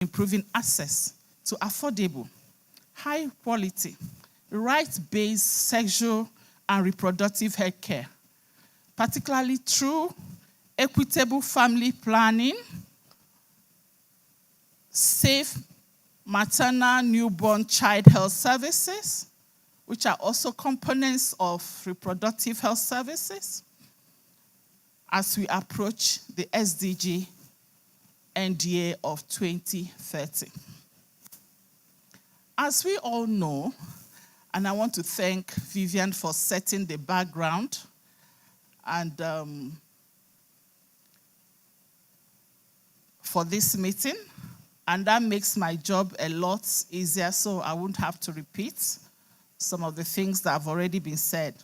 improving access to affordable, high-quality, right-based sexual and reproductive health care, particularly through equitable family planning, safe maternal newborn child health services, which are also components of reproductive health services, as we approach the SDG NDA of 2030. As we all know, and I want to thank Vivian for setting the background and for this meeting, and that makes my job a lot easier, so I won't have to repeat some of the things that have already been said.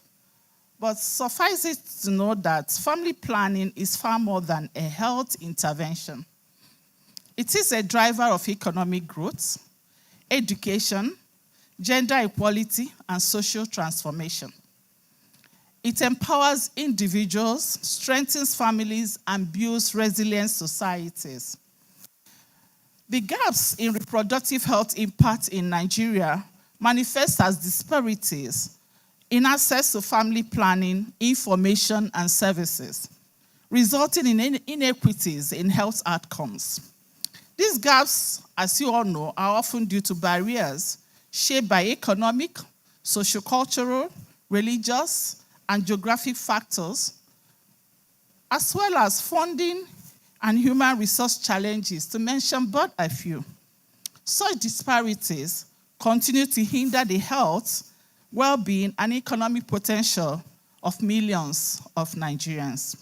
But suffice it to know that family planning is far more than a health intervention. It is a driver of economic growth, education, gender equality, and social transformation. It empowers individuals, strengthens families, and builds resilient societies. The gaps in reproductive health impact in Nigeria manifest as disparities in access to family planning, information, and services, resulting in inequities in health outcomes. These gaps, as you all know, are often due to barriers shaped by economic, sociocultural, religious, and geographic factors, as well as funding and human resource challenges, to mention but a few. Such disparities continue to hinder the health, well-being, and economic potential of millions of Nigerians.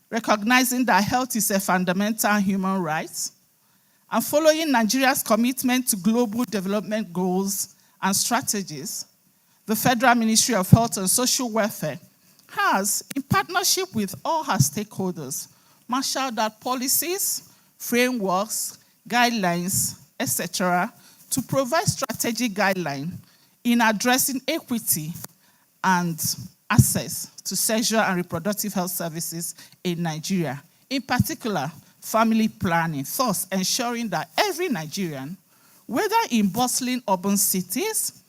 Recognizing that health is a fundamental human right, and following Nigeria's commitment to global development goals and strategies, the Federal Ministry of Health and Social Welfare has, in partnership with all her stakeholders, marshaled out policies, frameworks, guidelines, etc., to provide strategic guidelines in addressing equity and access to sexual and reproductive health services in Nigeria, in particular, family planning, thus ensuring that every Nigerian, whether in bustling urban cities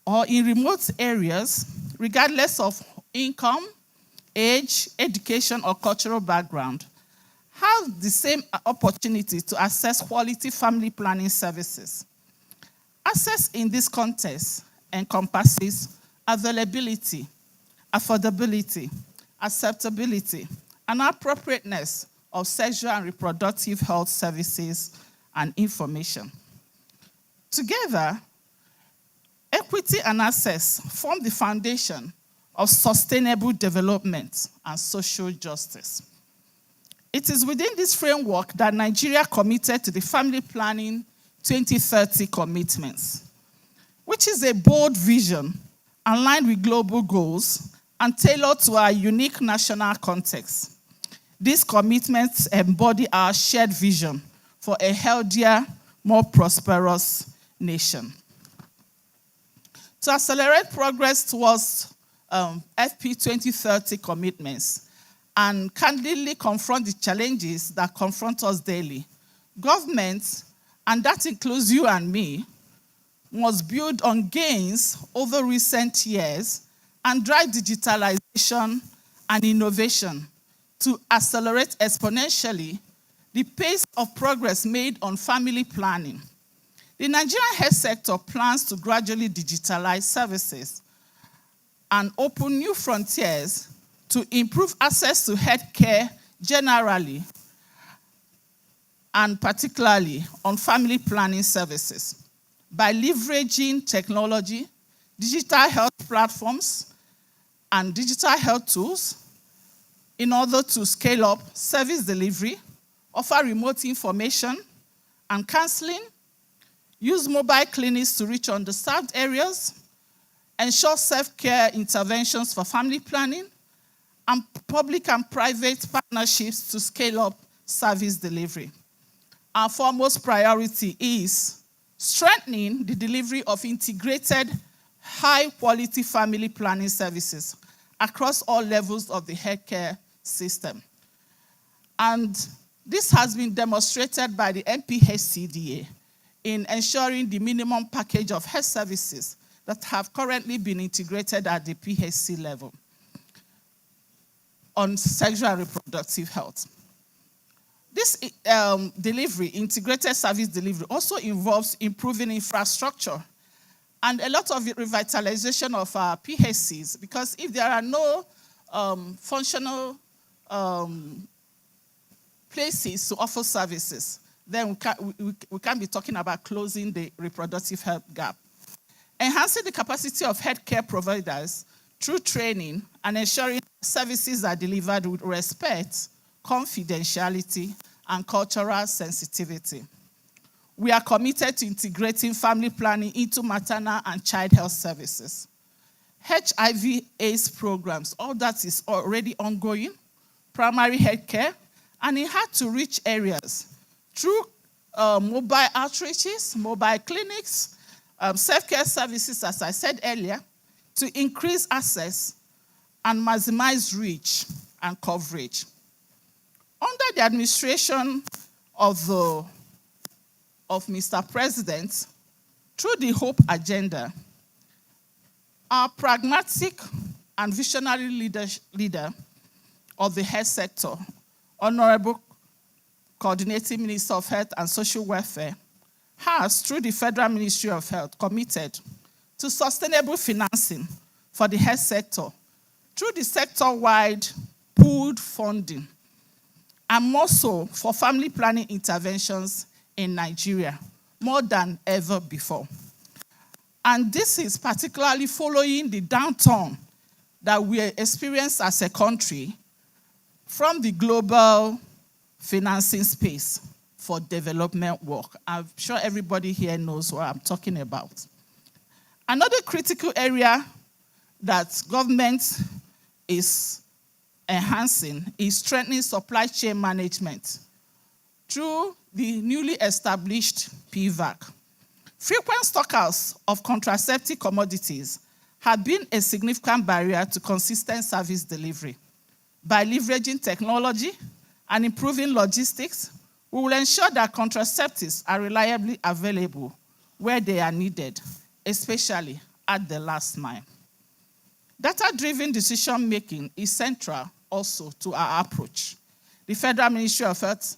or in remote areas, regardless of income, age, education, or cultural background, have the same opportunity to access quality family planning services. Access in this context encompasses availability, affordability, acceptability, and appropriateness of sexual and reproductive health services and information. Together, equity and access form the foundation of sustainable development and social justice. It is within this framework that Nigeria committed to the Family Planning 2030 commitments, which is a bold vision aligned with global goals and tailored to our unique national context. These commitments embody our shared vision for a healthier, more prosperous nation. To accelerate progress towards FP 2030 commitments and candidly confront the challenges that confront us daily, governments, and that includes you and me, must build on gains over recent years and drive digitalization and innovation to accelerate exponentially the pace of progress made on family planning. The Nigerian health sector plans to gradually digitalize services and open new frontiers to improve access to health care generally and particularly on family planning services by leveraging technology, digital health platforms, and digital health tools in order to scale up service delivery, offer remote information and counseling, use mobile clinics to reach underserved areas, ensure self-care interventions for family planning, and public and private partnerships to scale up service delivery. Our foremost priority is strengthening the delivery of integrated, high-quality family planning services across all levels of the healthcare system. And This has been demonstrated by the NPHCDA in ensuring the minimum package of health services that have currently been integrated at the PHC level on sexual and reproductive health. This delivery, integrated service delivery, also involves improving infrastructure and a lot of revitalization of our PHCs, because if there are no functional places to offer services, then we can't be talking about closing the reproductive health gap. Enhancing the capacity of healthcare providers through training and ensuring services are delivered with respect, confidentiality, and cultural sensitivity. We are committed to integrating family planning into maternal and child health services. HIV/AIDS programs, all that is already ongoing, primary health care, and in hard-to-reach areas through mobile outreaches, mobile clinics, self-care services, as I said earlier, to increase access and maximize reach and coverage. Under the administration of Mr. President, through the HOPE agenda, our pragmatic and visionary leader of the health sector, Honorable Coordinating Minister of Health and Social Welfare, has, through the Federal Ministry of Health, committed to sustainable financing for the health sector through the sector-wide pooled funding, and more so for family planning interventions in Nigeria, more than ever before. And this is particularly following the downturn that we experienced as a country from the global financing space for development work. I'm sure everybody here knows what I'm talking about. Another critical area that government is enhancing is strengthening supply chain management through the newly established PVAC. Frequent stockouts of contraceptive commodities have been a significant barrier to consistent service delivery. By leveraging technology and improving logistics, we will ensure that contraceptives are reliably available where they are needed, especially at the last mile. Data-driven decision-making is central also to our approach. The Federal Ministry of Health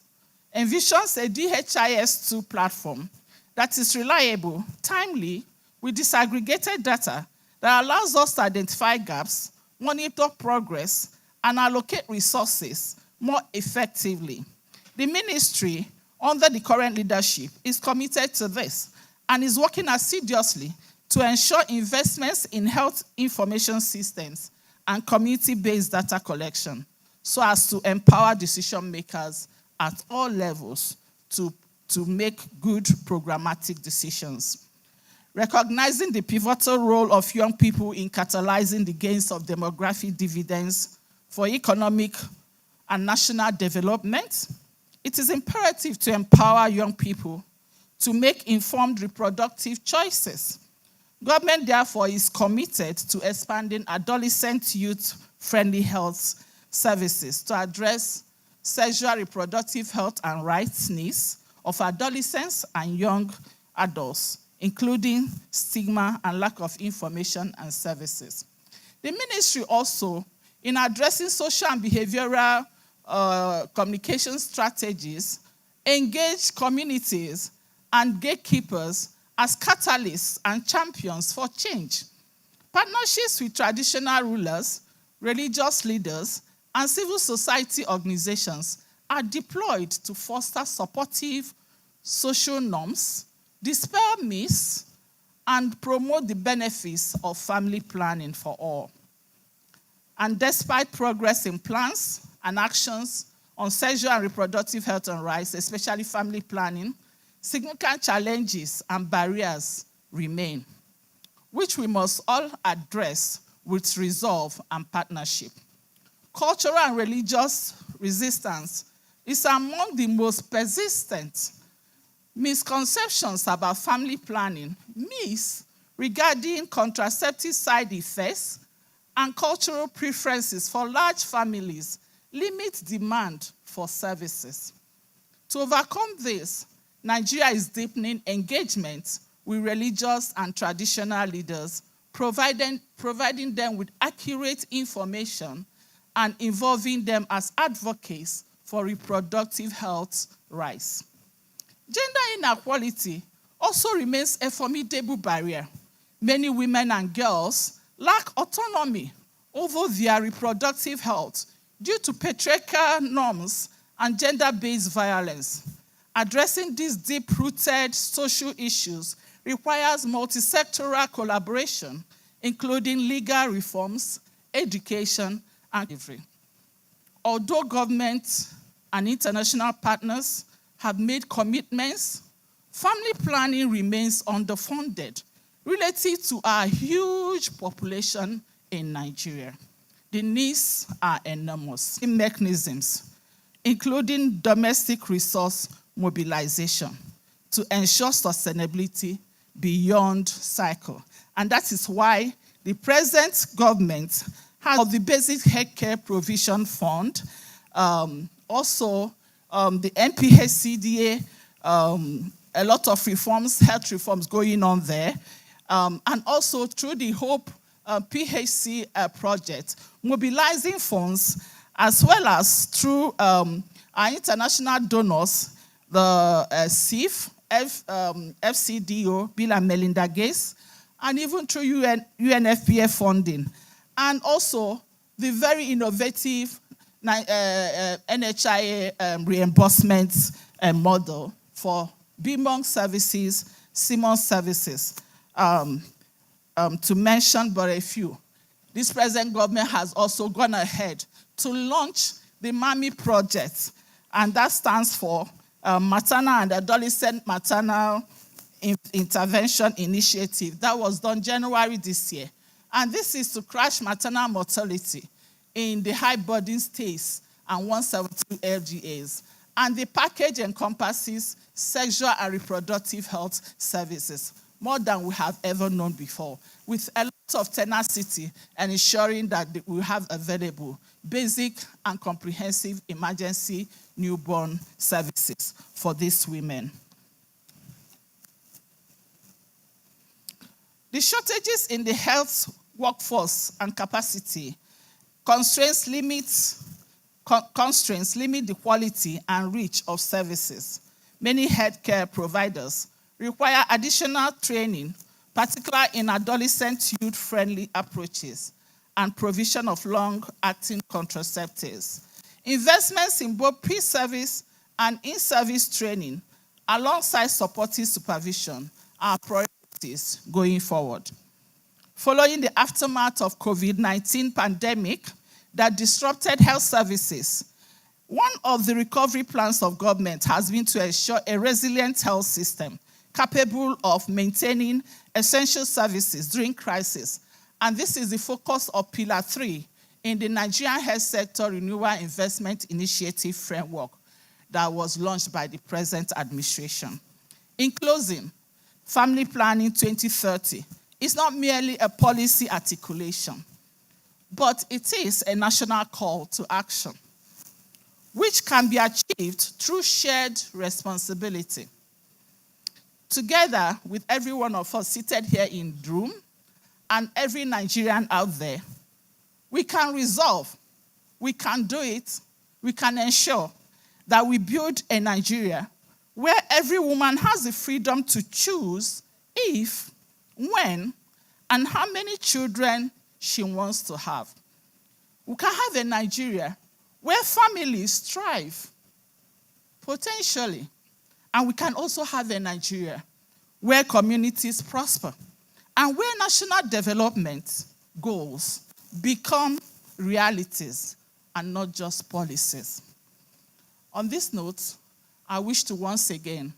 envisions a DHIS2 platform that is reliable, timely, with disaggregated data that allows us to identify gaps, monitor progress, and allocate resources more effectively. The ministry, under the current leadership, is committed to this and is working assiduously to ensure investments in health information systems and community-based data collection so as to empower decision makers at all levels to make good programmatic decisions. Recognizing the pivotal role of young people in catalyzing the gains of demographic dividends for economic and national development, it is imperative to empower young people to make informed reproductive choices. Government, therefore, is committed to expanding adolescent youth-friendly health services to address sexual reproductive health and rights needs of adolescents and young adults, including stigma and lack of information and services. The ministry also, in addressing social and behavioral communication strategies, engage communities and gatekeepers as catalysts and champions for change. Partnerships with traditional rulers, religious leaders, and civil society organizations are deployed to foster supportive social norms, dispel myths, and promote the benefits of family planning for all. And despite progress in plans and actions on sexual and reproductive health and rights, especially family planning, significant challenges and barriers remain, which we must all address with resolve and partnership. Cultural and religious resistance is among the most persistent misconceptions about family planning, myths regarding contraceptive side effects, and cultural preferences for large families limit demand for services. To overcome this, Nigeria is deepening engagement with religious and traditional leaders, providing them with accurate information and involving them as advocates for reproductive health rights. Gender inequality also remains a formidable barrier. Many women and girls lack autonomy over their reproductive health due to patriarchal norms and gender-based violence. Addressing these deep-rooted social issues requires multi-sectoral collaboration, including legal reforms, education, and delivery. Although government and international partners have made commitments, family planning remains underfunded relative to our huge population in Nigeria. The needs are enormous. Mechanisms, including domestic resource mobilization, to ensure sustainability beyond cycle. And that is why the present government has the Basic Healthcare Provision Fund, also the NPHCDA, a lot of reforms, health reforms going on there, and also through the HOPE PHC project, mobilizing funds, as well as through our international donors, the CIF, FCDO, Bill and Melinda Gates, and even through UNFPA funding, and also the very innovative NHIA reimbursement model for BMONG services, CMON services, to mention but a few. This present government has also gone ahead to launch the MAMI project, and that stands for Maternal and Adolescent Maternal Intervention Initiative. That was done January this year. And this is to crash maternal mortality in the high burden states and 172 LGAs. And the package encompasses sexual and reproductive health services, more than we have ever known before, with a lot of tenacity and ensuring that we have available basic and comprehensive emergency newborn services for these women. The shortages in the health workforce and capacity constraints limit the quality and reach of services. Many healthcare providers require additional training, particularly in adolescent youth-friendly approaches and provision of long-acting contraceptives. Investments in both pre-service and in-service training, alongside supportive supervision, are priorities going forward. Following the aftermath of COVID-19 pandemic that disrupted health services, one of the recovery plans of government has been to ensure a resilient health system capable of maintaining essential services during crisis. And this is the focus of Pillar 3 in the Nigerian Health Sector Renewal Investment Initiative framework that was launched by the present administration. In closing, Family Planning 2030 is not merely a policy articulation, but it is a national call to action, which can be achieved through shared responsibility. Together with every one of us seated here in the room and every Nigerian out there, we can resolve, we can do it, we can ensure that we build a Nigeria where every woman has the freedom to choose if, when, and how many children she wants to have. We can have a Nigeria where families thrive, potentially, and we can also have a Nigeria where communities prosper and where national development goals become realities and not just policies. On this note, I wish to once again,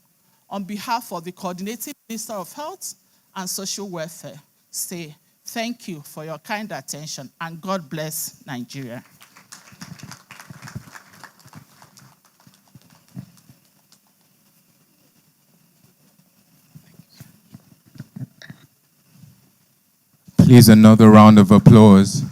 on behalf of the Coordinating Minister of Health and Social Welfare, say thank you for your kind attention and God bless Nigeria. Please, another round of applause.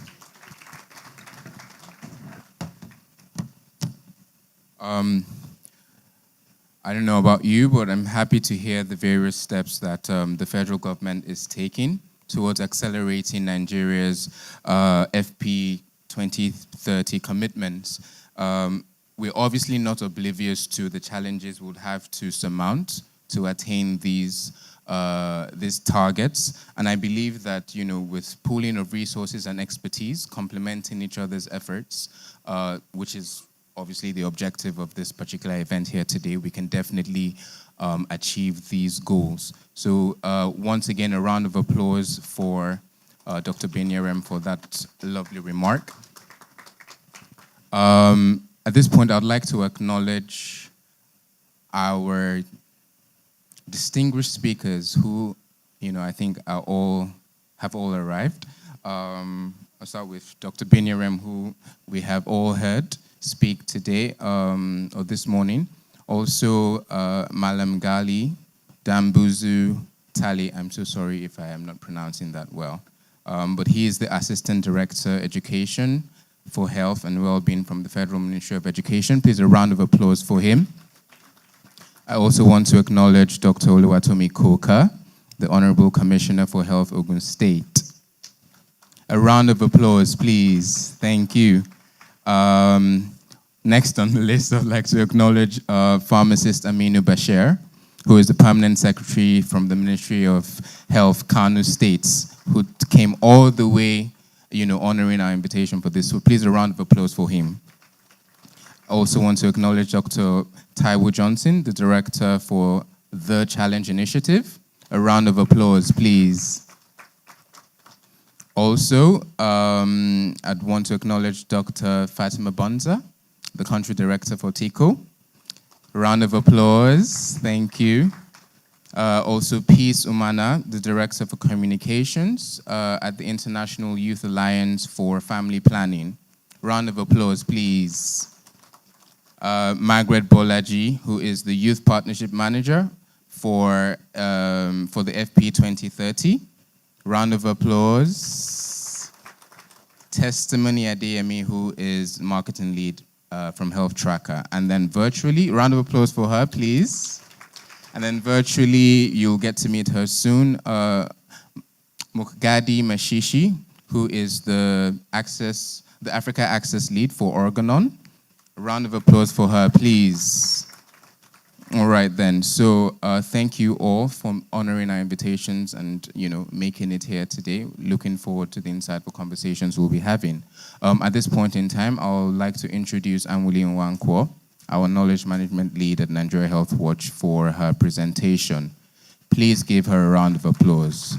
about you, but I'm happy to hear the various steps that the federal government is taking towards accelerating Nigeria's FP 2030 commitments. We're obviously not oblivious to the challenges we'll have to surmount to attain these targets. And I believe that, with pooling of resources and expertise, complementing each other's efforts, which is obviously the objective of this particular event here today, we can definitely achieve these goals. So once again, a round of applause for Dr. Benyerem for that lovely remark. At this point, I'd like to acknowledge our distinguished speakers who, I think have all arrived. I'll start with Dr. Benyerem, who we have all heard speak today or this morning. Also, Malam Gali, Dambuzu Tali. I'm so sorry if I am not pronouncing that well. But he is the Assistant Director, Education for Health and Wellbeing from the Federal Ministry of Education. Please, a round of applause for him. I also want to acknowledge Dr. Oluwatomi Koka, the Honorable Commissioner for Health, Ogun State. A round of applause, please. Thank you. Next on the list, I'd like to acknowledge pharmacist Aminu Bashir, who is the Permanent Secretary from the Ministry of Health, Kano State, who came all the way, honoring our invitation for this. So please, a round of applause for him. I also want to acknowledge Dr. Taiwo Johnson, the Director for the Challenge Initiative. A round of applause, please. Also, I'd want to acknowledge Dr. Fatima Bonza, the Country Director for TICO. A round of applause, thank you. Also, Peace Umana, the Director for Communications at the International Youth Alliance for Family Planning. Round of applause, please. Margaret Bolaji, who is the Youth Partnership Manager for the FP 2030. Round of applause. Testimony Adeyemi, who is Marketing Lead from Health Tracker. And then virtually, round of applause for her, please. And then virtually, you'll get to meet her soon. Mukgadi Mashishi, who is the Africa Access Lead for Organon. A round of applause for her, please. All right then, so thank you all for honoring our invitations and making it here today. Looking forward to the insightful conversations we'll be having. At this point in time, I would like to introduce Anwuli Nwankwo, our Knowledge Management Lead at Nigeria Health Watch, for her presentation. Please give her a round of applause.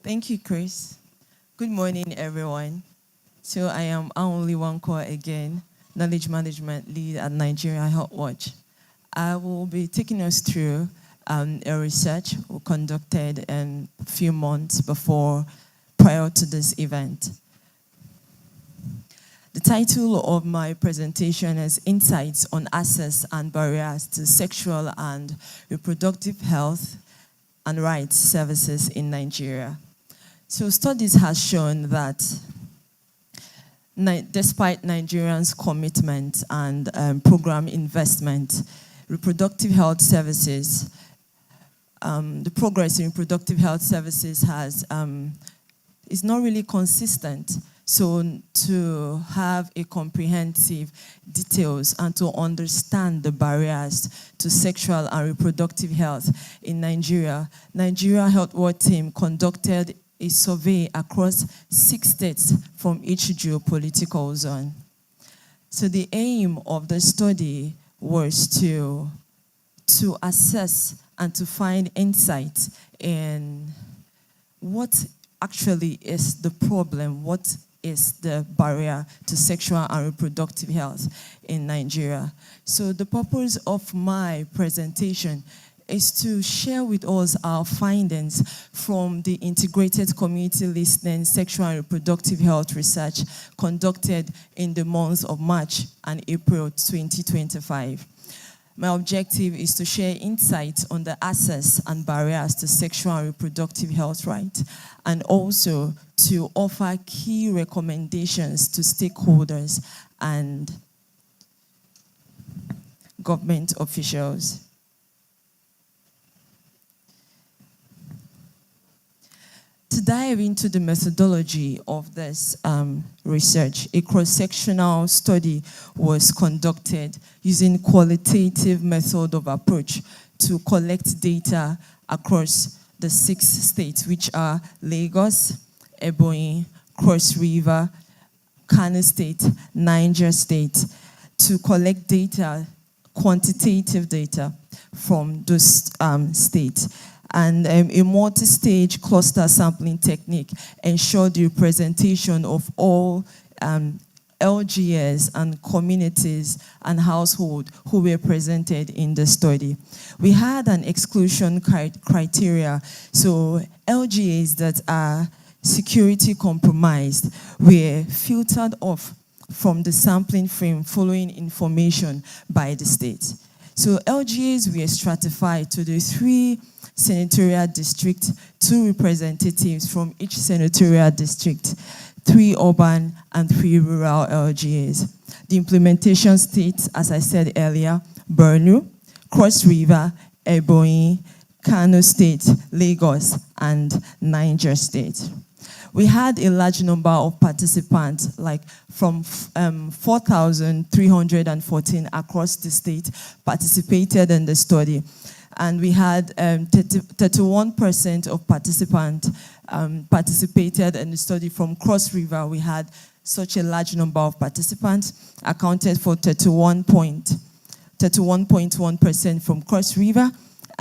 Thank you, Chris. Good morning, everyone. So I am Anwuli Nwankwo again, Knowledge Management Lead at Nigeria Health Watch. I will be taking us through a research we conducted a few months prior to this event. The title of my presentation is Insights on Access and Barriers to Sexual and Reproductive Health and Rights Services in Nigeria. So studies have shown that despite Nigerians' commitment and program investment, reproductive health services, the progress in reproductive health services is not really consistent. So to have a comprehensive details and to understand the barriers to sexual and reproductive health in Nigeria, Nigeria Health Watch team conducted a survey across 6 states from each geopolitical zone. So the aim of the study was to assess and to find insight in what actually is the problem, what is the barrier to sexual and reproductive health in Nigeria. So the purpose of my presentation is to share with us our findings from the Integrated Community Listening Sexual and Reproductive Health Research conducted in the months of March and April 2025. My objective is to share insights on the access and barriers to sexual and reproductive health rights, and also to offer key recommendations to stakeholders and government officials. To dive into the methodology of this research, a cross-sectional study was conducted using qualitative method of approach to collect data across the 6 states, which are Lagos, Ebonyi, Cross River, Kano State, Niger State, to collect data, quantitative data from those states. And a multi-stage cluster sampling technique ensured the representation of all LGS and communities and households who were presented in the study. We had an exclusion criteria, so LGAs that are security compromised were filtered off from the sampling frame following information by the state. So LGAs were stratified to the 3 senatorial districts, 2 representatives from each senatorial district, 3 urban and 3 rural LGAs. The implementation states, as I said earlier, Borno, Cross River, Ebonyi, Kano State, Lagos, and Niger State. We had a large number of participants, like from 4,314 across the state participated in the study. And we had 31% of participants participated in the study from Cross River. We had such a large number of participants, accounted for 31.1% from Cross River,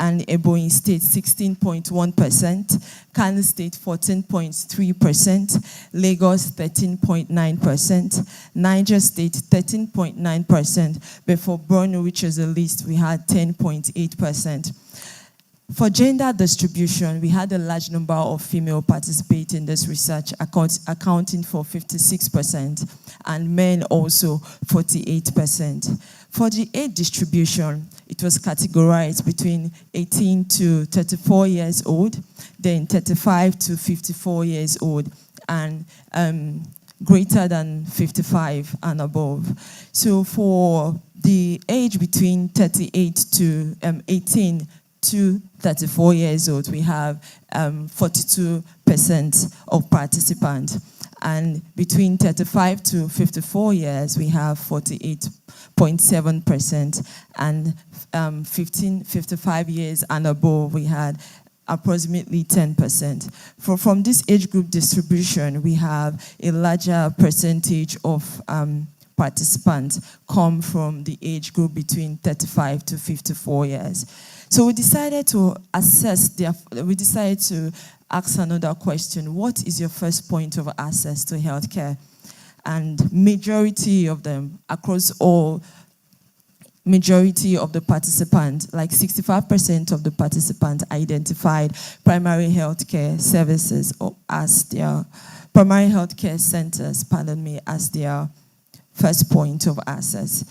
and Ebonyi State 16.1%, Kano State 14.3%, Lagos 13.9%, Niger State 13.9%, but for Borno, which is the least, we had 10.8%. For gender distribution, we had a large number of female participating in this research, accounting for 56%, and men also 48%. For the age distribution, it was categorized between 18 to 34 years old, then 35 to 54 years old, and greater than 55 and above. So for the age between 38 to 18 to 34 years old, we have 42% of participants. And between 35 to 54 years, we have 48.7%. And 55 years and above, we had approximately 10%. From this age group distribution, we have a larger percentage of participants come from the age group between 35 to 54 years. So we decided to ask another question. What is your first point of access to healthcare? And majority of them, across all, majority of the participants, like 65% of the participants identified primary healthcare services as their, primary healthcare centers, as their first point of access.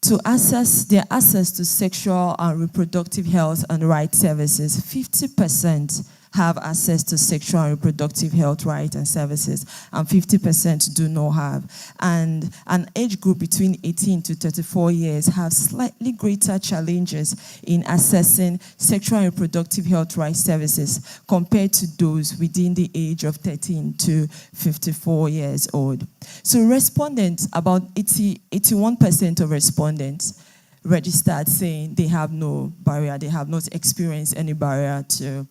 To access their access to sexual and reproductive health and rights services, 50% have access to sexual and reproductive health rights and services, and 50% do not have. And an age group between 18 to 34 years have slightly greater challenges in accessing sexual and reproductive health rights services compared to those within the age of 13 to 54 years old. So respondents, about 81% of respondents registered saying they have no barrier, they have not experienced any barrier to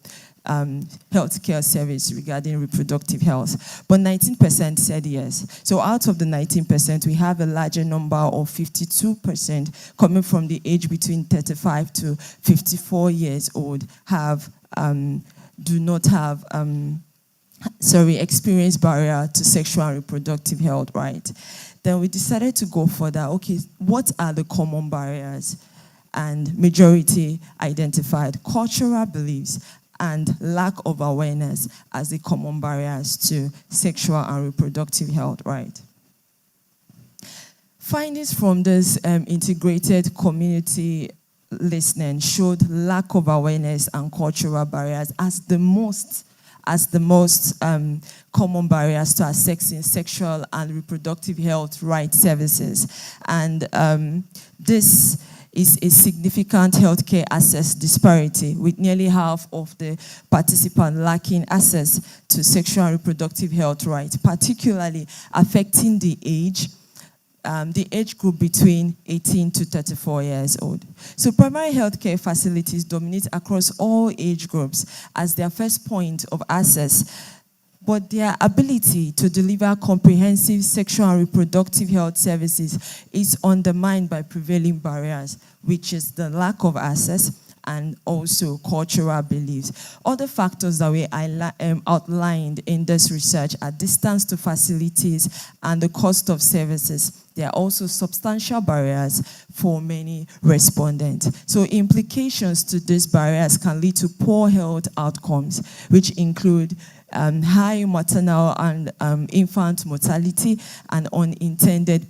healthcare service regarding reproductive health, but 19% said yes. So out of the 19%, we have a larger number of 52% coming from the age between 35 to 54 years old do not have experience barrier to sexual and reproductive health right. Then we decided to go further. Okay, what are the common barriers? And majority identified cultural beliefs and lack of awareness as the common barriers to sexual and reproductive health right. Findings from this integrated community listening showed lack of awareness and cultural barriers as the most common barriers to accessing sexual and reproductive health rights services. And this is a significant healthcare access disparity, with nearly half of the participants lacking access to sexual and reproductive health rights, particularly affecting the age group between 18 to 34 years old. So primary healthcare facilities dominate across all age groups as their first point of access, but their ability to deliver comprehensive sexual and reproductive health services is undermined by prevailing barriers, which is the lack of access and also cultural beliefs. Other factors that we outlined in this research are distance to facilities and the cost of services. There are also substantial barriers for many respondents. So implications to these barriers can lead to poor health outcomes, which include high maternal and infant mortality and unintended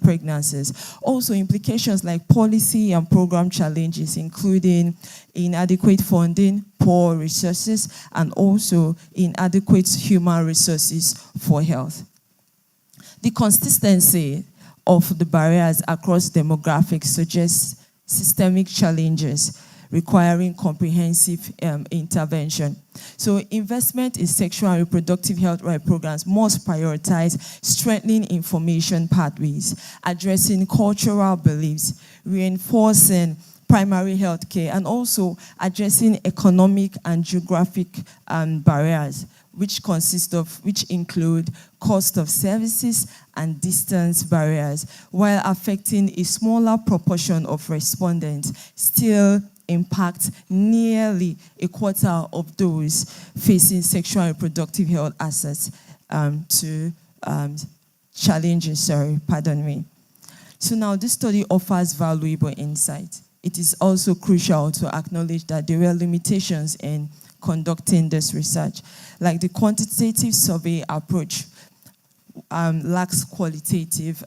pregnancies. Also implications like policy and program challenges, including inadequate funding, poor resources, and also inadequate human resources for health. The consistency of the barriers across demographics suggests systemic challenges requiring comprehensive intervention. So investment in sexual and reproductive health right programs must prioritize strengthening information pathways, addressing cultural beliefs, reinforcing primary health care, and also addressing economic and geographic barriers, which include cost of services and distance barriers, while affecting a smaller proportion of respondents, still impact nearly a quarter of those facing sexual and reproductive health access to challenges. So now this study offers valuable insight. It is also crucial to acknowledge that there were limitations in conducting this research, like the quantitative survey approach lacks qualitative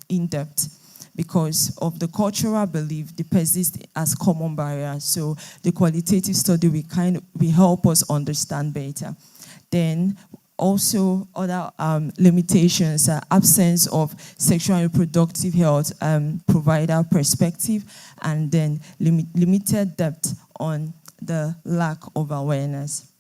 in-depth because of the cultural belief they persist as common barriers. So the qualitative study will help us understand better. Then also other limitations are absence of sexual and reproductive health provider perspective, and then limited depth on the lack of awareness.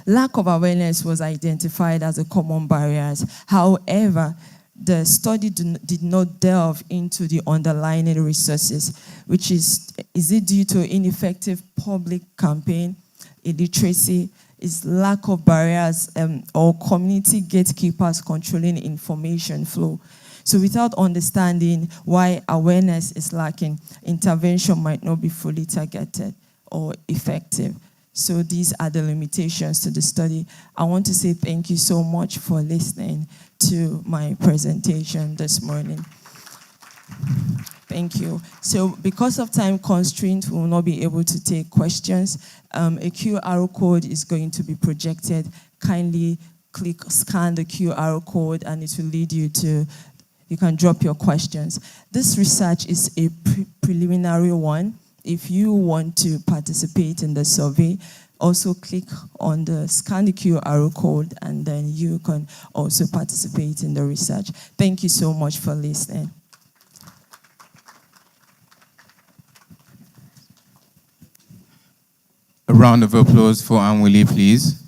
Lack of awareness was identified as a common barrier. However, the study did not delve into the underlying resources, which is it due to ineffective public campaign, illiteracy, is lack of barriers, or community gatekeepers controlling information flow. So without understanding why awareness is lacking, intervention might not be fully targeted or effective. So these are the limitations to the study. I want to say thank you so much for listening to my presentation this morning. Thank you. So because of time constraints, we will not be able to take questions. A QR code is going to be projected. Kindly scan the QR code and it will lead you to, you can drop your questions. This research is a preliminary one. If you want to participate in the survey, also click on the scan the QR code and then you can also participate in the research. Thank you so much for listening. A round of applause for Anwili, please.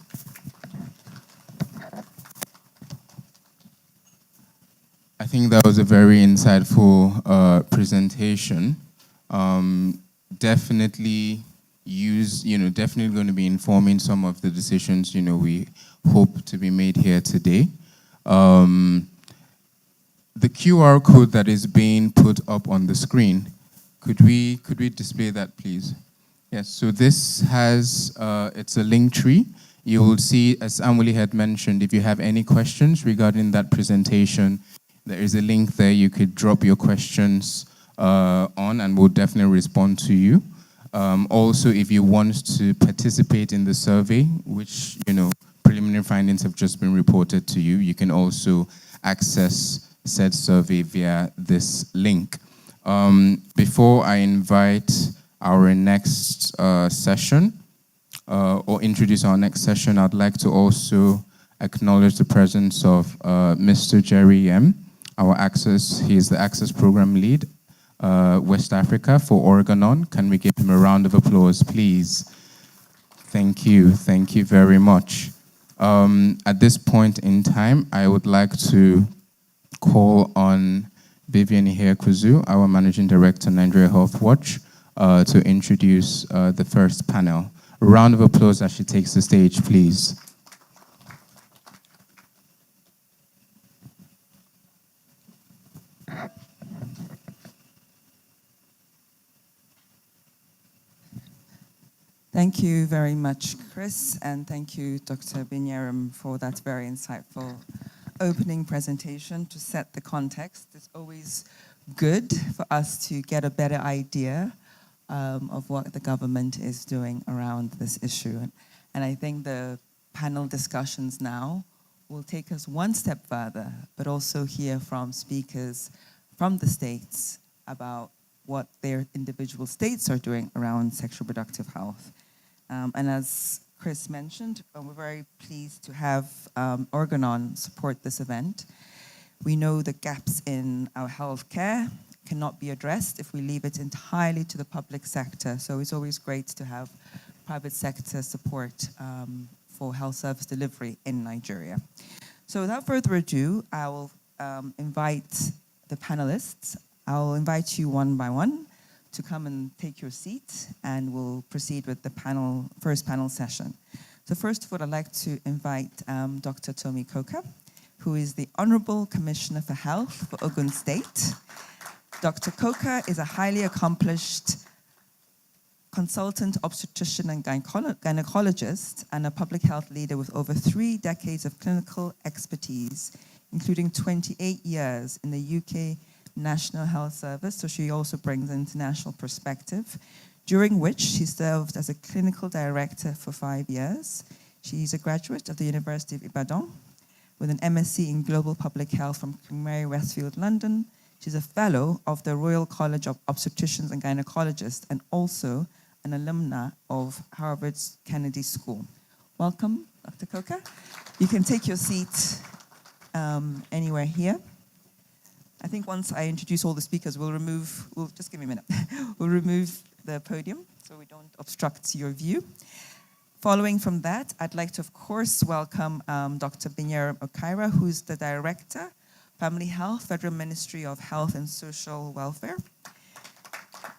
I think that was a very insightful presentation. Definitely definitely going to be informing some of the decisions, we hope to be made here today. The QR code that is being put up on the screen, could we display that, please? Yes, so this has, it's a link tree. You will see, as Anwili had mentioned, if you have any questions regarding that presentation, there is a link there. You could drop your questions on and we'll definitely respond to you. Also, if you want to participate in the survey, which, preliminary findings have just been reported to you, you can also access said survey via this link. Before I invite our next session, or introduce our next session, I'd like to also acknowledge the presence of Mr. Jerry M., he is the Access Program Lead, West Africa for Organon. Can we give him a round of applause, please? Thank you very much. At this point in time, I would like to call on Vivian Ihekuzu, our Managing Director, Nigeria Health Watch, to introduce the first panel. A round of applause as she takes the stage, please. Thank you very much, Chris, and thank you, Dr. Binyaram, for that very insightful opening presentation to set the context. It's always good for us to get a better idea of what the government is doing around this issue. And I think the panel discussions now will take us one step further, but also hear from speakers from the states about what their individual states are doing around sexual reproductive health. And as Chris mentioned, we're very pleased to have Organon support this event. We know the gaps in our healthcare cannot be addressed if we leave it entirely to the public sector. So it's always great to have private sector support for health service delivery in Nigeria. So without further ado, I will invite the panelists. I'll invite you one by one to come and take your seat, and we'll proceed with the first panel session. So first of all, I'd like to invite Dr. Tomi Koka, who is the Honorable Commissioner for Health for Ogun State. Dr. Koka is a highly accomplished consultant obstetrician and gynecologist and a public health leader with over 3 decades of clinical expertise, including 28 years in the UK National Health Service, so she also brings an international perspective, during which she served as a clinical director for 5 years. She's a graduate of the University of Ibadan with an MSc in Global Public Health from King Mary Westfield, London. She's a fellow of the Royal College of Obstetricians and Gynecologists and also an alumna of Harvard's Kennedy School. Welcome, Dr. Koka. You can take your seat anywhere here. I think once I introduce all the speakers, just give me a minute. We'll remove the podium so we don't obstruct your view. Following from that, I'd like to, of course, welcome Dr. Binyaram Okaira, who's the Director, Family Health, Federal Ministry of Health and Social Welfare.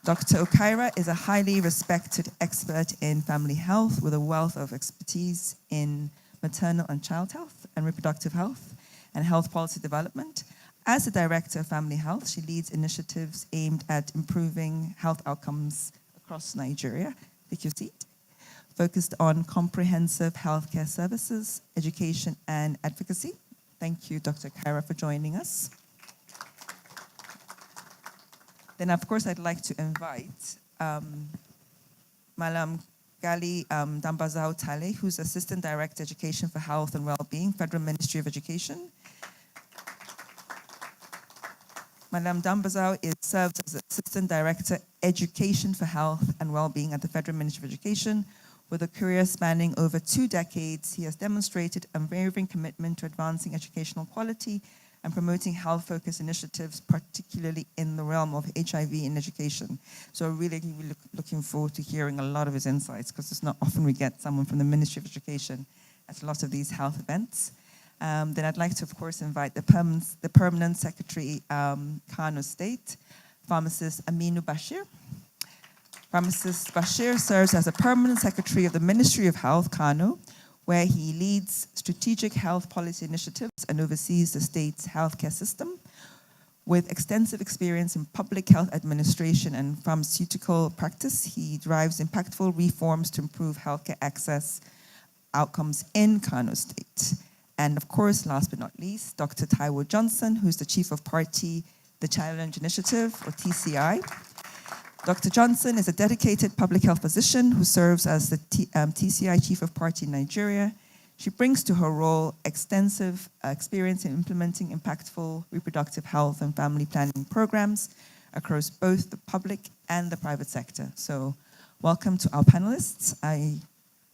Dr. Okaira is a highly respected expert in family health with a wealth of expertise in maternal and child health and reproductive health and health policy development. As the Director of Family Health, she leads initiatives aimed at improving health outcomes across Nigeria. Take your seat. Focused on comprehensive healthcare services, education, and advocacy. Thank you, Dr. Kaira, for joining us. Then, of course, I'd like to invite Malam Gali Dambazao Tale, who's Assistant Director, Education for Health and Wellbeing, Federal Ministry of Education. Madame Dambazao serves as Assistant Director, Education for Health and Wellbeing at the Federal Ministry of Education. With a career spanning over 2 decades, he has demonstrated unwavering commitment to advancing educational quality and promoting health-focused initiatives, particularly in the realm of HIV in education. So really looking forward to hearing a lot of his insights, because it's not often we get someone from the Ministry of Education at a lot of these health events. Then I'd like to, of course, invite the Permanent Secretary, Kano State, Pharmacist Aminu Bashir. Pharmacist Bashir serves as a Permanent Secretary of the Ministry of Health, Kano, where he leads strategic health policy initiatives and oversees the state's healthcare system. With extensive experience in public health administration and pharmaceutical practice, he drives impactful reforms to improve healthcare access outcomes in Kano State. And of course, last but not least, Dr. Taiwo Johnson, who's the Chief of Party, the Challenge Initiative, or TCI. Dr. Johnson is a dedicated public health physician who serves as the TCI Chief of Party in Nigeria. She brings to her role extensive experience in implementing impactful reproductive health and family planning programs across both the public and the private sector. So welcome to our panelists. I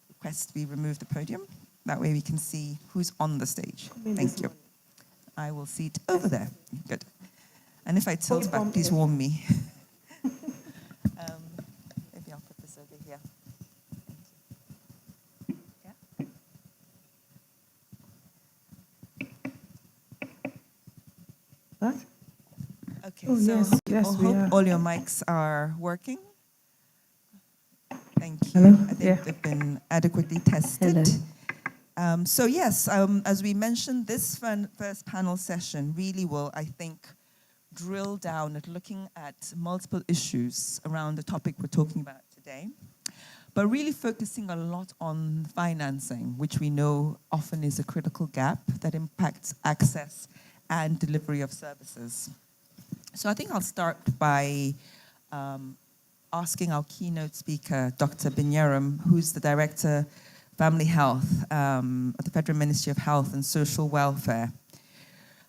request we remove the podium. That way we can see who's on the stage. Thank you. I will seat over there. Good. And if I tilt back, please warn me. Maybe I'll put this over here. Yeah. What? Okay, Oh, so yes, I we hope are. all your mics are working. Thank you. Hello? I think Yeah. they've been adequately tested. Hello. So yes, as we mentioned, this first panel session really will, I think, drill down at looking at multiple issues around the topic we're talking about today, but really focusing a lot on financing, which we know often is a critical gap that impacts access and delivery of services. So I think I'll start by asking our keynote speaker, Dr. Binyaram, who's the Director, Family Health at the Federal Ministry of Health and Social Welfare.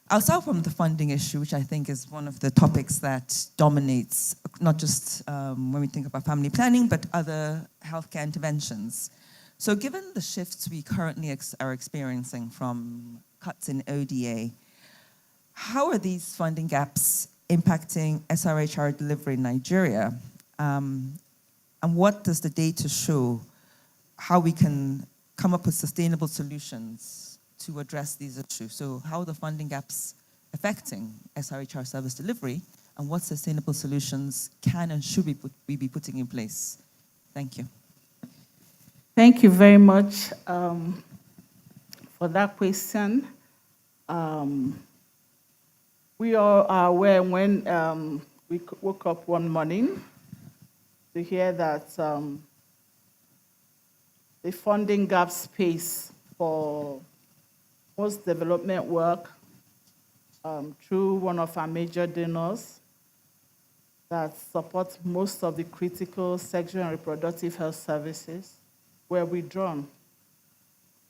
I'll start from the funding issue, which I think is one of the topics that dominates, not just when we think about family planning, but other healthcare interventions. So given the shifts we currently are experiencing from cuts in ODA, how are these funding gaps impacting SRHR delivery in Nigeria? And what does the data show how we can come up with sustainable solutions to address these issues? So how are the funding gaps affecting SRHR service delivery, and what sustainable solutions can and should we be putting in place? Thank you. Thank you very much for that question. We all are aware when we woke up one morning to hear that the funding gap space for most development work through one of our major donors that supports most of the critical sexual and reproductive health services were withdrawn.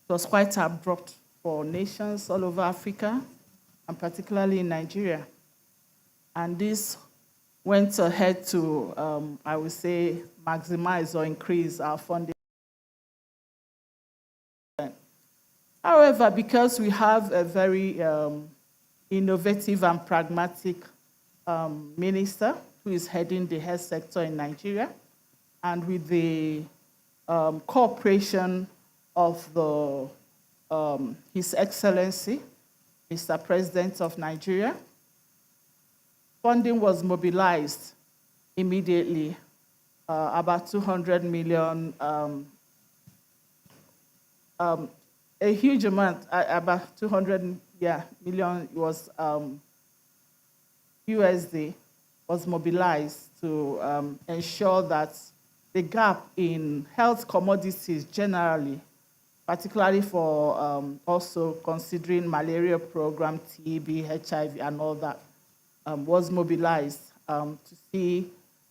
It was quite abrupt for nations all over Africa, and particularly in Nigeria. And this went ahead to, I would say, maximize or increase our funding. However, because we have a very innovative and pragmatic minister who is heading the health sector in Nigeria, and with the cooperation of His Excellency, Mr. President of Nigeria, funding was mobilized immediately, about 200 million, a huge amount, about 200 million was USD was mobilized to ensure that the gap in health commodities generally, particularly for also considering malaria program, TB, HIV, and all that, was mobilized to see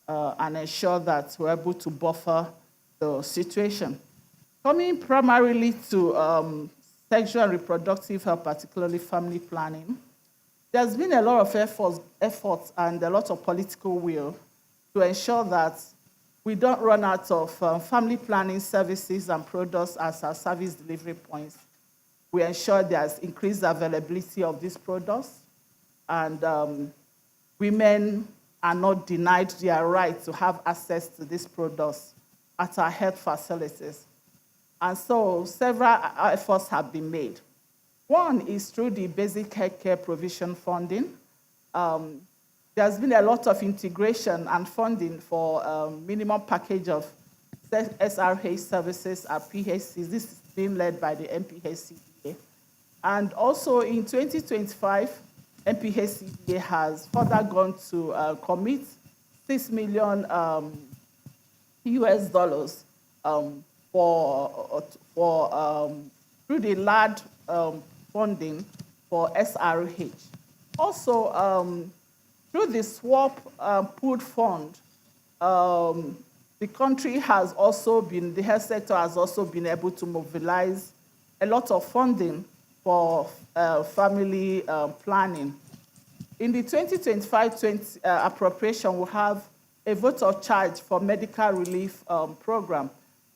and ensure that we're able to buffer the situation. Coming primarily to sexual and reproductive health, particularly family planning, there's been a lot of efforts and a lot of political will to ensure that we don't run out of family planning services and products as our service delivery points. We ensure there's increased availability of these products, and women are not denied their right to have access to these products at our health facilities. And so several efforts have been made. One is through the basic healthcare provision funding. There's been a lot of integration and funding for minimum package of SRHR services at PHCs. This is being led by the NPHCDA. And also in 2025, NPHCDA has further gone to commit $6 million US dollars through the LAD funding for SRH. Also, through the swap pooled fund, the country has also been, the health sector has also been able to mobilize a lot of funding for family planning. In the 2025-20 appropriation, we have a vote of charge for medical relief program.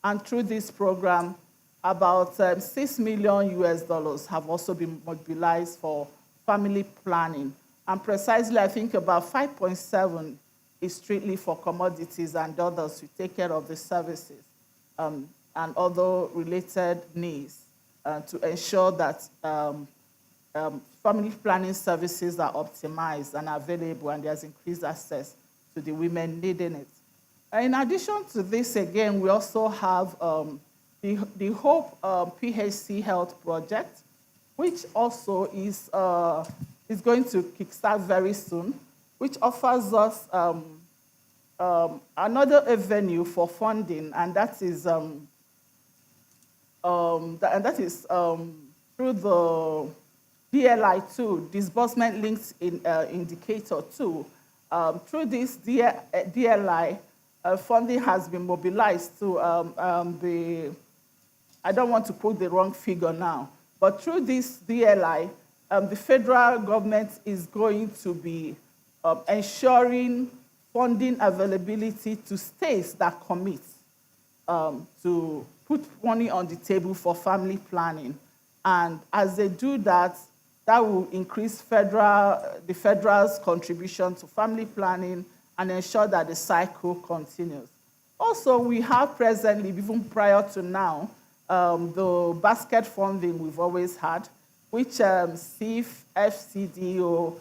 And through this program, about $6 million have also been mobilized for family planning. And precisely, I think about 5.7 is strictly for commodities and others to take care of the services and other related needs to ensure that family planning services are optimized and available, and there's increased access to the women needing it. In addition to this, again, we also have the Hope PHC Health Project, which also is going to kickstart very soon, which offers us another avenue for funding, and that is through the DLI2, Disbursement Linked Indicator 2. Through this DLI, funding has been mobilized to I don't want to quote the wrong figure now, but through this DLI, the federal government is going to be ensuring funding availability to states that commit to put money on the table for family planning. And as they do that, that will increase the federal's contribution to family planning and ensure that the cycle continues. Also, we have presently, even prior to now, the basket funding we've always had, which CIF, FCDO,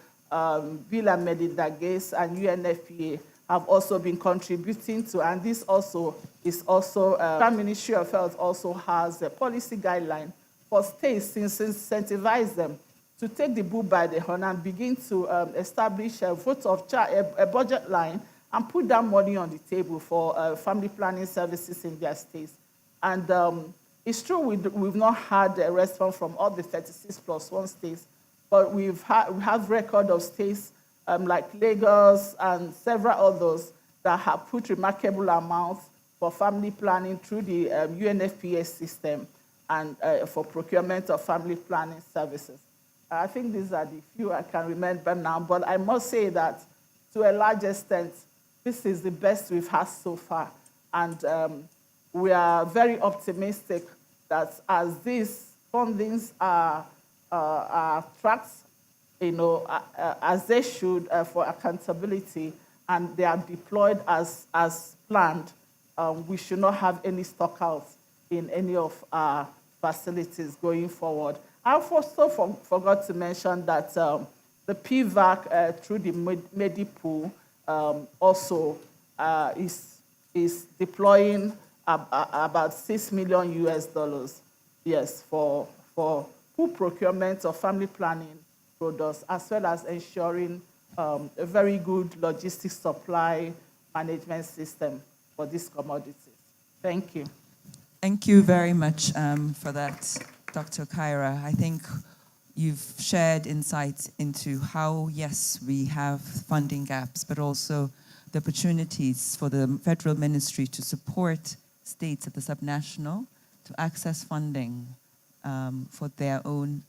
Bill and Melinda Gates, and UNFPA have also been contributing to, and this also is also, the Ministry of Health also has a policy guideline for states to incentivize them to take the bull by the horn and begin to establish a a budget line and put that money on the table for family planning services in their states. And it's true we've not had a response from all the 36+1 states, but we have record of states like Lagos and several others that have put remarkable amounts for family planning through the UNFPA system and for procurement of family planning services. I think these are the few I can remember now, but I must say that to a large extent, this is the best we've had so far. And we are very optimistic that as these fundings are tracked, as they should for accountability, and they are deployed as planned, we should not have any stockouts in any of our facilities going forward. I also forgot to mention that the PVAC through the Medipool also is deploying about $6 million, yes, for full procurement of family planning products, as well as ensuring a very good logistics supply management system for these commodities. Thank you. Thank you very much for that, Dr. Kyra. I think you've shared insights into how, yes, we have funding gaps, but also the opportunities for the federal ministry to support states at the subnational to access funding for their own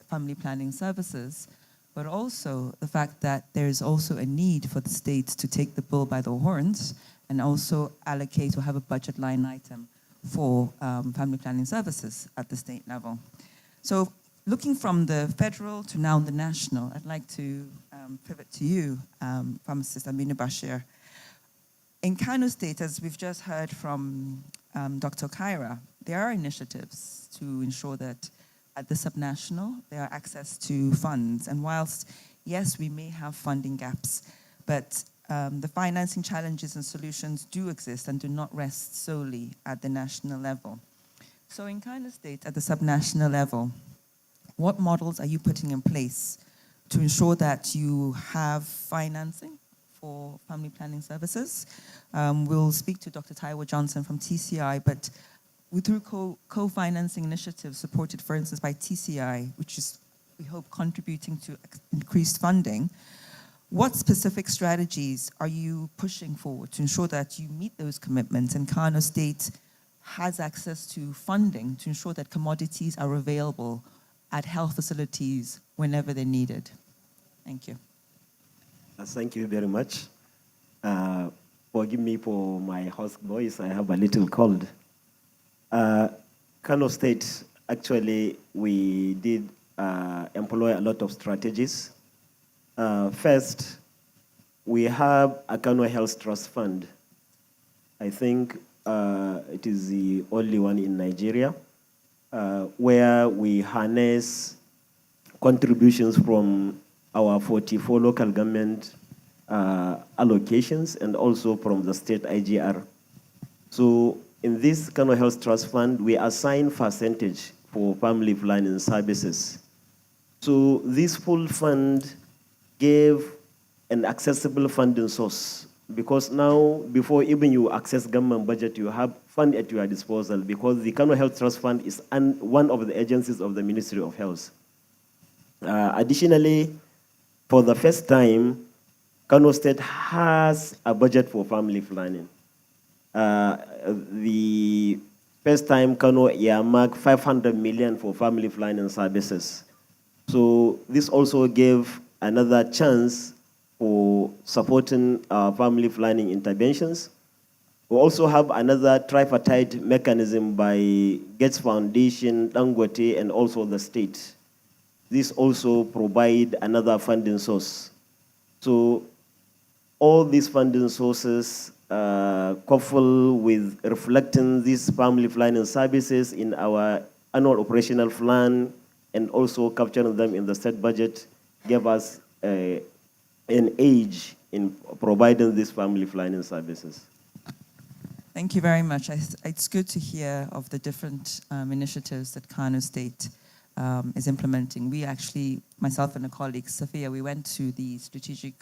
family planning services, but also the fact that there is also a need for the states to take the bull by the horns and also allocate or have a budget line item for family planning services at the state level. So looking from the federal to now the national, I'd like to pivot to you, Pharmacist Aminu Bashir. In Kano State, as we've just heard from Dr. Kyra, there are initiatives to ensure that at the subnational, there are access to funds. And whilst, yes, we may have funding gaps, but the financing challenges and solutions do exist and do not rest solely at the national level. So in Kano State, at the subnational level, what models are you putting in place to ensure that you have financing for family planning services? We'll speak to Dr. Taiwo Johnson from TCI, but through co-financing initiatives supported, for instance, by TCI, which is, we hope, contributing to increased funding, what specific strategies are you pushing forward to ensure that you meet those commitments and Kano State has access to funding to ensure that commodities are available at health facilities whenever they're needed? Thank you. Thank you very much. Forgive me for my hoarse voice. I have a little cold. Kano State, actually, we did employ a lot of strategies. First, we have a Kano Health Trust Fund. I think it is the only one in Nigeria, where we harness contributions from our 44 local government allocations and also from the state IGR. So in this Kano Health Trust Fund, we assign percentage for family planning services. So this full fund gave an accessible funding source, because now, before even you access government budget, you have fund at your disposal, because the Kano Health Trust Fund is one of the agencies of the Ministry of Health. Additionally, for the first time, Kano State has a budget for family planning. The first time, Kano earmarked 500 million for family planning services. So this also gave another chance for supporting family planning interventions. We also have another tripartite mechanism by Gates Foundation, Dangote, and also the state. This also provide another funding source. So all these funding sources coupled with reflecting these family planning services in our annual operational plan and also capturing them in the state budget gave us an edge in providing these family planning services. Thank you very much. It's good to hear of the different initiatives that Kano State is implementing. We actually, myself and a colleague, Sophia, we went to the strategic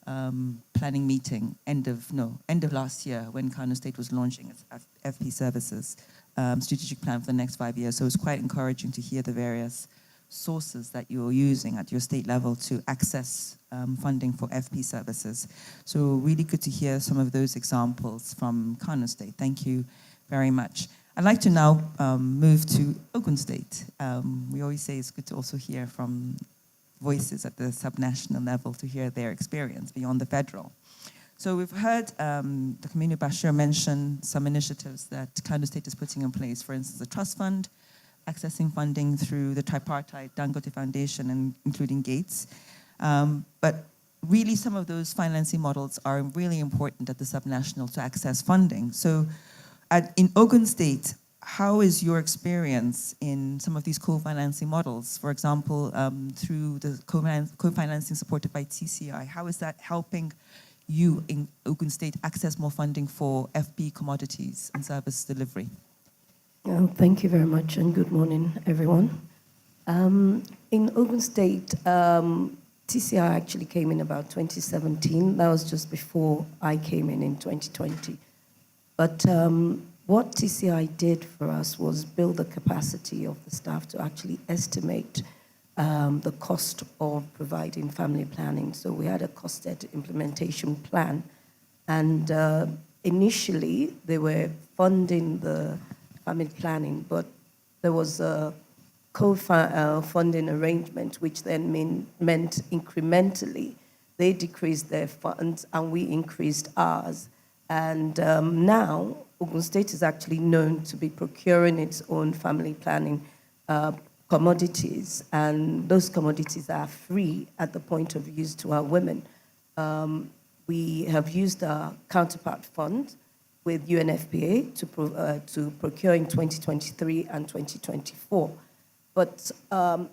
planning meeting end of last year when Kano State was launching its FP services strategic plan for the next 5 years. So it was quite encouraging to hear the various sources that you're using at your state level to access funding for FP services. So really good to hear some of those examples from Kano State. Thank you very much. I'd like to now move to Ogun State. We always say it's good to also hear from voices at the subnational level to hear their experience beyond the federal. So we've heard the Community Bashir mention some initiatives that Kano State is putting in place, for instance, the trust fund, accessing funding through the tripartite Dangote Foundation, and including Gates. But really some of those financing models are really important at the subnational to access funding. So in Ogun State, how is your experience in some of these co-financing models? For example, through the co-financing supported by TCI, how is that helping you in Ogun State access more funding for FP commodities and service delivery? Thank you very much, and good morning, everyone. In Ogun State, TCI actually came in about 2017. That was just before I came in 2020. But what TCI did for us was build the capacity of the staff to actually estimate the cost of providing family planning. So we had a costed implementation plan. And initially, they were funding the family planning, but there was a co-funding arrangement, which then meant incrementally they decreased their funds and we increased ours. And now Ogun State is actually known to be procuring its own family planning commodities, and those commodities are free at the point of use to our women. We have used our counterpart fund with UNFPA to procure in 2023 and 2024. But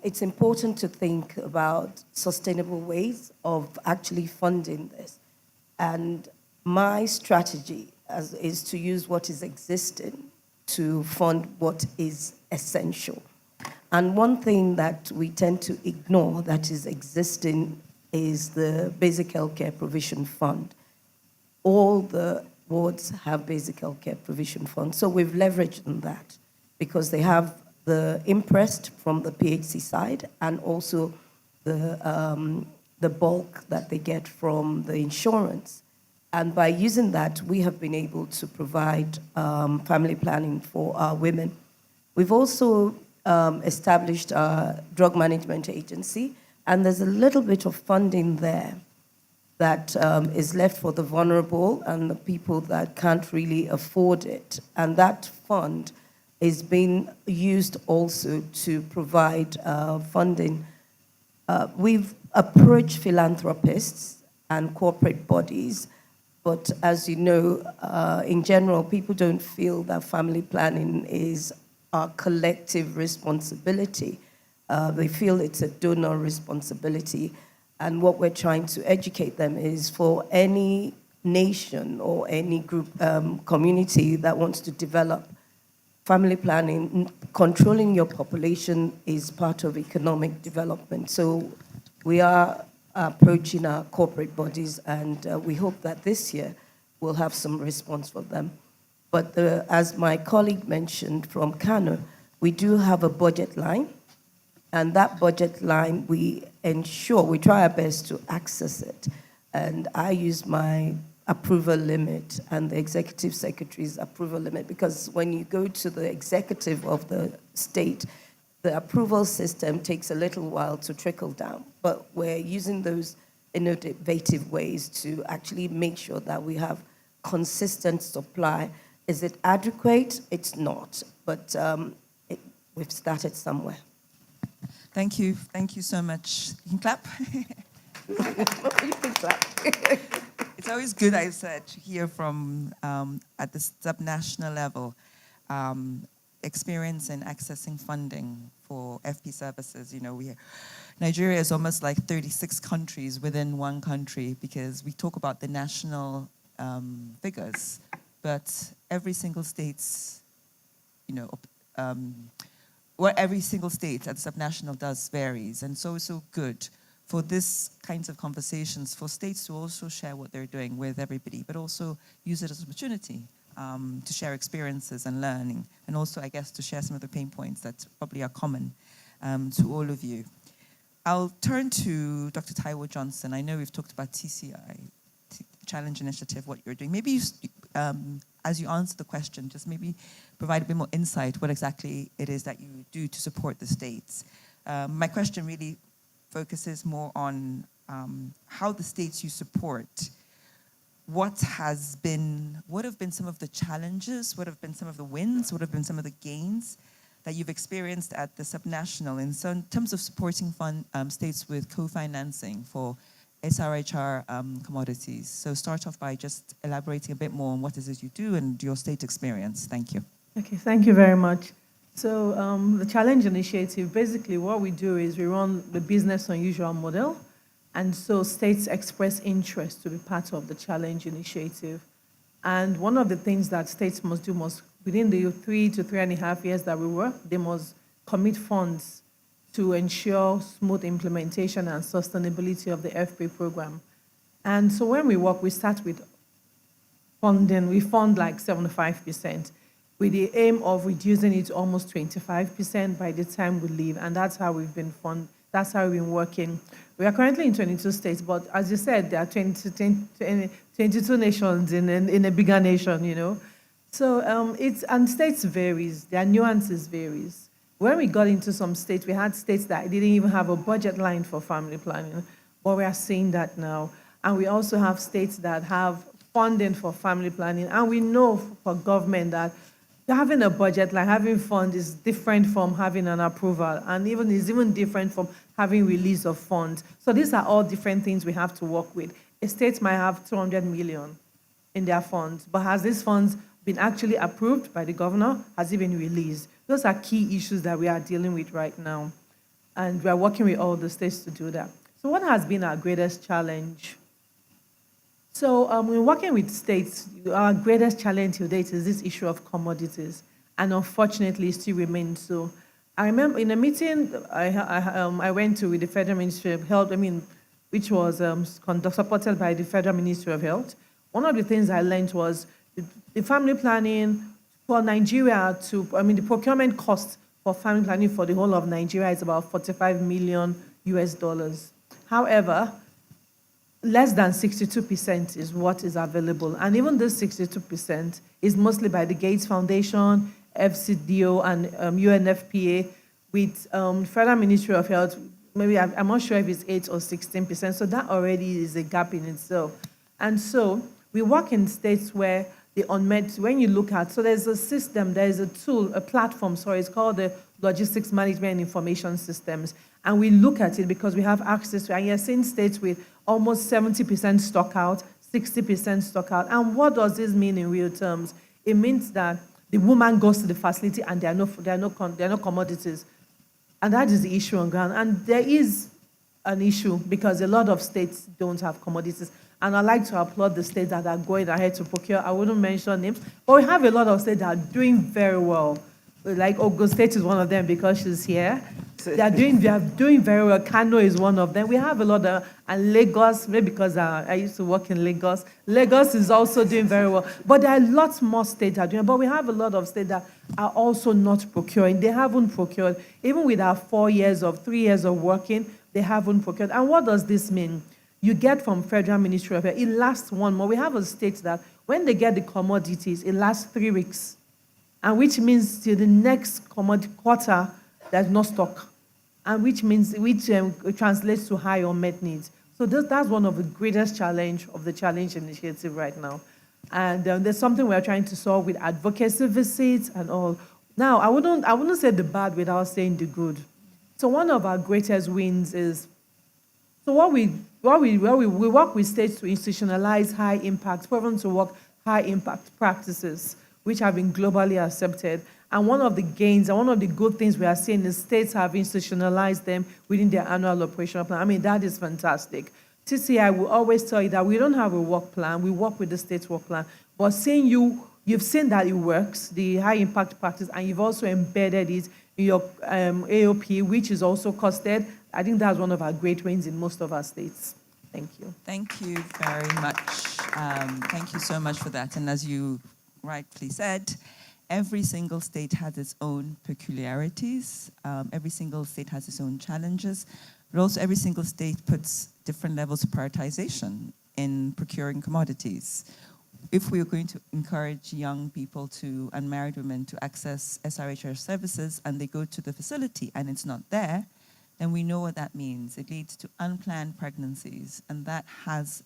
it's important to think about sustainable ways of actually funding this. And my strategy is to use what is existing to fund what is essential. And one thing that we tend to ignore that is existing is the Basic Healthcare Provision Fund. All the wards have Basic Healthcare Provision Fund. So we've leveraged on that because they have the imprest from the PHC side and also the bulk that they get from the insurance. And by using that, we have been able to provide family planning for our women. We've also established a drug management agency, and there's a little bit of funding there that is left for the vulnerable and the people that can't really afford it. And that fund is being used also to provide funding. We've approached philanthropists and corporate bodies, but as you know, in general, people don't feel that family planning is a collective responsibility. They feel it's a donor responsibility. And what we're trying to educate them is for any nation or any group, community that wants to develop family planning, controlling your population is part of economic development. So we are approaching our corporate bodies, and we hope that this year we'll have some response from them. But as my colleague mentioned from Kano, we do have a budget line, and that budget line, we try our best to access it. And I use my approval limit and the executive secretary's approval limit, because when you go to the executive of the state, the approval system takes a little while to trickle down. But we're using those innovative ways to actually make sure that we have consistent supply. Is it adequate? It's not, but we've started somewhere. Thank you so much. You can clap. You can clap. It's always good, I said, to hear from, at the subnational level, experience in accessing funding for FP services. You know, Nigeria is almost like 36 countries within one country, because we talk about the national figures, but every single state's, what every single state at subnational does varies. And so it's so good for this kinds of conversations, for states to also share what they're doing with everybody, but also use it as an opportunity to share experiences and learning, and also, I guess, to share some of the pain points that probably are common to all of you. I'll turn to Dr. Taiwo Johnson. I know we've talked about TCI, Challenge Initiative, what you're doing. Maybe as you answer the question, just maybe provide a bit more insight what exactly it is that you do to support the states. My question really focuses more on how the states you support, what have been some of the challenges, what have been some of the wins, what have been some of the gains that you've experienced at the subnational in terms of supporting states with co-financing for SRHR commodities. So start off by just elaborating a bit more on what it is you do and your state experience. Thank you. Okay, thank you very much. So the Challenge Initiative, basically what we do is we run the business unusual model. And so states express interest to be part of the Challenge Initiative. And one of the things that states must do within the 3 to 3.5 years that we work, they must commit funds to ensure smooth implementation and sustainability of the FP program. And so when we work, we start with funding. We fund like 75%, with the aim of reducing it to almost 25% by the time we leave. And that's how we've been working. We are currently in 22 states, but as you said, there are 22 nations in a bigger nation, you know. So and states varies, their nuances varies. When we got into some states, we had states that didn't even have a budget line for family planning, but we are seeing that now. And we also have states that have funding for family planning. And we know for government that having a budget line, having funds is different from having an approval, and is even different from having release of funds. So these are all different things we have to work with. A state might have 200 million in their funds, but has these funds been actually approved by the governor? Has it been released? Those are key issues that we are dealing with right now. And we are working with all the states to do that. So what has been our greatest challenge? So when working with states, our greatest challenge to date is this issue of commodities. And unfortunately, it still remains so. I remember in a meeting I went to with the Federal Ministry of Health, which was supported by the Federal Ministry of Health. One of the things I learned was the family planning for Nigeria the procurement cost for family planning for the whole of Nigeria is about $45 million US. However, less than 62% is what is available. And even this 62% is mostly by the Gates Foundation, FCDO, and UNFPA, with Federal Ministry of Health. Maybe I'm not sure if it's 8 or 16%. So that already is a gap in itself. And so we work in states where the unmet, when you look at, so there's a system, there's a tool, a platform, sorry, it's called the Logistics Management and Information Systems. And we look at it because we have access to, and you're seeing states with almost 70% stock out, 60% stock out. And what does this mean in real terms? It means that the woman goes to the facility and there are no commodities. And that is the issue on ground. And there is an issue because a lot of states don't have commodities. And I'd like to applaud the states that are going ahead to procure. I wouldn't mention names, but we have a lot of states that are doing very well. Like Ogun State is one of them because she's here. They are doing very well. Kano is one of them. We have a lot of, and Lagos, maybe because I used to work in Lagos. Lagos is also doing very well. But there are lots more states that are doing, but we have a lot of states that are also not procuring. They haven't procured. Even with our 3 years of working, they haven't procured. And what does this mean? You get from Federal Ministry of Health, it lasts 1 month. We have a state that when they get the commodities, it lasts 3 weeks. And which means till the next quarter, there's no stock. And which translates to high unmet needs. So that's one of the greatest challenge of the Challenge Initiative right now. And there's something we're trying to solve with advocacy visits and all. Now, I wouldn't say the bad without saying the good. So one of our greatest wins is, so we work with states to institutionalize high impact, proven to work high impact practices, which have been globally accepted. And one of the gains and one of the good things we are seeing is states have institutionalized them within their annual operational plan. I mean, that is fantastic. TCI will always tell you that we don't have a work plan, we work with the state's work plan. But you've seen that it works, the high impact practice, and you've also embedded it in your AOP, which is also costed. I think that's one of our great wins in most of our states. Thank you. Thank you very much. Thank you so much for that. And as you rightly said, every single state has its own peculiarities. Every single state has its own challenges. But also every single state puts different levels of prioritization in procuring commodities. If we are going to encourage young people and married women to access SRHR services and they go to the facility and it's not there, then we know what that means. It leads to unplanned pregnancies, and that has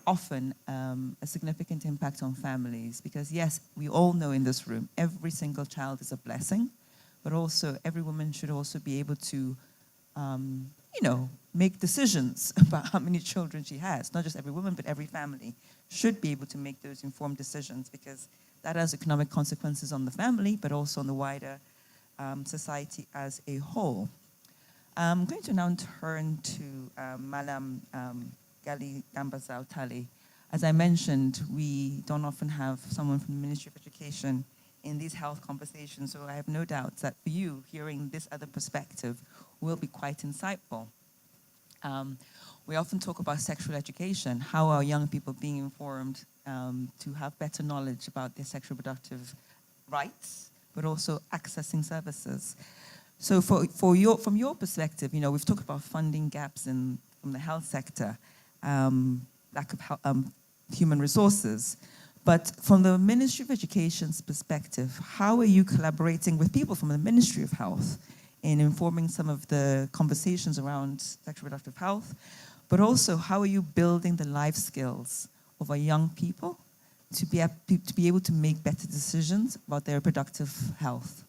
often a significant impact on families because, yes, we all know in this room, every single child is a blessing, but also every woman should also be able to, make decisions about how many children she has. Not just every woman, but every family should be able to make those informed decisions because that has economic consequences on the family, but also on the wider society as a whole. I'm going to now turn to Madam Gali Gambazao Tali. As I mentioned, we don't often have someone from the Ministry of Education in these health conversations, so I have no doubt that for you, hearing this other perspective will be quite insightful. We often talk about sexual education. How are young people being informed to have better knowledge about their sexual reproductive rights, but also accessing services? So from your perspective, we've talked about funding gaps from the health sector, lack of human resources. But from the Ministry of Education's perspective, how are you collaborating with people from the Ministry of Health in informing some of the conversations around sexual reproductive health? But also, how are you building the life skills of our young people to be able to make better decisions about their reproductive health?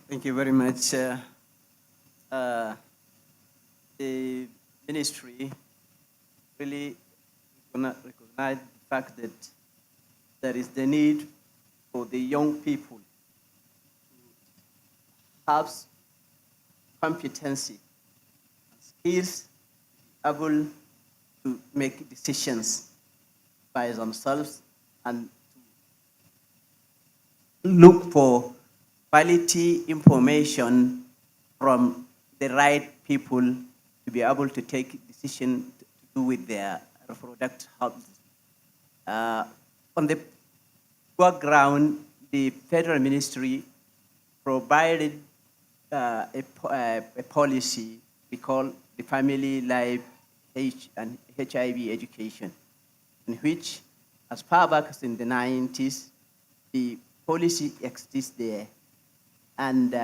Thank you very much. The ministry really recognize the fact that there is the need for the young people to have competency, skills, able to make decisions by themselves and to look for quality information from the right people to be able to take decisions to do with their reproductive health. On the background, the federal ministry provided a policy we call the Family Life and HIV Education, in which, as far back as in the 90s, the policy exists there and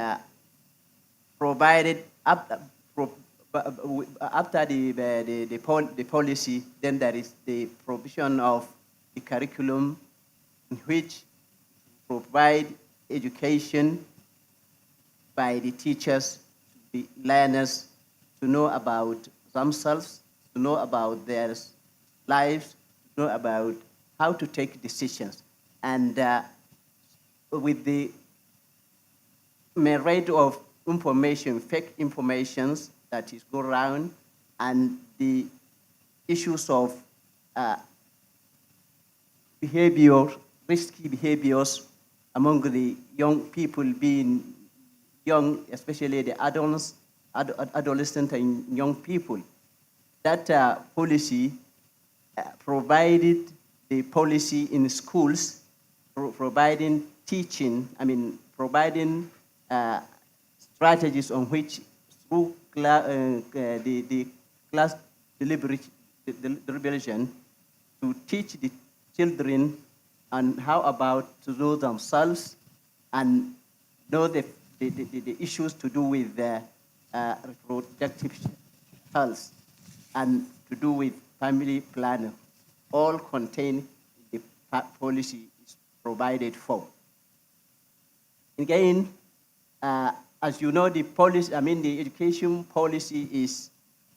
provided after the policy, then there is the provision of the curriculum in which provide education by the teachers, the learners, to know about themselves, to know about their lives, to know about how to take decisions. And with the rate of information, fake informations that is go around, and the issues of risky behaviors among the young people being young, especially the adults, adolescent and young people. That policy provided the policy in schools, providing teaching, providing strategies on which through the class deliberation to teach the children on how about to know themselves and know the issues to do with reproductive health and to do with family planning, all contained in the policy is provided for. Again, as you know, the policy, the education policy is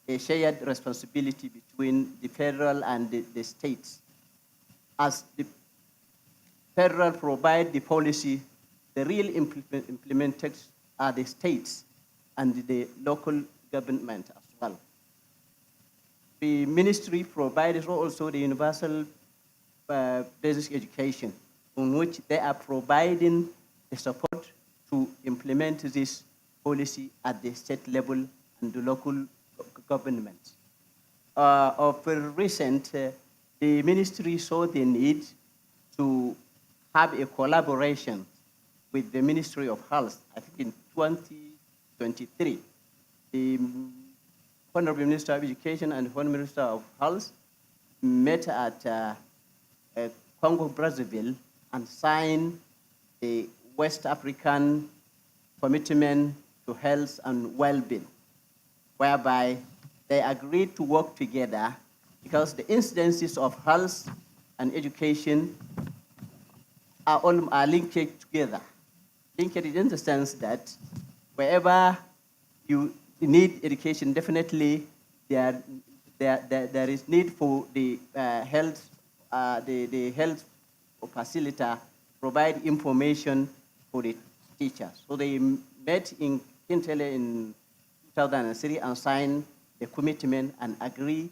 a shared responsibility between the federal and the states. As the federal provide the policy, the real implementers are the states and the local government as well. The ministry provides also the universal basic education, on which they are providing the support to implement this policy at the state level and the local government. Of recent, the ministry saw the need to have a collaboration with the Ministry of Health. I think in 2023, the Honorable Minister of Education and Honorable Minister of Health met at Congo, Brazzaville, and signed the West African Commitment to Health and Well-being, whereby they agreed to work together because the incidences of health and education are linked together. Linked in the sense that wherever you need education, definitely there is need for the health facilitator provide information for the teachers. So they met in Kintele in 2003 and signed the commitment and agreed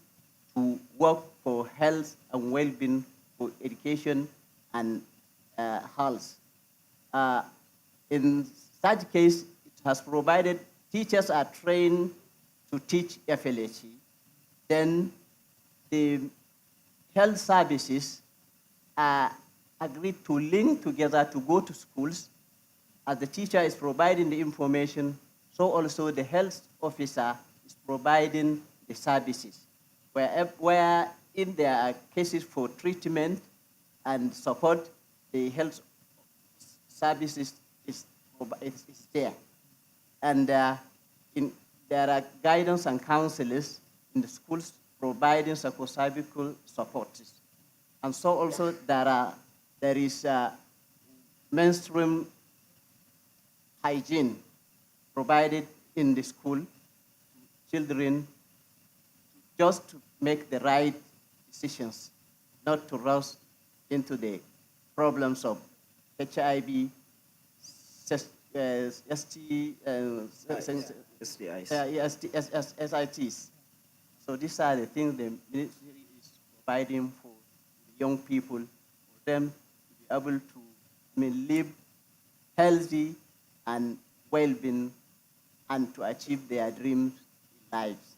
to work for health and well-being for education and health. In such case, it has provided teachers are trained to teach FLHE. Then the health services are agreed to link together to go to schools. As the teacher is providing the information, so also the health officer is providing the services. Where in there are cases for treatment and support, the health services is there. And there are guidance and counselors in the schools providing psychosocial support. And so also there is menstrual hygiene provided in the school to children just to make the right decisions, not to rush into the problems of HIV, SITs. So these are the things the ministry is providing for young people, for them to be able to live healthy and well-being and to achieve their dreams in lives.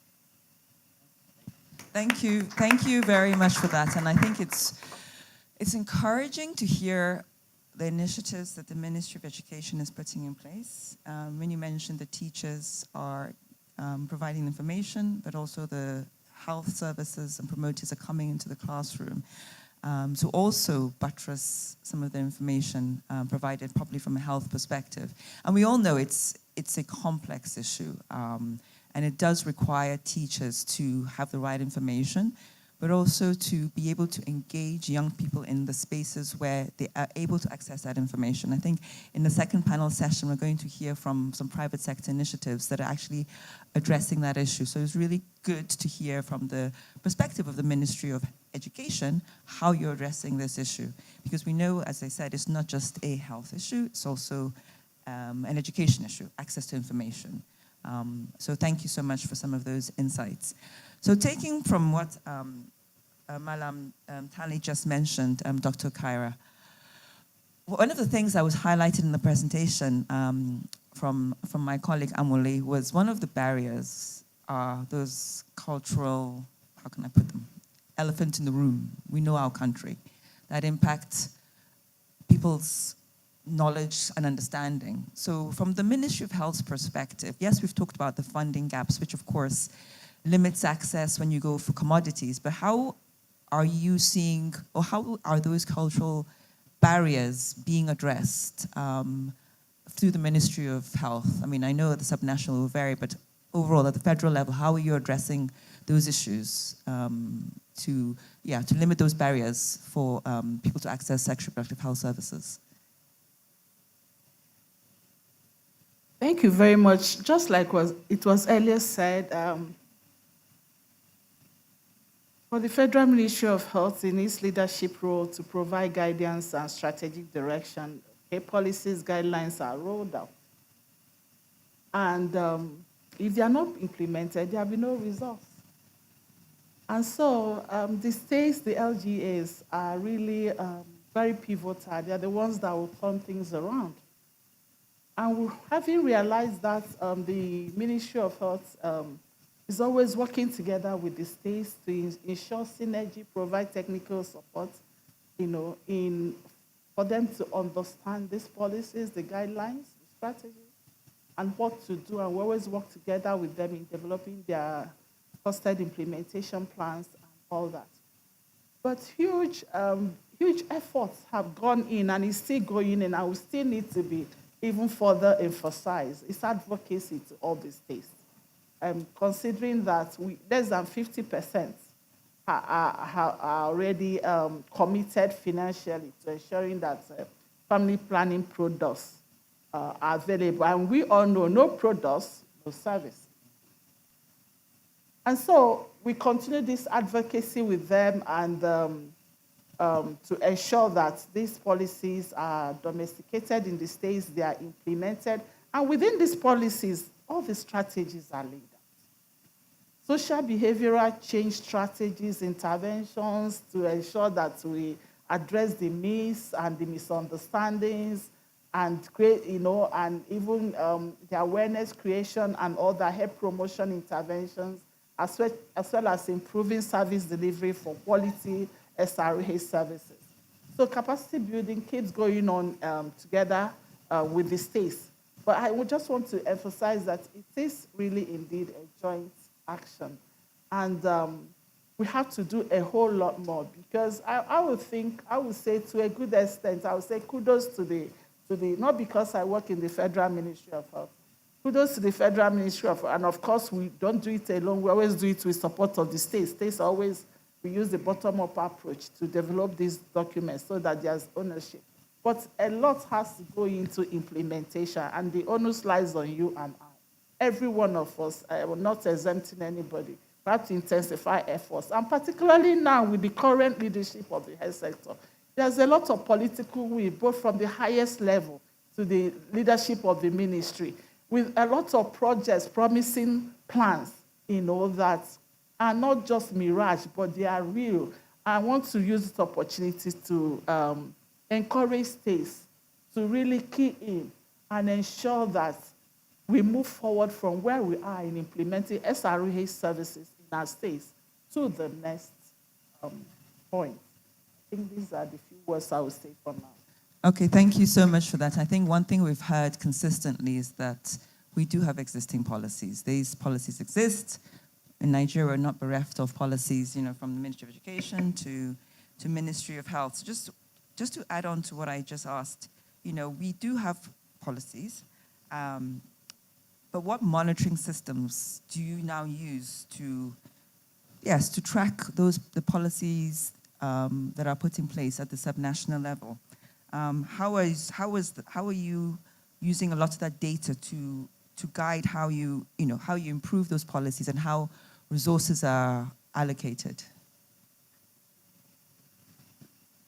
Thank you very much for that. And I think it's encouraging to hear the initiatives that the Ministry of Education is putting in place. When you mentioned the teachers are providing information, but also the health services and promoters are coming into the classroom to also buttress some of the information provided probably from a health perspective. And we all know it's a complex issue, and it does require teachers to have the right information, but also to be able to engage young people in the spaces where they are able to access that information. I think in the second panel session, we're going to hear from some private sector initiatives that are actually addressing that issue. So it's really good to hear from the perspective of the Ministry of Education how you're addressing this issue. Because we know, as I said, it's not just a health issue, it's also an education issue, access to information. So thank you so much for some of those insights. So taking from what Malam Tali just mentioned, Dr. Kaira, one of the things that was highlighted in the presentation from my colleague Amole was one of the barriers are those cultural, how can I put them, elephant in the room. We know our country, that impact people's knowledge and understanding. So from the Ministry of Health's perspective, yes, we've talked about the funding gaps, which of course limits access when you go for commodities, but how are you seeing, or how are those cultural barriers being addressed through the Ministry of Health? I mean, I know at the subnational will vary, but overall at the federal level, how are you addressing those issues to limit those barriers for people to access sexual reproductive health services? Thank you very much. Just like it was earlier said, for the Federal Ministry of Health in its leadership role to provide guidance and strategic direction, policies, guidelines are rolled out. And if they are not implemented, there will be no results. And so the states, the LGAs, are really very pivotal. They are the ones that will turn things around. And having realized that the Ministry of Health is always working together with the states to ensure synergy, provide technical support, for them to understand these policies, the guidelines, the strategies, and what to do. And we always work together with them in developing their costed implementation plans and all that. But huge efforts have gone in, and it's still going in, and will still need to be even further emphasized. It's advocacy to all the states. Considering that less than 50% are already committed financially to ensuring that family planning products are available. And we all know no products, no service. And so we continue this advocacy with them and to ensure that these policies are domesticated in the states, they are implemented. And within these policies, all the strategies are laid out. Social behavioral change strategies, interventions to ensure that we address the myths and the misunderstandings and create, and even the awareness creation and other health promotion interventions, as well as improving service delivery for quality SRHR services. So capacity building keeps going on together with the states. But I would just want to emphasize that it is really indeed a joint action. And we have to do a whole lot more because I would say to a good extent, I would say kudos to the, not because I work in the Federal Ministry of Health, kudos to the Federal Ministry of Health. And of course, we don't do it alone. We always do it with support of the states. States always, we use the bottom-up approach to develop these documents so that there's ownership. But a lot has to go into implementation, and the onus lies on you and I. Every one of us, we're not exempting anybody. We have to intensify efforts. And particularly now with the current leadership of the health sector, there's a lot of political will, both from the highest level to the leadership of the ministry, with a lot of projects, promising plans, that are not just mirage, but they are real. I want to use this opportunity to encourage states to really key in and ensure that we move forward from where we are in implementing SRHR services in our states to the next point. I think these are the few words I will say for now. Okay, thank you so much for that. I think one thing we've heard consistently is that we do have existing policies. These policies exist. In Nigeria, we're not bereft of policies, from the Ministry of Education to Ministry of Health. So just to add on to what I just asked, we do have policies, but what monitoring systems do you now use to track the policies that are put in place at the subnational level? How are you using a lot of that data to guide how you improve those policies and how resources are allocated?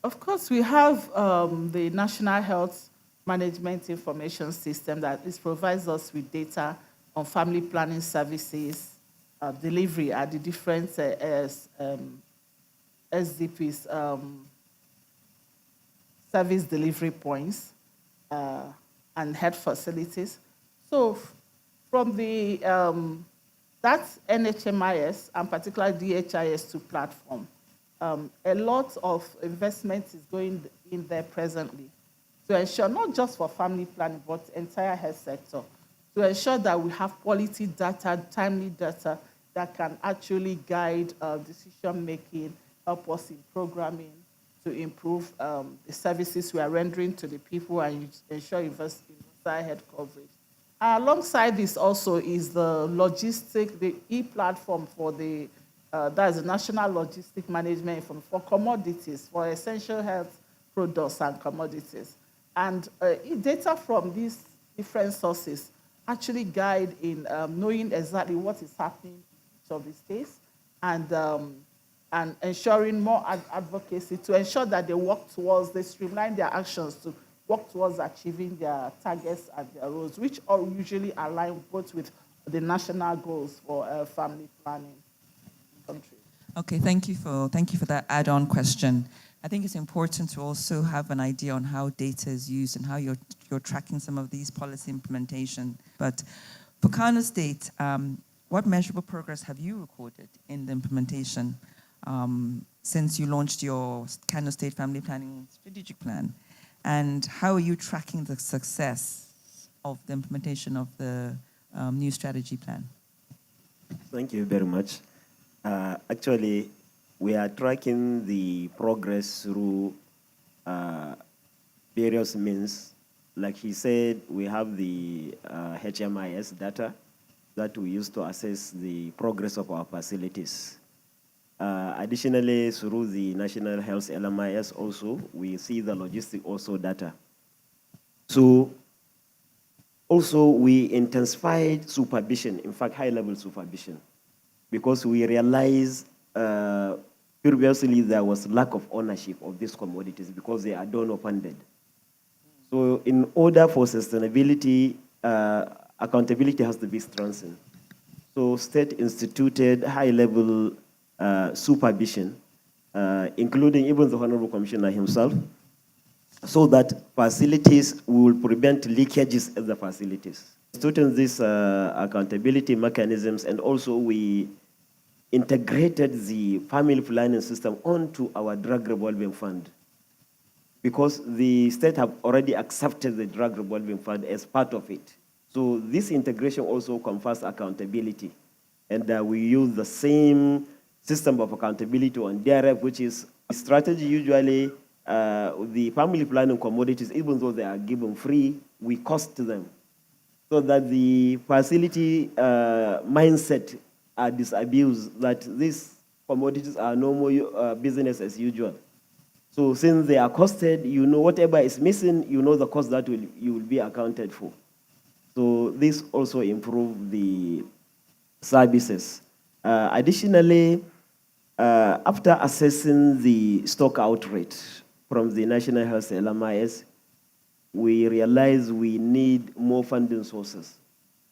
Of course, we have the National Health Management Information System that provides us with data on family planning services delivery at the different SDPs, service delivery points and health facilities. So from the that NHMIS and particularly DHIS2 platform, a lot of investment is going in there presently to ensure not just for family planning, but entire health sector, to ensure that we have quality data, timely data that can actually guide decision-making, help us in programming to improve the services we are rendering to the people and ensure universal health coverage. Alongside this also is the the e-platform for that is the National Logistic Management for commodities, for essential health products and commodities. And data from these different sources actually guide in knowing exactly what is happening in each of the states and ensuring more advocacy to ensure that they streamline their actions to work towards achieving their targets and their roles, which are usually align both with the national goals for family planning in the country. Okay, thank you for that add-on question. I think it's important to also have an idea on how data is used and how you're tracking some of these policy implementation. But for Kano State, what measurable progress have you recorded in the implementation since you launched your Kano State Family Planning Strategic Plan? And how are you tracking the success of the implementation of the new strategy plan? Thank you very much. Actually, we are tracking the progress through various means. Like he said, we have the HMIS data that we use to assess the progress of our facilities. Additionally, through the National Health LMIS also, we see the logistic also data. So also we intensified supervision, in fact, high-level supervision, because we realized previously there was lack of ownership of these commodities because they are donor-funded. So in order for sustainability, accountability has to be strengthened. So state instituted high-level supervision, including even the Honorable Commissioner himself, so that facilities will prevent leakages in the facilities. Instituting these accountability mechanisms, and also we integrated the family planning system onto our drug revolving fund, because the state have already accepted the drug revolving fund as part of it. So this integration also confers accountability, and we use the same system of accountability on DRF, which is a strategy. Usually the family planning commodities, even though they are given free, we cost them, so that the facility mindset are disabused that these commodities are no more business as usual. So since they are costed, whatever is missing, the cost that you will be accounted for. So this also improves the services. Additionally, after assessing the stock out rate from the National Health LMIS, we realized we need more funding sources.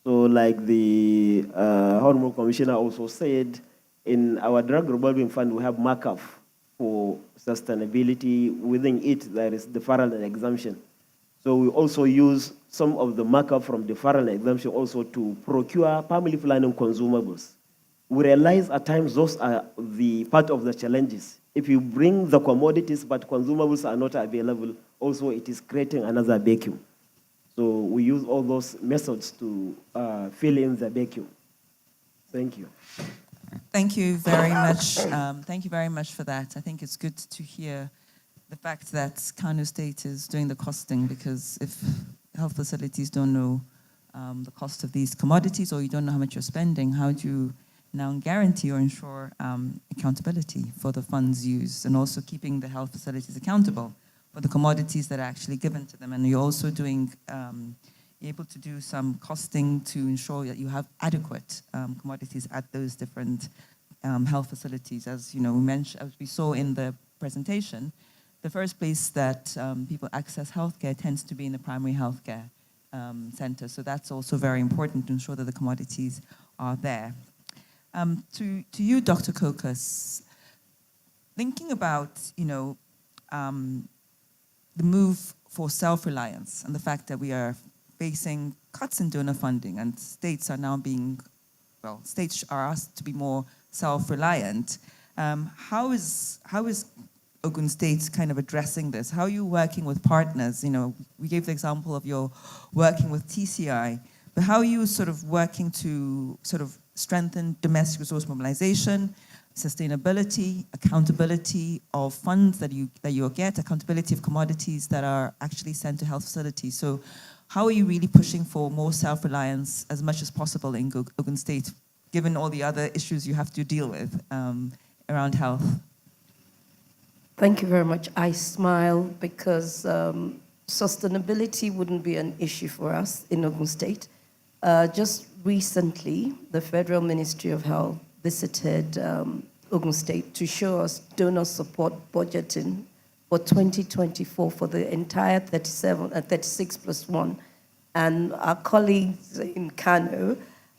So like the Honorable Commissioner also said, in our drug revolving fund, we have markup for sustainability. Within it, there is deferral and exemption. So we also use some of the markup from deferral and exemption also to procure family planning consumables. we realize at times those are the part of the challenges. If you bring the commodities but consumables are not available, also it is creating another vacuum. So we use all those methods to fill in the vacuum. Thank you. Thank you very much. Thank you very much for that. I think it's good to hear the fact that Kano State is doing the costing, because if health facilities don't know the cost of these commodities, or you don't know how much you're spending, how do you now guarantee or ensure accountability for the funds used, and also keeping the health facilities accountable for the commodities that are actually given to them? And you're also doing, able to do some costing to ensure that you have adequate commodities at those different health facilities. As you know, we mentioned, as we saw in the presentation, the first place that people access healthcare tends to be in the primary healthcare center. So that's also very important to ensure that the commodities are there. To you, Dr. Kokas, thinking about, the move for self-reliance and the fact that we are facing cuts in donor funding, and states are now states are asked to be more self-reliant. How is Ogun State kind of addressing this? How are you working with partners? We gave the example of your working with TCI, but how are you sort of working to sort of strengthen domestic resource mobilization, sustainability, accountability of funds that you get, accountability of commodities that are actually sent to health facilities? So how are you really pushing for more self-reliance as much as possible in Ogun State, given all the other issues you have to deal with around health? Thank you very much. I smile because sustainability wouldn't be an issue for us in Ogun State. Just recently, the Federal Ministry of Health visited Ogun State to show us donor support budgeting for 2024 for the entire 36+1. And our colleagues in Kano,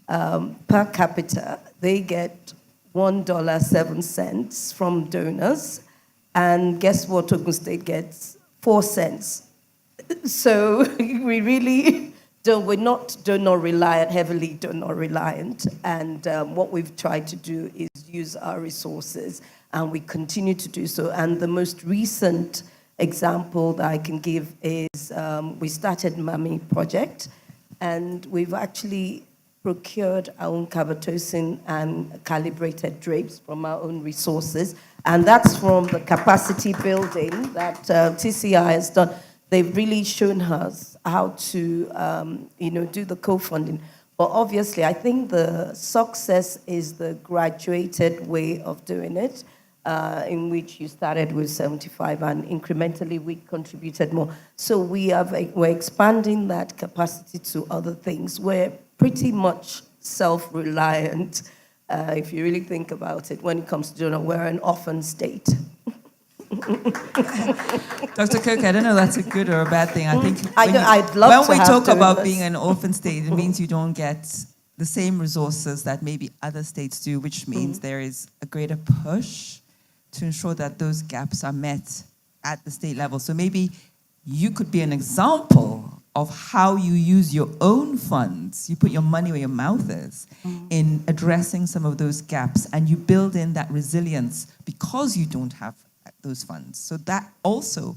per capita, they get $1.07 from donors. And guess what Ogun State gets? 4 cents. So we really we're not donor reliant, heavily donor reliant. And what we've tried to do is use our resources, and we continue to do so. And the most recent example that I can give is we started MAMI project, and we've actually procured our own carbetocin and calibrated drapes from our own resources. And that's from the capacity building that TCI has done. They've really shown us how to, do the co-funding. But obviously, I think the success is the graduated way of doing it, in which you started with 75 and incrementally we contributed more. So we're expanding that capacity to other things. We're pretty much self-reliant, if you really think about it. When it comes to donor, we're an orphan state. Dr. Kirk, I don't know if that's a good or a bad thing. I think I'd love to when we have talk about donors. being an orphan state, it means you don't get the same resources that maybe other states do, which means there is a greater push to ensure that those gaps are met at the state level. So maybe you could be an example of how you use your own funds. You put your money where your mouth is in addressing some of those gaps, and you build in that resilience because you don't have those funds. So that also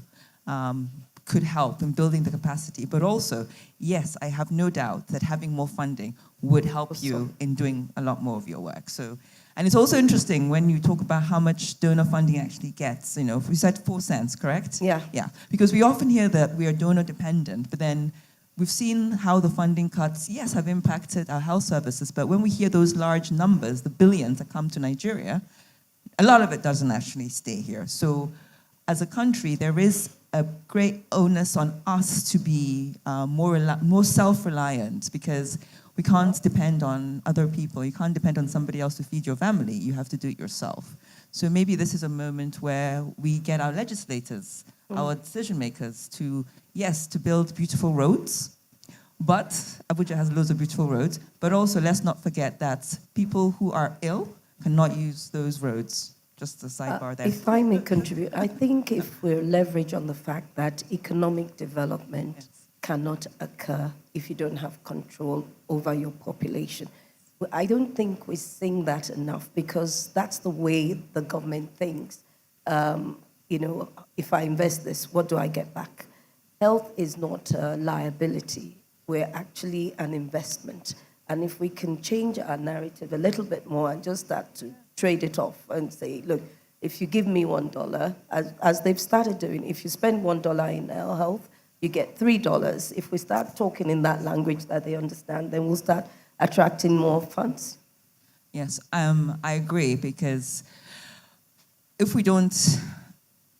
could help in building the capacity. But also, yes, I have no doubt that having more funding would help you in doing a lot more of your work. So, and it's also interesting when you talk about how much donor funding actually gets. If we said 4 cents, correct? Yeah. Yeah, because we often hear that we are donor dependent, but then we've seen how the funding cuts, yes, have impacted our health services, but when we hear those large numbers, the billions that come to Nigeria, a lot of it doesn't actually stay here. So as a country, there is a great onus on us to be more self-reliant, because we can't depend on other people. You can't depend on somebody else to feed your family. You have to do it yourself. So maybe this is a moment where we get our legislators, our decision makers to build beautiful roads. But Abuja has loads of beautiful roads. But also, let's not forget that people who are ill cannot use those roads. Just a sidebar there. If I may contribute, I think if we leverage on the fact that economic development cannot occur if you don't have control over your population. I don't think we're seeing that enough because that's the way the government thinks. You know, if I invest this, what do I get back? Health is not a liability. We're actually an investment. And if we can change our narrative a little bit more and just start to trade it off and say, look, if you give me $1, as they've started doing, if you spend $1 in health, you get $3. If we start talking in that language that they understand, then we'll start attracting more funds. Yes, I agree, because if we don't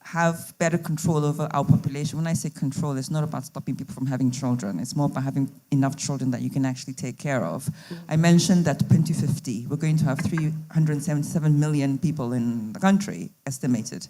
have better control over our population, when I say control, it's not about stopping people from having children. It's more about having enough children that you can actually take care of. I mentioned that 2050, we're going to have 377 million people in the country, estimated.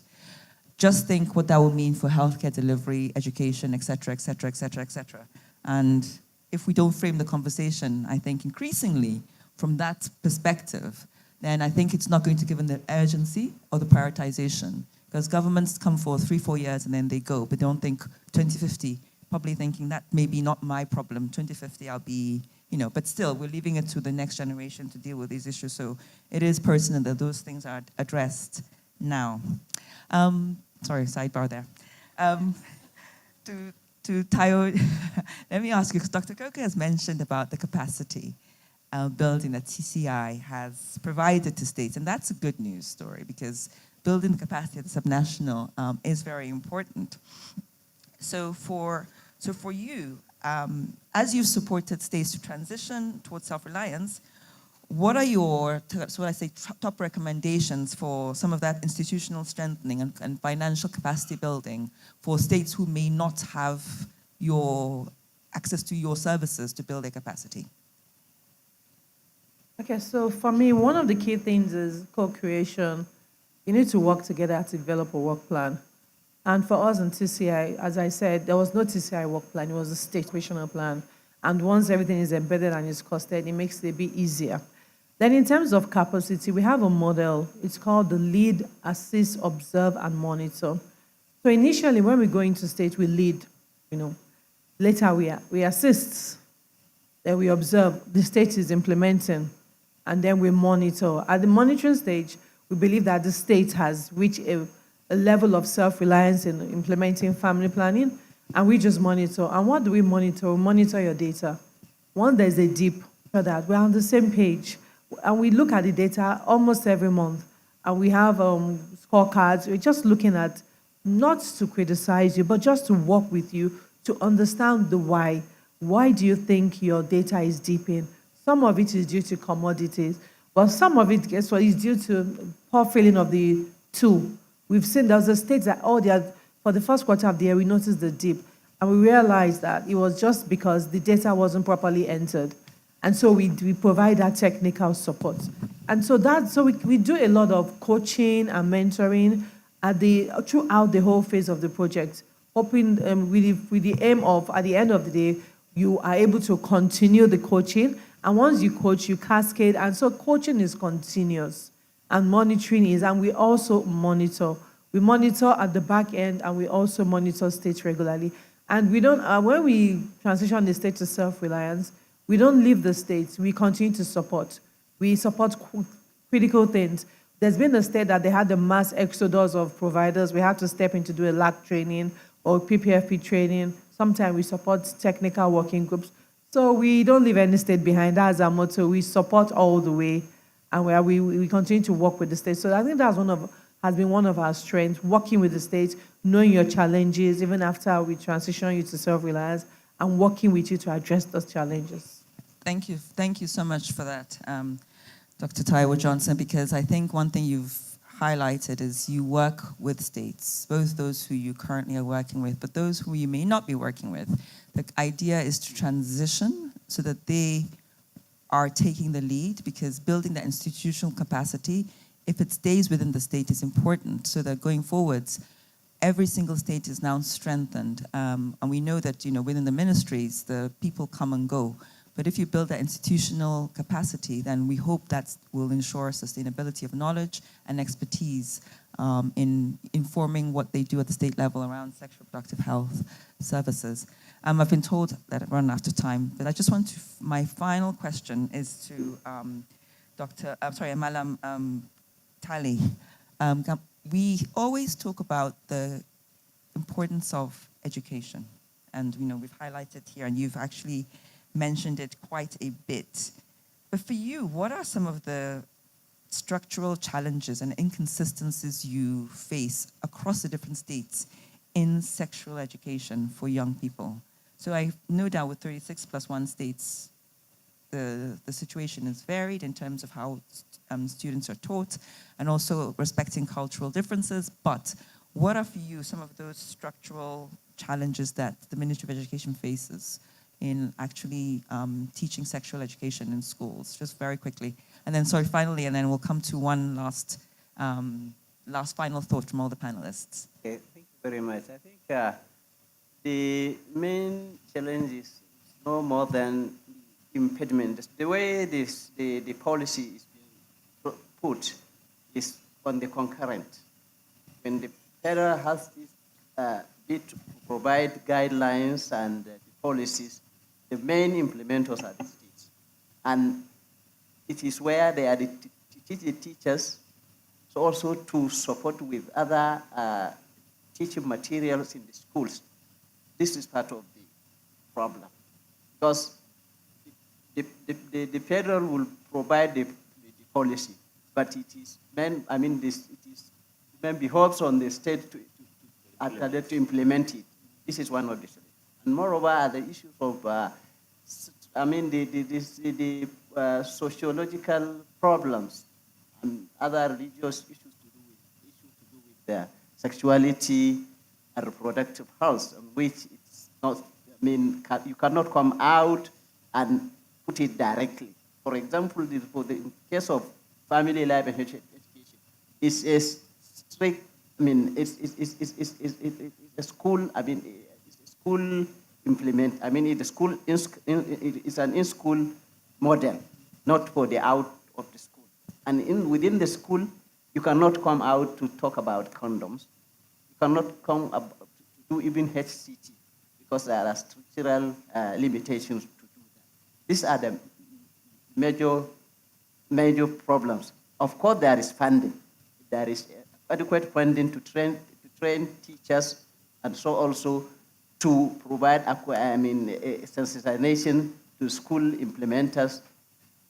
Just think what that will mean for healthcare delivery, education, et cetera, et cetera, et cetera, et cetera. And if we don't frame the conversation, I think increasingly from that perspective, then I think it's not going to give them the urgency or the prioritization. Because governments come for 3-4 years and then they go, but they don't think 2050, probably thinking that may be not my problem. 2050, I'll be, you know, but still, we're leaving it to the next generation to deal with these issues. So it is pertinent that those things are addressed now. Sorry, sidebar there. To Tayo, let me ask you, because Dr. Koke has mentioned about the capacity building that TCI has provided to states, and that's a good news story because building the capacity at the subnational is very important. So for you, as you've supported states to transition towards self-reliance, what are your, so I say, top recommendations for some of that institutional strengthening and financial capacity building for states who may not have your access to your services to build their capacity? Okay, so for me, one of the key things is co-creation. You need to work together to develop a work plan. And for us in TCI, as I said, there was no TCI work plan, it was a state operational plan. And once everything is embedded and is costed, it makes it a bit easier. Then in terms of capacity, we have a model. It's called the lead, assist, observe, and monitor. So initially, when we go into state, we lead, you know. Later, we assist. Then we observe. The state is implementing. And then we monitor. At the monitoring stage, we believe that the state has reached a level of self-reliance in implementing family planning, and we just monitor. And what do we monitor? We monitor your data. Once there's a dip, for that, we're on the same page. And we look at the data almost every month. And we have scorecards. We're just looking at, not to criticize you, but just to work with you to understand the why. Why do you think your data is dipping? Some of it is due to commodities, but some of it, guess what, is due to poor filling of the tool. We've seen there's a state that, for the first quarter of the year, we noticed the dip. And we realized that it was just because the data wasn't properly entered. And so we provide that technical support. And so we do a lot of coaching and mentoring throughout the whole phase of the project, hoping with the aim of, at the end of the day, you are able to continue the coaching. And once you coach, you cascade. And so coaching is continuous. And monitoring is, and we also monitor. We monitor at the back end, and we also monitor states regularly. And we don't, when we transition the state to self-reliance, we don't leave the states. We continue to support. We support critical things. There's been a state that they had the mass exodus of providers. We have to step in to do a LAC training or PPFP training. Sometimes we support technical working groups. So we don't leave any state behind. That's our motto. We support all the way, and we continue to work with the states. So I think that's has been one of our strengths, working with the states, knowing your challenges, even after we transition you to self-reliance, and working with you to address those challenges. Thank you. Thank you so much for that, Dr. Taiwo Johnson, because I think one thing you've highlighted is you work with states, both those who you currently are working with, but those who you may not be working with. The idea is to transition so that they are taking the lead, because building the institutional capacity, if it stays within the state, is important, so that going forwards, every single state is now strengthened. And we know that, within the ministries, the people come and go. But if you build that institutional capacity, then we hope that will ensure sustainability of knowledge and expertise in informing what they do at the state level around sexual reproductive health services. I've been told that I've run out of time, but I just want to, my final question is to Malam Tali. We always talk about the importance of education, and we've highlighted here, and you've actually mentioned it quite a bit. But for you, what are some of the structural challenges and inconsistencies you face across the different states in sexual education for young people? So I no doubt with 36 plus 1 states, the situation is varied in terms of how students are taught and also respecting cultural differences. But what are for you some of those structural challenges that the Ministry of Education faces in actually teaching sexual education in schools? Just very quickly. And then, sorry, finally, and then we'll come to one last final thought from all the panelists. Okay, thank you very much. I think the main challenge is no more than impediment. The way the policy is being put is on the concurrent. When the federal has this bit to provide guidelines and the policies, the main implementers are the states. And it is where they are the teachers, so also to support with other teaching materials in the schools. This is part of the problem. Because the federal will provide the policy, but it is meant, it is meant behoves on the state to implement it. This is one of the solutions. And moreover, the issues of, the sociological problems and other religious issues to do with sexuality and reproductive health, which it's not, you cannot come out and put it directly. For example, in case of family life and education, it's a strict, it's a school, it's a school implement, it's an in-school model, not for the out of the school. And within the school, you cannot come out to talk about condoms. You cannot come up to do even HCT because there are structural limitations to do that. These are the major problems. Of course, there is funding. There is adequate funding to train teachers, and so also to provide sensitization to school implementers.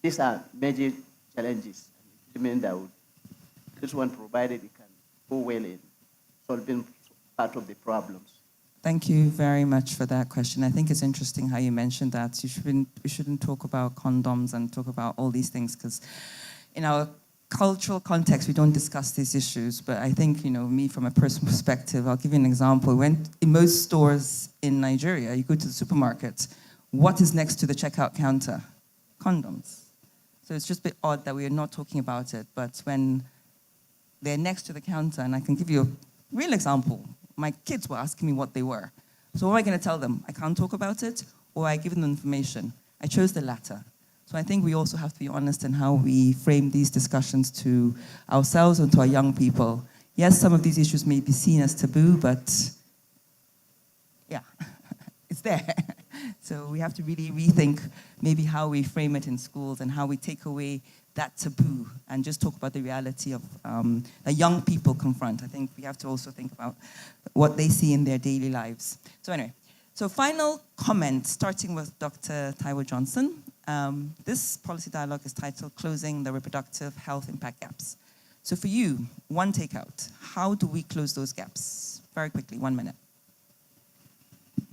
These are major challenges. This one provided it can go well in solving part of the problems. Thank you very much for that question. I think it's interesting how you mentioned that we shouldn't talk about condoms and talk about all these things, because in our cultural context, we don't discuss these issues. But I think, me from a personal perspective, I'll give you an example. When in most stores in Nigeria, you go to the supermarket, what is next to the checkout counter? Condoms. So it's just a bit odd that we are not talking about it. But when they're next to the counter, and I can give you a real example. My kids were asking me what they were. So what am I going to tell them? I can't talk about it, or I give them information? I chose the latter. So I think we also have to be honest in how we frame these discussions to ourselves and to our young people. Yes, some of these issues may be seen as taboo, but yeah, it's there. So we have to really rethink maybe how we frame it in schools and how we take away that taboo and just talk about the reality of that young people confront. I think we have to also think about what they see in their daily lives. So anyway, so final comment, starting with Dr. Taiwo Johnson. This policy dialogue is titled Closing the Reproductive Health Impact Gaps. So for you, one takeout, how do we close those gaps? Very quickly, 1 minute.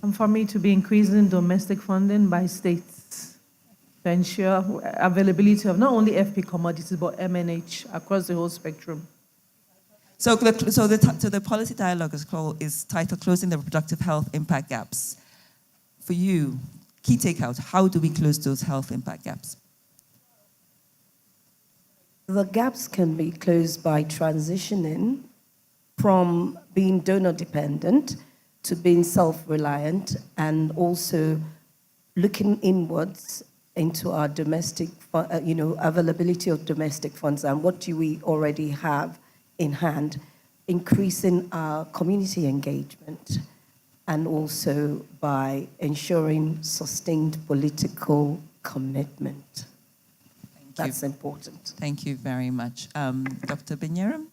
And for me to be increasing domestic funding by states to ensure availability of not only FP commodities, but MNH across the whole spectrum. So the policy dialogue is titled Closing the Reproductive Health Impact Gaps. For you, key takeout, how do we close those health impact gaps? The gaps can be closed by transitioning from being donor dependent to being self-reliant, and also looking inwards into our domestic, availability of domestic funds and what do we already have in hand, increasing our community engagement, and also by ensuring sustained political commitment. That's important. Thank you very much. Dr. Benyeram,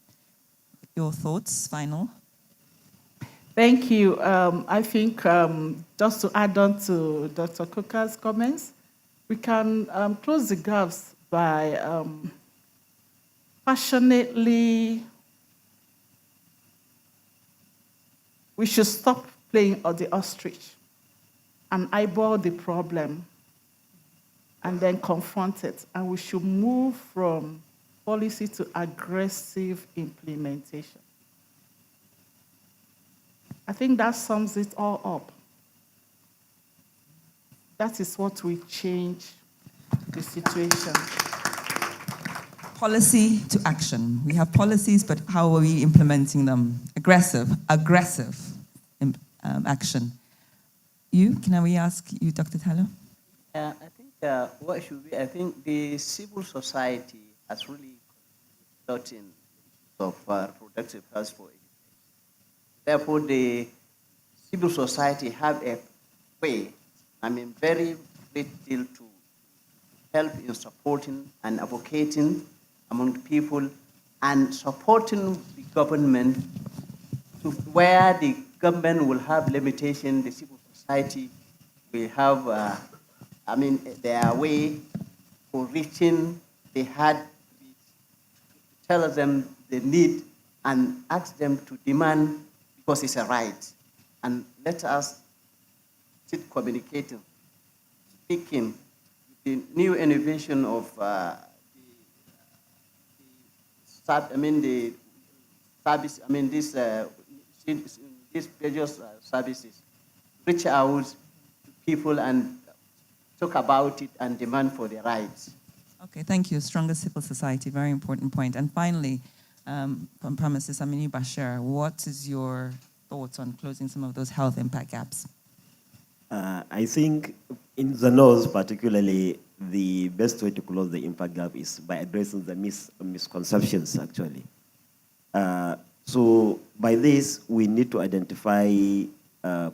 your thoughts, final? Thank you. I think just to add on to Dr. Coker's comments, we can close the gaps by passionately, we should stop playing on the ostrich and eyeball the problem and then confront it. And we should move from policy to aggressive implementation. I think that sums it all up. That is what will change the situation. Policy to action. We have policies, but how are we implementing them? Aggressive action. Can we ask you, Dr. Tallo? I think what should be, I think the civil society has really contributed in of reproductive health for education. Therefore, the civil society have a way, very great deal to help in supporting and advocating among the people and supporting the government to where the government will have limitation, the civil society will have, their way for reaching the hard, tell them the need and ask them to demand because it's a right. And let us keep communicating, speaking, the new innovation of these various services, reach out to people and talk about it and demand for their rights. Okay, thank you. Stronger civil society, very important point. And finally, from Mrs. Aminu Bashir, what is your thoughts on closing some of those health impact gaps? I think in the North particularly, the best way to close the impact gap is by addressing the misconceptions, actually. So by this, we need to identify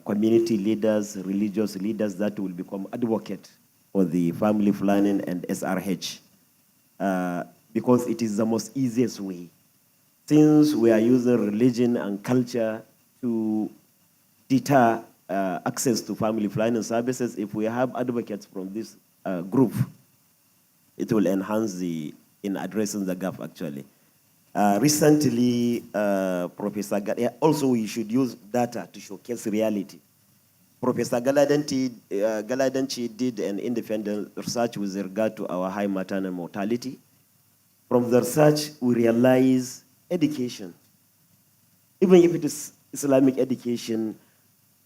community leaders, religious leaders that will become advocates for the family planning and SRH, because it is the most easiest way. Since we are using religion and culture to deter access to family planning services, if we have advocates from this group, it will enhance in addressing the gap, actually. Recently, Professor also we should use data to showcase reality. Professor Galadanchi did an independent research with regard to our high maternal mortality. From the research, we realize education, even if it is Islamic education,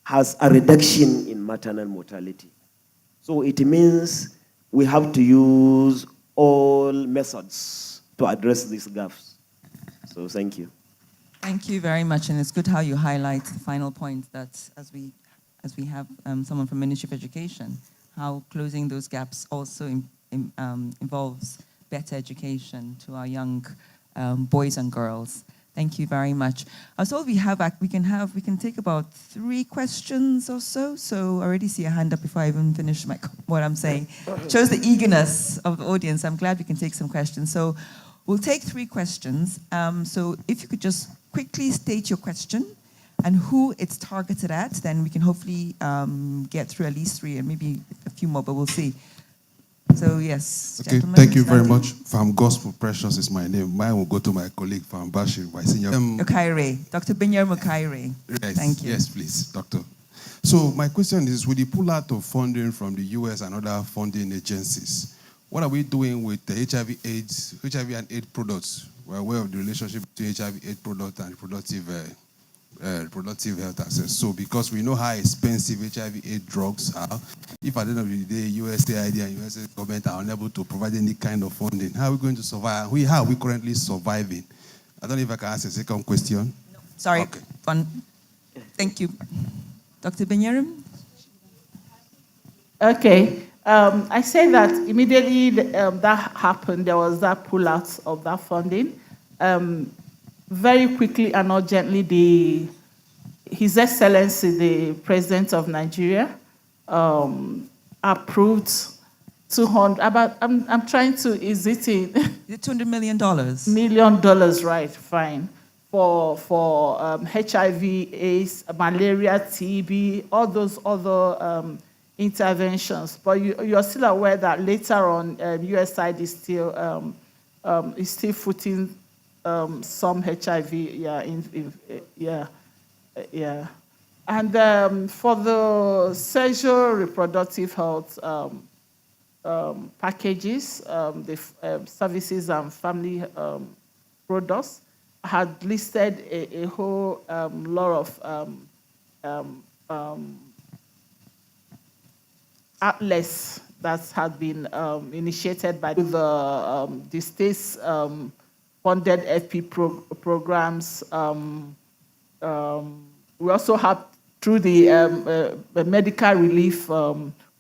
has a reduction in maternal mortality. So it means we have to use all methods to address these gaps. So thank you. Thank you very much, and it's good how you highlight the final point that as we have someone from Ministry of Education, how closing those gaps also involves better education to our young boys and girls. Thank you very much. So we can take about 3 questions or so. So I already see a hand up before I even finish what I'm saying. Shows the eagerness of the audience. I'm glad we can take some questions. So we'll take 3 questions. So if you could just quickly state your question and who it's targeted at, then we can hopefully get through at least 3 and maybe a few more, but we'll see. So yes, okay, thank you very much. Farm Gospel Precious is my name. Mine will go to my colleague, Farm Bashir, my senior. Okaire, Dr. Benyeram Okaire. Yes, thank you. Yes, please, Doctor. So my question is, with the pull-out of funding from the US and other funding agencies, what are we doing with the HIV and AIDS products? We're aware of the relationship between HIV/AIDS product and reproductive health access. So because we know how expensive HIV/AIDS drugs are, if at the end of the day, USAID and US government are unable to provide any kind of funding, how are we going to survive? How are we currently surviving? I don't know if I can ask a second question. No, sorry. Okay. Thank you. Dr. Benyeram? Okay. I say that immediately that happened, there was that pullout of that funding. Very quickly and urgently, His Excellency, the President of Nigeria, approved 200. I'm trying to. Is it $200 million? $million, right? Fine. For HIV, AIDS, malaria, TB, all those other interventions. But you're still aware that later on, USAID is still footing some HIV, yeah. And for the sexual reproductive health packages, the services and family products, had listed a whole lot of outlets that had been initiated by the states funded FP programs. We also have, through the medical relief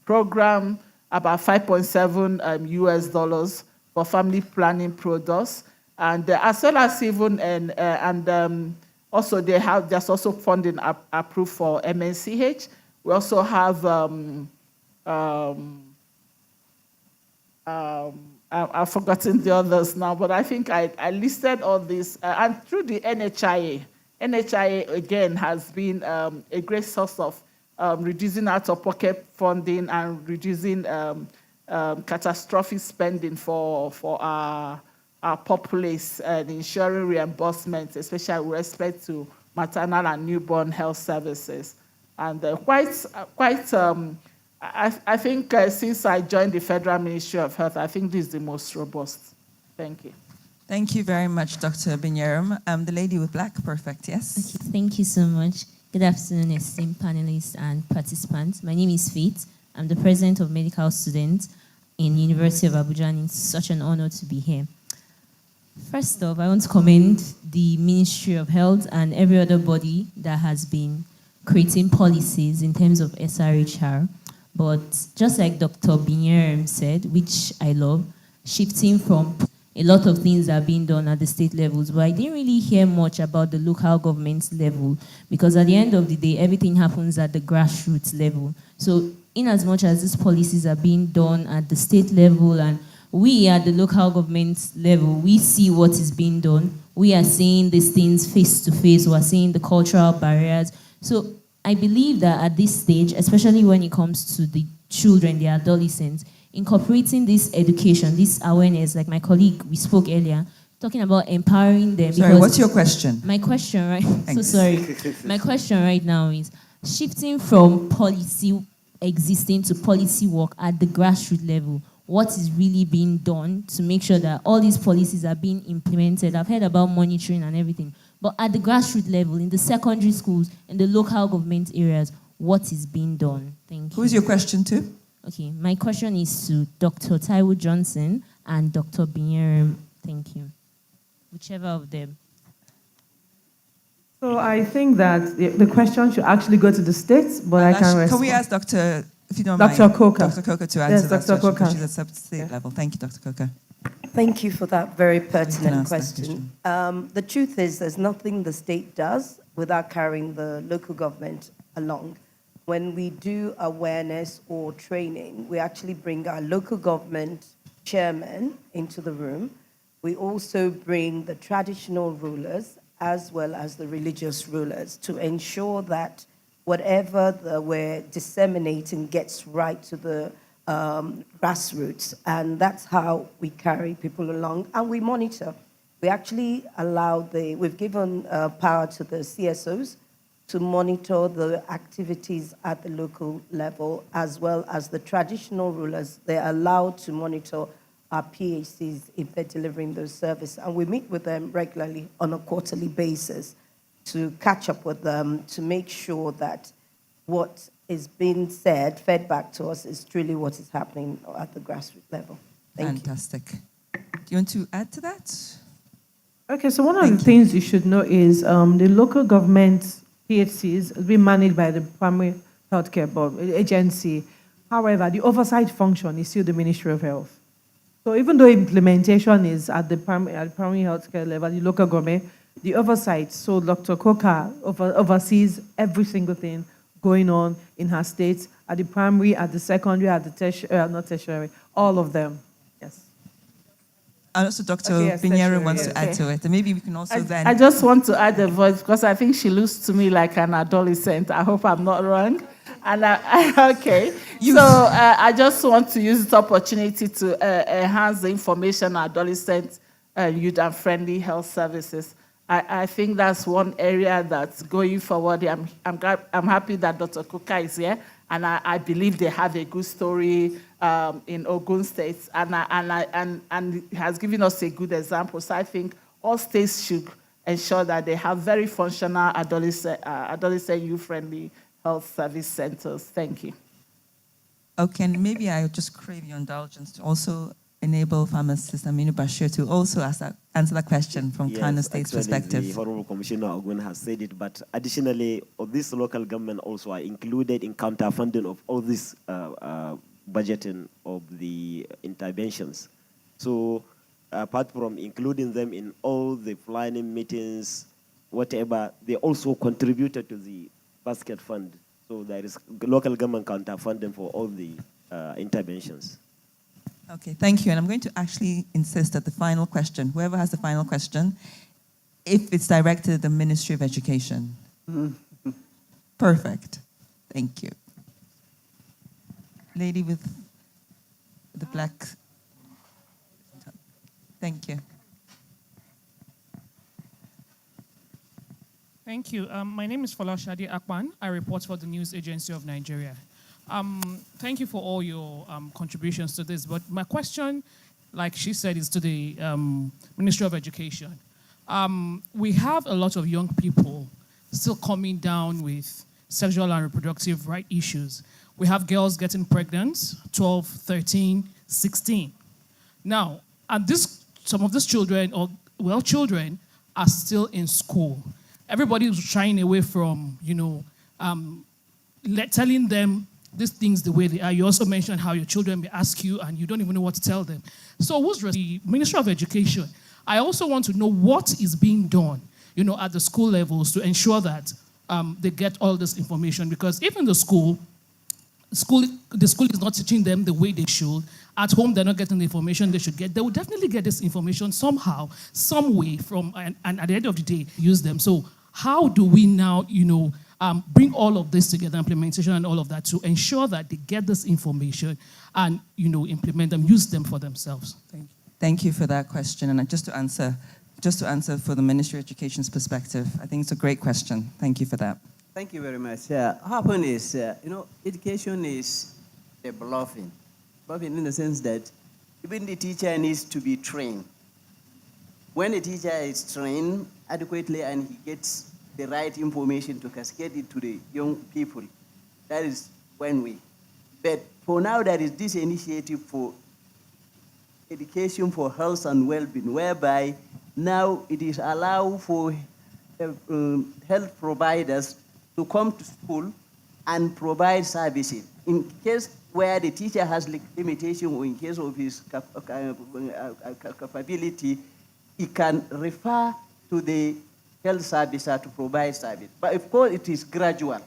program, about $5.7 US for family planning products. And as well as even, also there's also funding approved for MNCH. We also have, I've forgotten the others now, but I think I listed all this. And through the NHIA. NHIA, again, has been a great source of reducing out-of-pocket funding and reducing catastrophic spending for our populace, and ensuring reimbursement, especially with respect to maternal and newborn health services. And I think since I joined the Federal Ministry of Health, I think this is the most robust. Thank you. Thank you very much, Dr. Binyerum. The lady with black, perfect, yes? Okay, thank you so much. Good afternoon, esteemed panelists and participants. My name is Faith. I'm the president of medical students in University of Abuja, and it's such an honor to be here. First off, I want to commend the Ministry of Health and every other body that has been creating policies in terms of SRHR. But just like Dr. Binyerum said, which I love, shifting from a lot of things are being done at the state levels, but I didn't really hear much about the local government level, because at the end of the day, everything happens at the grassroots level. So in as much as these policies are being done at the state level and we at the local government level, we see what is being done. We are seeing these things face to face. We're seeing the cultural barriers. So I believe that at this stage, especially when it comes to the children, the adolescents, incorporating this education, this awareness, like my colleague, we spoke earlier, talking about empowering them. Sorry, what's your question? My question, right? Thanks. So sorry. My question right now is shifting from policy existing to policy work at the grassroots level. What is really being done to make sure that all these policies are being implemented? I've heard about monitoring and everything, but at the grassroots level, in the secondary schools, in the local government areas, what is being done? Thank you. Who's your question to? Okay, my question is to Dr. Taiwo Johnson and Dr. Binyerum. Thank you. Whichever of them. So I think that the question should actually go to the states, but I can respond. Can we ask Dr. If you don't Dr. mind, Coker. Dr. Coker to answer that Dr. question, Coker. because she's at state level. Thank you, Dr. Coker. Thank you for that very pertinent ask that question. The truth is there's nothing the state does without carrying the local government along. When we do awareness or training, we actually bring our local government chairman into the room. We also bring the traditional rulers as well as the religious rulers to ensure that whatever we're disseminating gets right to the grassroots. And that's how we carry people along, and we monitor. We actually we've given power to the CSOs to monitor the activities at the local level, as well as the traditional rulers. They're allowed to monitor our PHCs if they're delivering those services. And we meet with them regularly on a quarterly basis to catch up with them, to make sure that what is being said, fed back to us, is truly what is happening at the grassroots level. Fantastic. Do you want to add to that? Okay, so one of the things you should know is the local government PHCs is being managed by the Primary Healthcare Board agency. However, the oversight function is still the Ministry of Health. So even though implementation is at the primary healthcare level, the local government, the oversight, so Dr. Koka oversees every single thing going on in her state, at the primary, at the secondary, at the tertiary, not tertiary, all of them. Yes. And also Dr. Okay, yes, Binyere wants yes. to add to it. And maybe we can also then... I just want to add a voice because I think she looks to me like an adolescent. I hope I'm not wrong. And okay. I just want to use this opportunity to enhance the information on adolescent, youth and friendly health services. I think that's one area that's going forward. I'm happy that Dr. Kuka is here, and I believe they have a good story in Ogun State, and has given us a good example. So I think all states should ensure that they have very functional adolescent youth-friendly health service centers. Thank you. Okay, and maybe I just crave your indulgence to also enable pharmacist Aminu Bashir to also answer that question from Kano State's perspective. The Honorable Commissioner Ogun has said it, but additionally, this local government also are included in counter-funding of all this budgeting of the interventions. So apart from including them in all the planning meetings, whatever, they also contributed to the basket fund. So there is local government counter-funding for all the interventions. Okay, thank you. And I'm going to actually insist that the final question, whoever has the final question, if it's directed at the Ministry of Education. Perfect. Thank you. Lady with the black. Thank you. Thank you. My name is Folashade Akpan. I report for the News Agency of Nigeria. Thank you for all your contributions to this. But my question, like she said, is to the Ministry of Education. We have a lot of young people still coming down with sexual and reproductive right issues. We have girls getting pregnant, 12, 13, 16. Now, and some of these children, children are still in school. Everybody is shying away from, telling them these things the way they are. You also mentioned how your children may ask you and you don't even know what to tell them. So who's the Ministry of Education? I also want to know what is being done, at the school levels to ensure that they get all this information, because even the school is not teaching them the way they should. At home, they're not getting the information they should get. They will definitely get this information somehow, some way from, and at the end of the day, use them. So how do we now, bring all of this together, implementation and all of that, to ensure that they get this information and, implement them, use them for themselves? Thank you. Thank you for that question. And just to answer for the Ministry of Education's perspective, I think it's a great question. Thank you for that. Thank you very much. What happens is, education is a bluffing in the sense that even the teacher needs to be trained. When a teacher is trained adequately and he gets the right information to cascade it to the young people, that is when we. But for now, there is this initiative for education for health and well-being, whereby now it is allowed for health providers to come to school and provide services. In case where the teacher has limitation or in case of his capability, he can refer to the health servicer to provide service. But of course, it is gradual.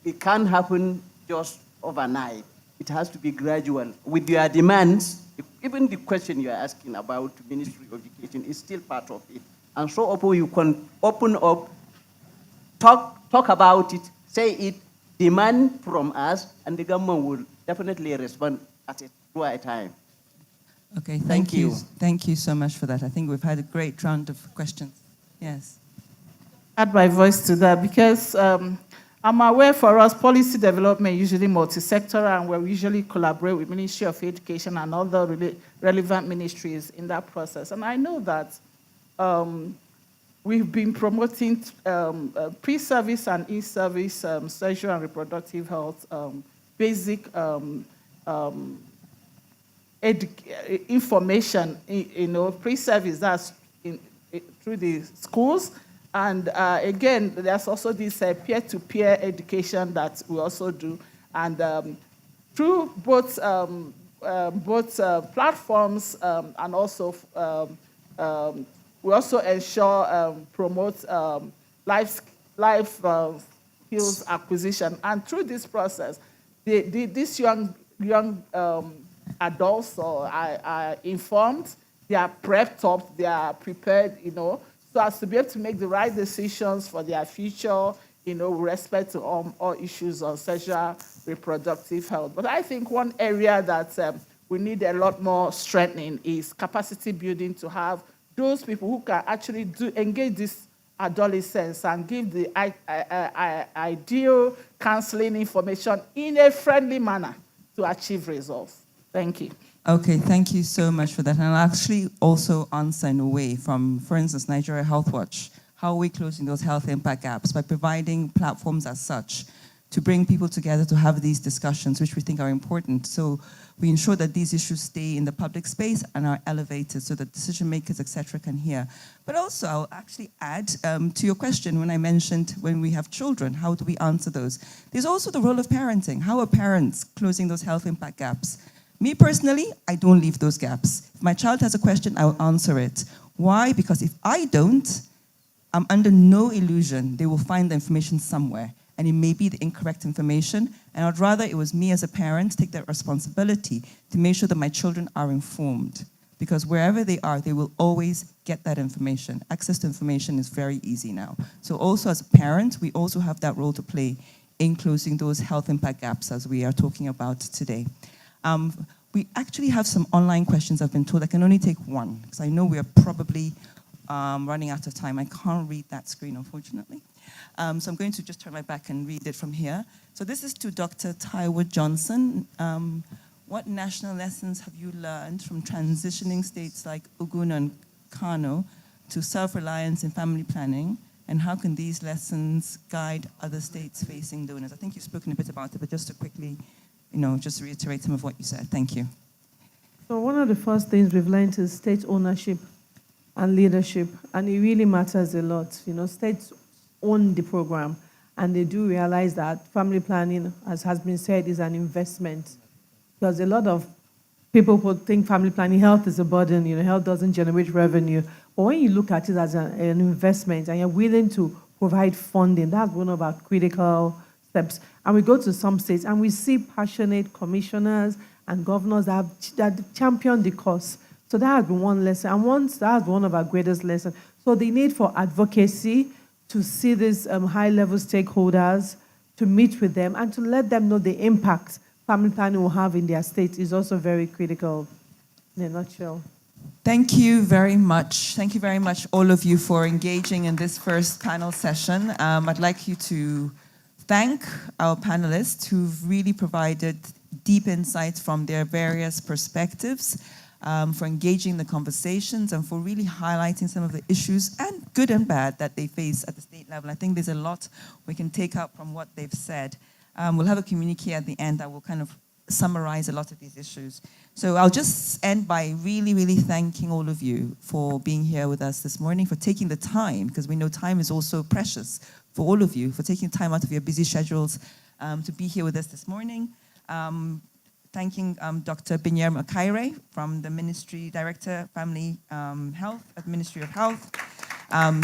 It can't happen just overnight. It has to be gradual. With your demands, even the question you are asking about the Ministry of Education is still part of it. And so you can open up, talk about it, say it, demand from us, and the government will definitely respond at it through a time. Okay, thank you. Thank you so much for that. I think we've had a great round of questions. Yes. Add my voice to that because I'm aware for us, policy development is usually multi-sectoral, and we usually collaborate with Ministry of Education and other relevant ministries in that process. And I know that we've been promoting pre-service and in-service sexual and reproductive health, basic information, pre-service, that's through the schools. And again, there's also this peer-to-peer education that we also do. And through both platforms and also we also ensure promote life skills acquisition. And through this process, these young adults are informed, they are prepped up, they are prepared, so as to be able to make the right decisions for their future, with respect to all issues of sexual reproductive health. But I think one area that we need a lot more strengthening is capacity building, to have those people who can actually engage these adolescents and give the ideal counseling information in a friendly manner to achieve results. Thank you. Okay, thank you so much for that. And I'll actually also answer in a way from, for instance, Nigeria Health Watch. How are we closing those health impact gaps? By providing platforms as such to bring people together to have these discussions, which we think are important. So we ensure that these issues stay in the public space and are elevated so that decision makers, et cetera, can hear. But also, I'll actually add to your question when I mentioned when we have children, how do we answer those? There's also the role of parenting. How are parents closing those health impact gaps? Me personally, I don't leave those gaps. If my child has a question, I'll answer it. Why? Because if I don't, I'm under no illusion they will find the information somewhere, and it may be the incorrect information, and I'd rather it was me as a parent take that responsibility to make sure that my children are informed, because wherever they are, they will always get that information. Access to information is very easy now. So also as a parent, we also have that role to play in closing those health impact gaps as we are talking about today. We actually have some online questions I've been told. I can only take one, because I know we are probably running out of time. I can't read that screen, unfortunately. So I'm going to just turn my back and read it from here. So this is to Dr. Taiwo Johnson. What national lessons have you learned from transitioning states like Ogun and Kano to self-reliance in family planning? And how can these lessons guide other states facing donors? I think you've spoken a bit about it, but just to quickly, just reiterate some of what you said. Thank you. So one of the first things we've learned is state ownership and leadership, and it really matters a lot. States own the program, and they do realize that family planning, as has been said, is an investment. Because a lot of people would think family planning, health is a burden, health doesn't generate revenue. But when you look at it as an investment and you're willing to provide funding, that's one of our critical steps. And we go to some states and we see passionate commissioners and governors that champion the cause. So that has been one lesson. And that's one of our greatest lessons. So the need for advocacy, to see these high-level stakeholders, to meet with them, and to let them know the impact family planning will have in their state is also very critical, in a nutshell. Thank you very much. Thank you very much, all of you, for engaging in this first panel session. I'd like you to thank our panelists who've really provided deep insights from their various perspectives, for engaging the conversations and for really highlighting some of the issues, and good and bad, that they face at the state level. I think there's a lot we can take out from what they've said. We'll have a communique at the end that will kind of summarize a lot of these issues. So I'll just end by really, really thanking all of you for being here with us this morning, for taking the time, because we know time is also precious for all of you, for taking time out of your busy schedules to be here with us this morning. Thanking Dr. Binyere Akaire from the Ministry Director, Family Health at the Ministry of Health.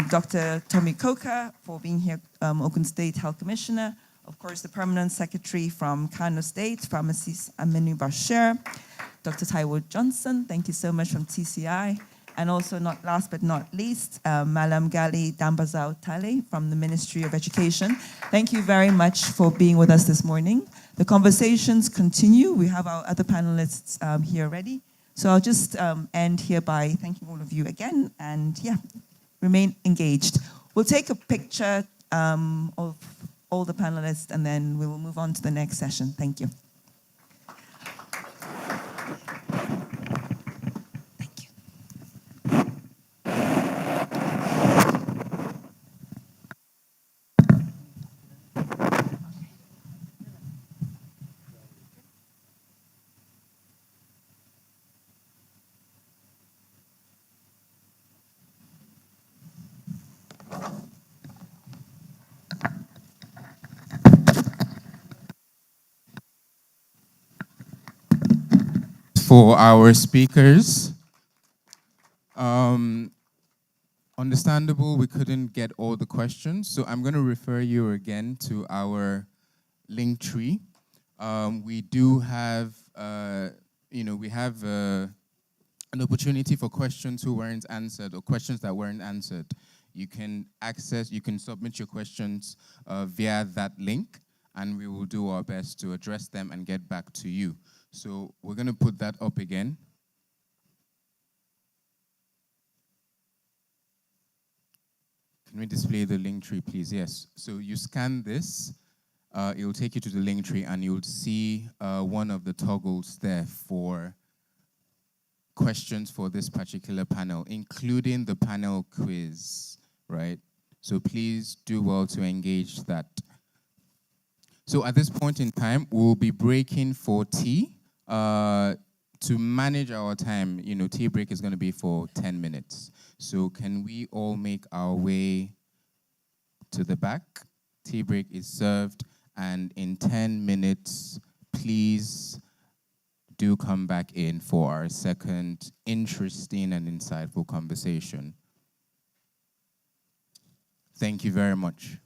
Dr. Tommy Koka for being here, Ogun State Health Commissioner. Of course, the Permanent Secretary from Kano State, Pharmacist Aminu Bashir. Dr. Taiwo Johnson, thank you so much, from TCI. And also, not last but not least, Malam Gali Dambazao Tale from the Ministry of Education. Thank you very much for being with us this morning. The conversations continue. We have our other panelists here ready. So I'll just end here by thanking all of you again, and remain engaged. We'll take a picture of all the panelists, and then we will move on to the next session. Thank you. for our speakers. Understandable, we couldn't get all the questions, so I'm going to refer you again to our link tree. We do have, we have an opportunity for questions who weren't answered or questions that weren't answered. You can submit your questions via that link, and we will do our best to address them and get back to you. So we're going to put that up again. Can we display the link tree, please? Yes. So you scan this, it will take you to the link tree, and you'll see one of the toggles there for questions for this particular panel, including the panel quiz, right? So please do well to engage that. So at this point in time, we'll be breaking for tea. To manage our time, tea break is going to be for 10 minutes. So can we all make our way to the back? Tea break is served, and in 10 minutes, please do come back in for our second interesting and insightful conversation. Thank you very much.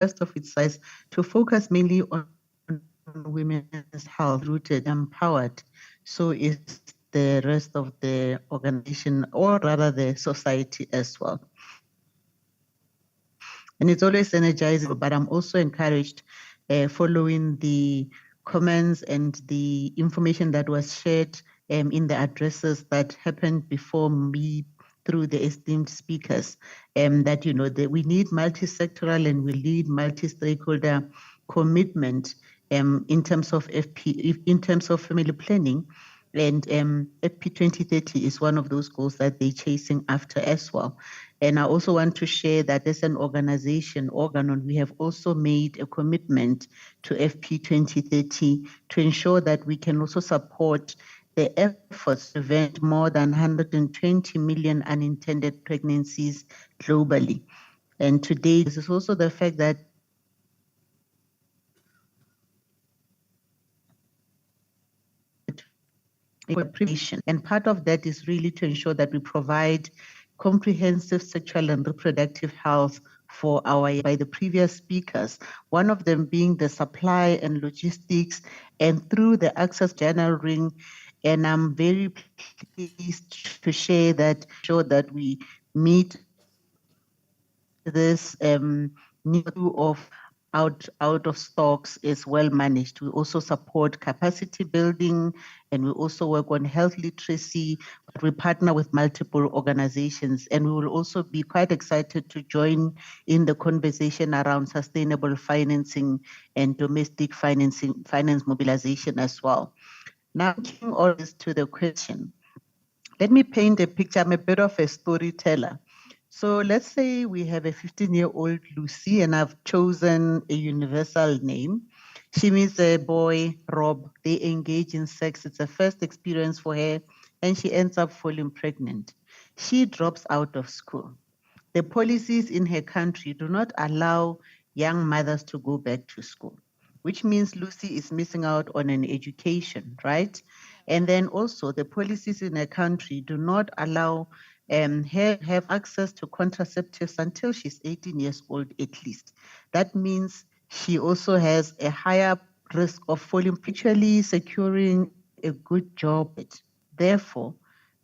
first of its size to focus mainly on women's health, rooted, empowered. So is the rest of the organization, or rather the society as well. And it's always energizing, but I'm also encouraged following the comments and the information that was shared in the addresses that happened before me through the esteemed speakers, that, you know, that we need multi-sectoral and we need multi-stakeholder commitment in terms of in terms of family planning. And FP 2030 is one of those goals that they're chasing after as well. And I also want to share that as an organization, Organon, we have also made a commitment to FP 2030 to ensure that we can also support the efforts to prevent more than 120 million unintended pregnancies globally. And today, this is also the fact that and part of that is really to ensure that we provide comprehensive sexual and reproductive health for our, by the previous speakers, one of them being the supply and logistics, and through the access generating. And I'm very pleased to share that, we meet this need of out of stocks is well managed. We also support capacity building, and we also work on health literacy. But we partner with multiple organizations, and we will also be quite excited to join in the conversation around sustainable financing and domestic finance mobilization as well. Now, linking all this to the question, let me paint a picture. I'm a bit of a storyteller. So let's say we have a 15-year-old Lucy, and I've chosen a universal name. She meets a boy, Rob. They engage in sex. It's a first experience for her, and she ends up falling pregnant. She drops out of school. The policies in her country do not allow young mothers to go back to school, which means Lucy is missing out on an education, right? And then also the policies in her country do not allow her have access to contraceptives until she's 18 years old at least. That means she also has a higher risk of falling, particularly securing a good job. Therefore,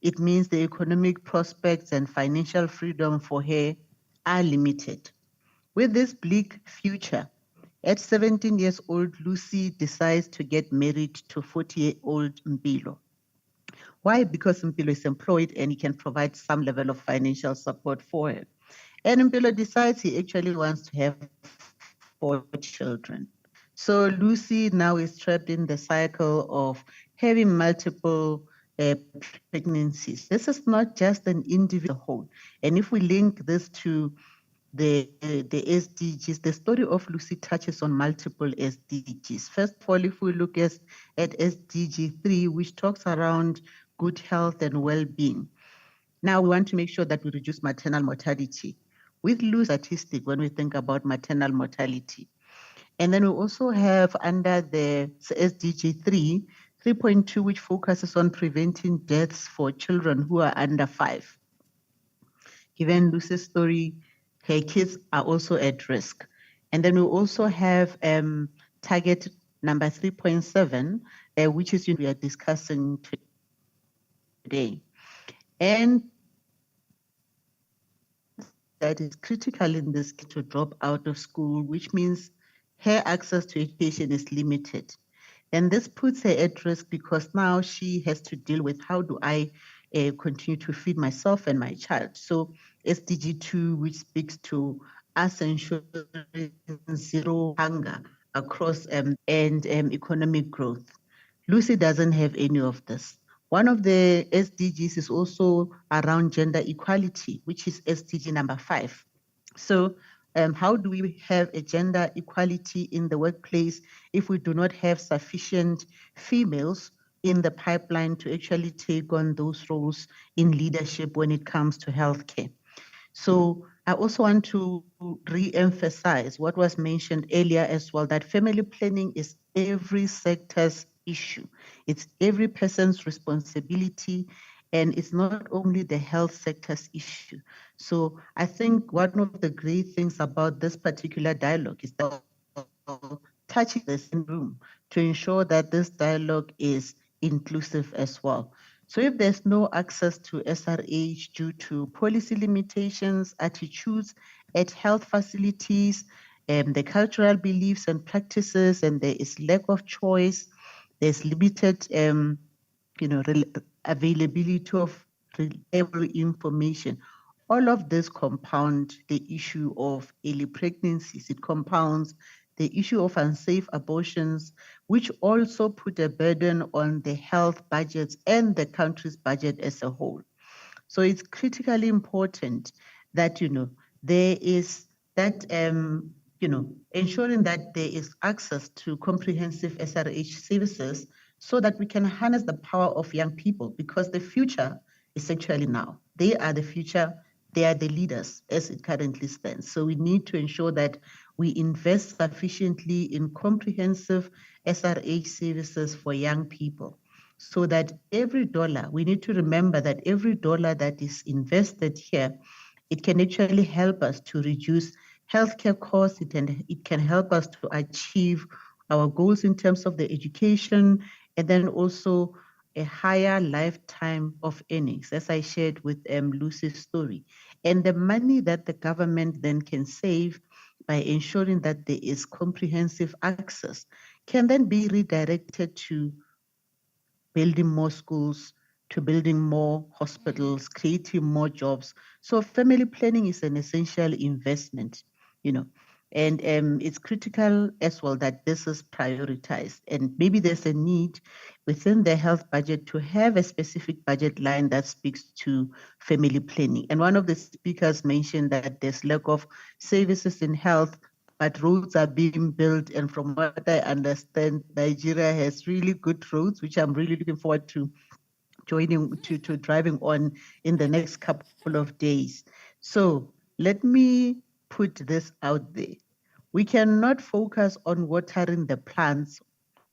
it means the economic prospects and financial freedom for her are limited. With this bleak future, at 17 years old, Lucy decides to get married to 40-year-old Mpilo. Why? Because Mpilo is employed and he can provide some level of financial support for her. And Mpilo decides he actually wants to have 4 children. So Lucy now is trapped in the cycle of having multiple pregnancies. This is not just an individual whole. And if we link this to the SDGs, the story of Lucy touches on multiple SDGs. First of all, if we look at SDG 3, which talks around good health and well-being. Now we want to make sure that we reduce maternal mortality. With Lucy's statistic when we think about maternal mortality. And then we also have under the SDG 3.2, which focuses on preventing deaths for children who are under 5. Given Lucy's story, her kids are also at risk. And then we also have target number 3.7, which is what we are discussing today. And that is critical in this case to drop out of school, which means her access to education is limited. And this puts her at risk because now she has to deal with how do I continue to feed myself and my child. So SDG 2, which speaks to us ensuring zero hunger across and economic growth. Lucy doesn't have any of this. One of the SDGs is also around gender equality, which is SDG number 5. So how do we have a gender equality in the workplace if we do not have sufficient females in the pipeline to actually take on those roles in leadership when it comes to healthcare? So I also want to re-emphasize what was mentioned earlier as well, that family planning is every sector's issue. It's every person's responsibility, And it's not only the health sector's issue. So I think one of the great things about this particular dialogue is that touching the same room to ensure that this dialogue is inclusive as well. So if there's no access to SRH due to policy limitations, attitudes at health facilities, the cultural beliefs and practices, and there is lack of choice, there's limited availability of reliable information. All of this compound the issue of early pregnancies. It compounds the issue of unsafe abortions, which also put a burden on the health budgets and the country's budget as a whole. So it's critically important that, there is that, ensuring that there is access to comprehensive SRH services so that we can harness the power of young people, because the future is actually now. They are the future. They are the leaders as it currently stands. So we need to ensure that we invest sufficiently in comprehensive SRH services for young people, so that every dollar, we need to remember that every dollar that is invested here, it can actually help us to reduce healthcare costs. It can help us to achieve our goals in terms of the education, and then also a higher lifetime of earnings, as I shared with Lucy's story. And the money that the government then can save by ensuring that there is comprehensive access can then be redirected to building more schools, to building more hospitals, creating more jobs. So family planning is an essential investment, and it's critical as well that this is prioritized. And maybe there's a need within the health budget to have a specific budget line that speaks to family planning. And one of the speakers mentioned that there's lack of services in health, but roads are being built. And from what I understand, Nigeria has really good roads, which I'm really looking forward to driving on in the next couple of days. So let me put this out there. We cannot focus on watering the plants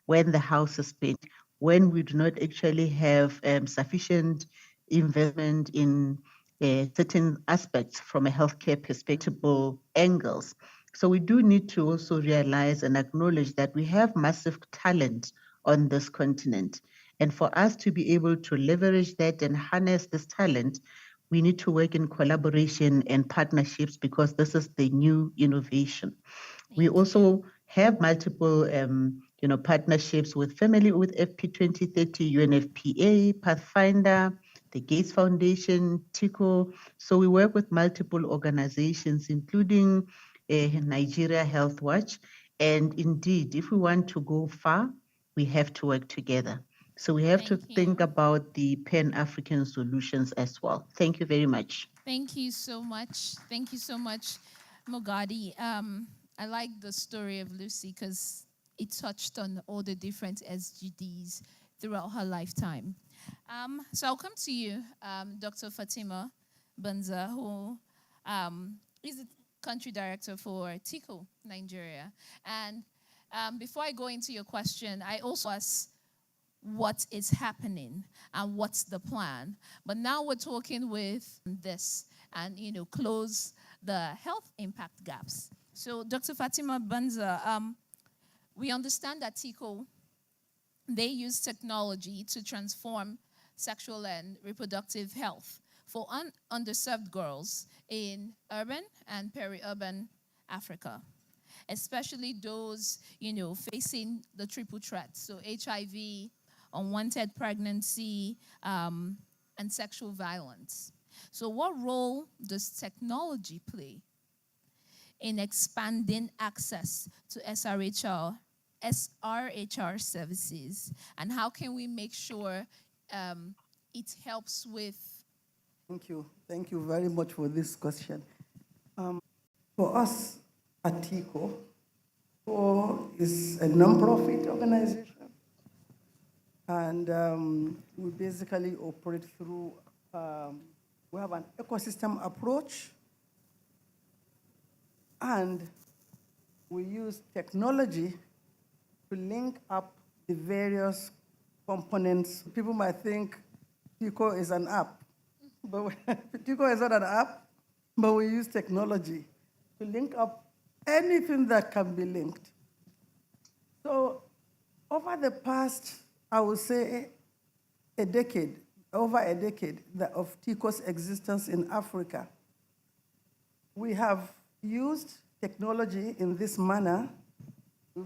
when the house is built, when we do not actually have sufficient investment in certain aspects from a healthcare perspective, angles. So we do need to also realize and acknowledge that we have massive talent on this continent. And for us to be able to leverage that and harness this talent, we need to work in collaboration and partnerships, because this is the new innovation. We also have multiple partnerships with FP 2030, UNFPA, Pathfinder, the Gates Foundation, TICO. So we work with multiple organizations, including Nigeria Health Watch. And indeed, if we want to go far, we have to work together. So we have to think about the Pan-African solutions as well. Thank you very much. Thank you so much. Thank you so much, Mogadi. I like the story of Lucy because it touched on all the different SGDs throughout her lifetime. So I'll come to you, Dr. Fatima Banza, who is the country director for TICO Nigeria. And before I go into your question, I also ask what is happening and what's the plan. But now we're talking with this and, close the health impact gaps. So Dr. Fatima Banza, we understand that TICO, they use technology to transform sexual and reproductive health for underserved girls in urban and peri-urban Africa, especially those, facing the triple threat, so HIV, unwanted pregnancy, and sexual violence. So what role does technology play in expanding access to SRHR services, and how can we make sure it helps with? Thank you very much for this question. For us at TICO, is a non-profit organization, and we basically operate through, we have an ecosystem approach, and we use technology to link up the various components. People might think TICO is an app. But TICO is not an app, but we use technology to link up anything that can be linked. So over the past, I would say, over a decade of TICO's existence in Africa, we have used technology in this manner. We've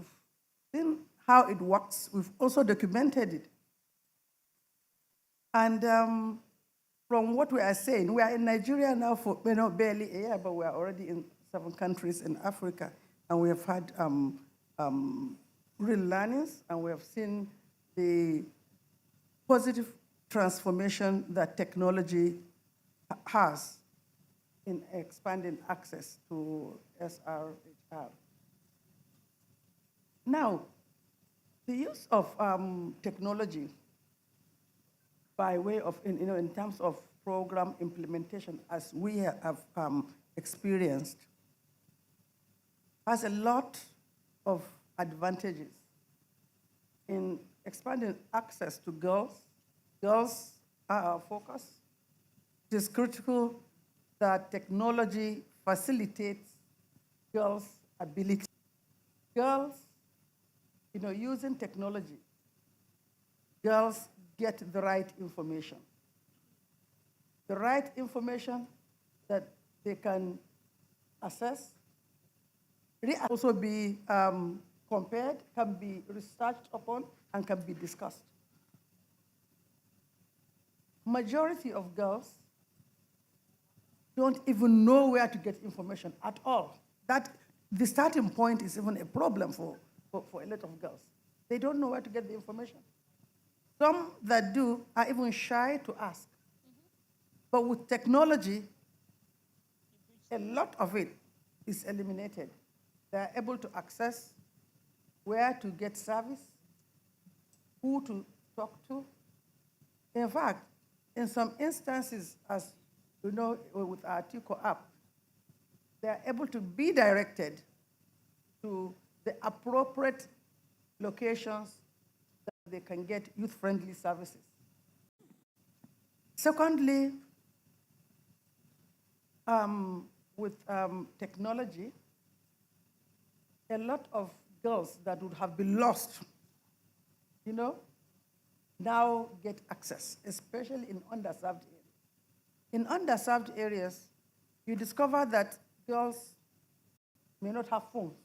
seen how it works. We've also documented it. And from what we are saying, we are in Nigeria now for barely a year, but we are already in 7 countries in Africa. And we have had real learnings, and we have seen the positive transformation that technology has in expanding access to SRHR. Now, the use of technology by way of, in terms of program implementation, as we have experienced, has a lot of advantages in expanding access to girls. Girls are our focus. It is critical that technology facilitates girls' ability. Girls, using technology, girls get the right information. The right information that they can assess, also be compared, can be researched upon, and can be discussed. Majority of girls don't even know where to get information at all. The starting point is even a problem for a lot of girls. They don't know where to get the information. Some that do are even shy to ask. But with technology, a lot of it is eliminated. They are able to access where to get service, who to talk to. In fact, in some instances, as you know, with our TICO app, they are able to be directed to the appropriate locations that they can get youth-friendly services. Secondly, with technology, a lot of girls that would have been lost, now get access, especially in underserved areas. In underserved areas, you discover that girls may not have phones,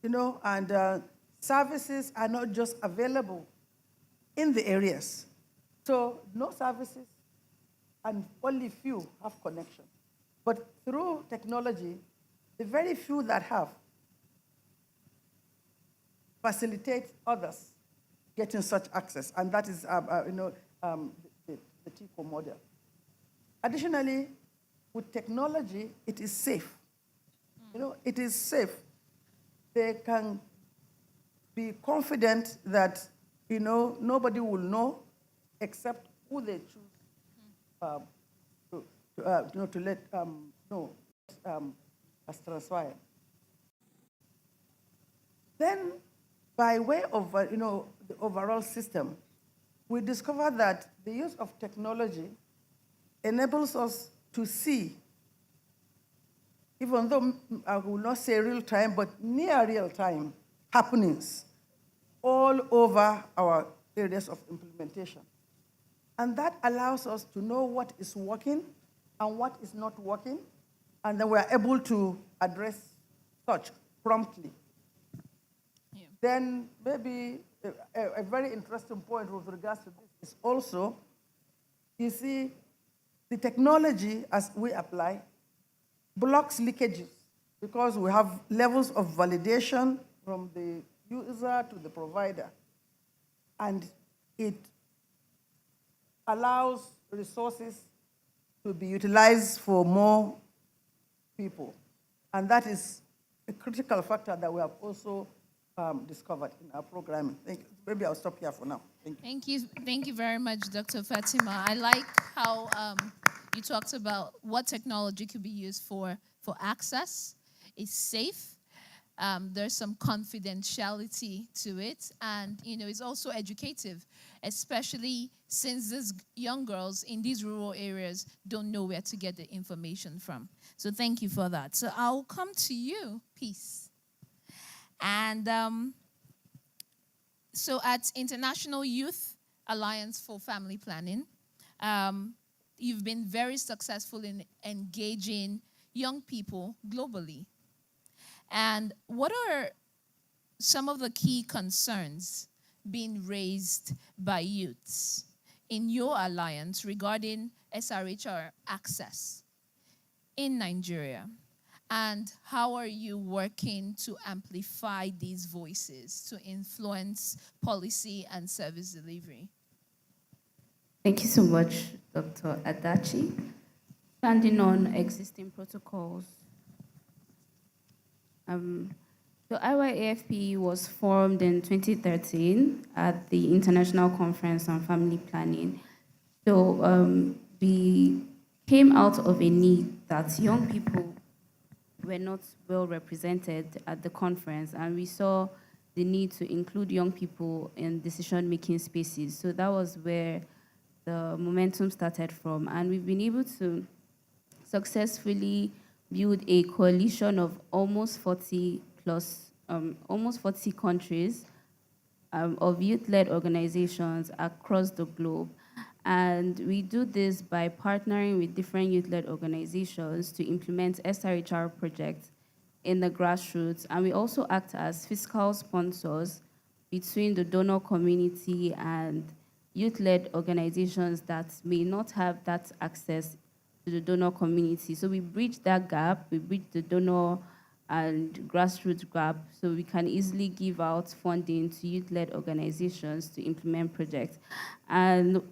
and services are not just available in the areas. So no services, and only few have connection. But through technology, the very few that have facilitate others getting such access, and that is the TICO model. Additionally, with technology, it is safe. It is safe. They can be confident that nobody will know except who they choose to let know as transpired. Then, by way of the overall system, we discover that the use of technology enables us to see, even though I will not say real time, but near real time happenings all over our areas of implementation. And that allows us to know what is working and what is not working, and then we are able to address such promptly. Yeah. Then maybe a very interesting point with regards to this is also, you see, the technology as we apply blocks leakages because we have levels of validation from the user to the provider, and it allows resources to be utilized for more people. And that is a critical factor that we have also discovered in our programming. Maybe I'll stop here for now. Thank you. Thank you very much, Dr. Fatima. I like how you talked about what technology could be used for access. It's safe. There's some confidentiality to it, and it's also educative. especially since these young girls in these rural areas don't know where to get the information from. So thank you for that. So I'll come to you, Peace. And so at International Youth Alliance for Family Planning, you've been very successful in engaging young people globally. And what are some of the key concerns being raised by youths in your alliance regarding SRHR access in Nigeria? And how are you working to amplify these voices to influence policy and service delivery? Thank you so much, Dr. Adachi. Standing on existing protocols, the IYAFP was formed in 2013 at the International Conference on Family Planning. So we came out of a need that young people were not well represented at the conference, and we saw the need to include young people in decision-making spaces. So that was where the momentum started from, and we've been able to successfully build a coalition of almost 40 countries of youth-led organizations across the globe. And we do this by partnering with different youth-led organizations to implement SRHR projects in the grassroots. And we also act as fiscal sponsors between the donor community and youth-led organizations that may not have that access to the donor community. So we bridge that gap, we bridge the donor and grassroots gap, so we can easily give out funding to youth-led organizations to implement projects. And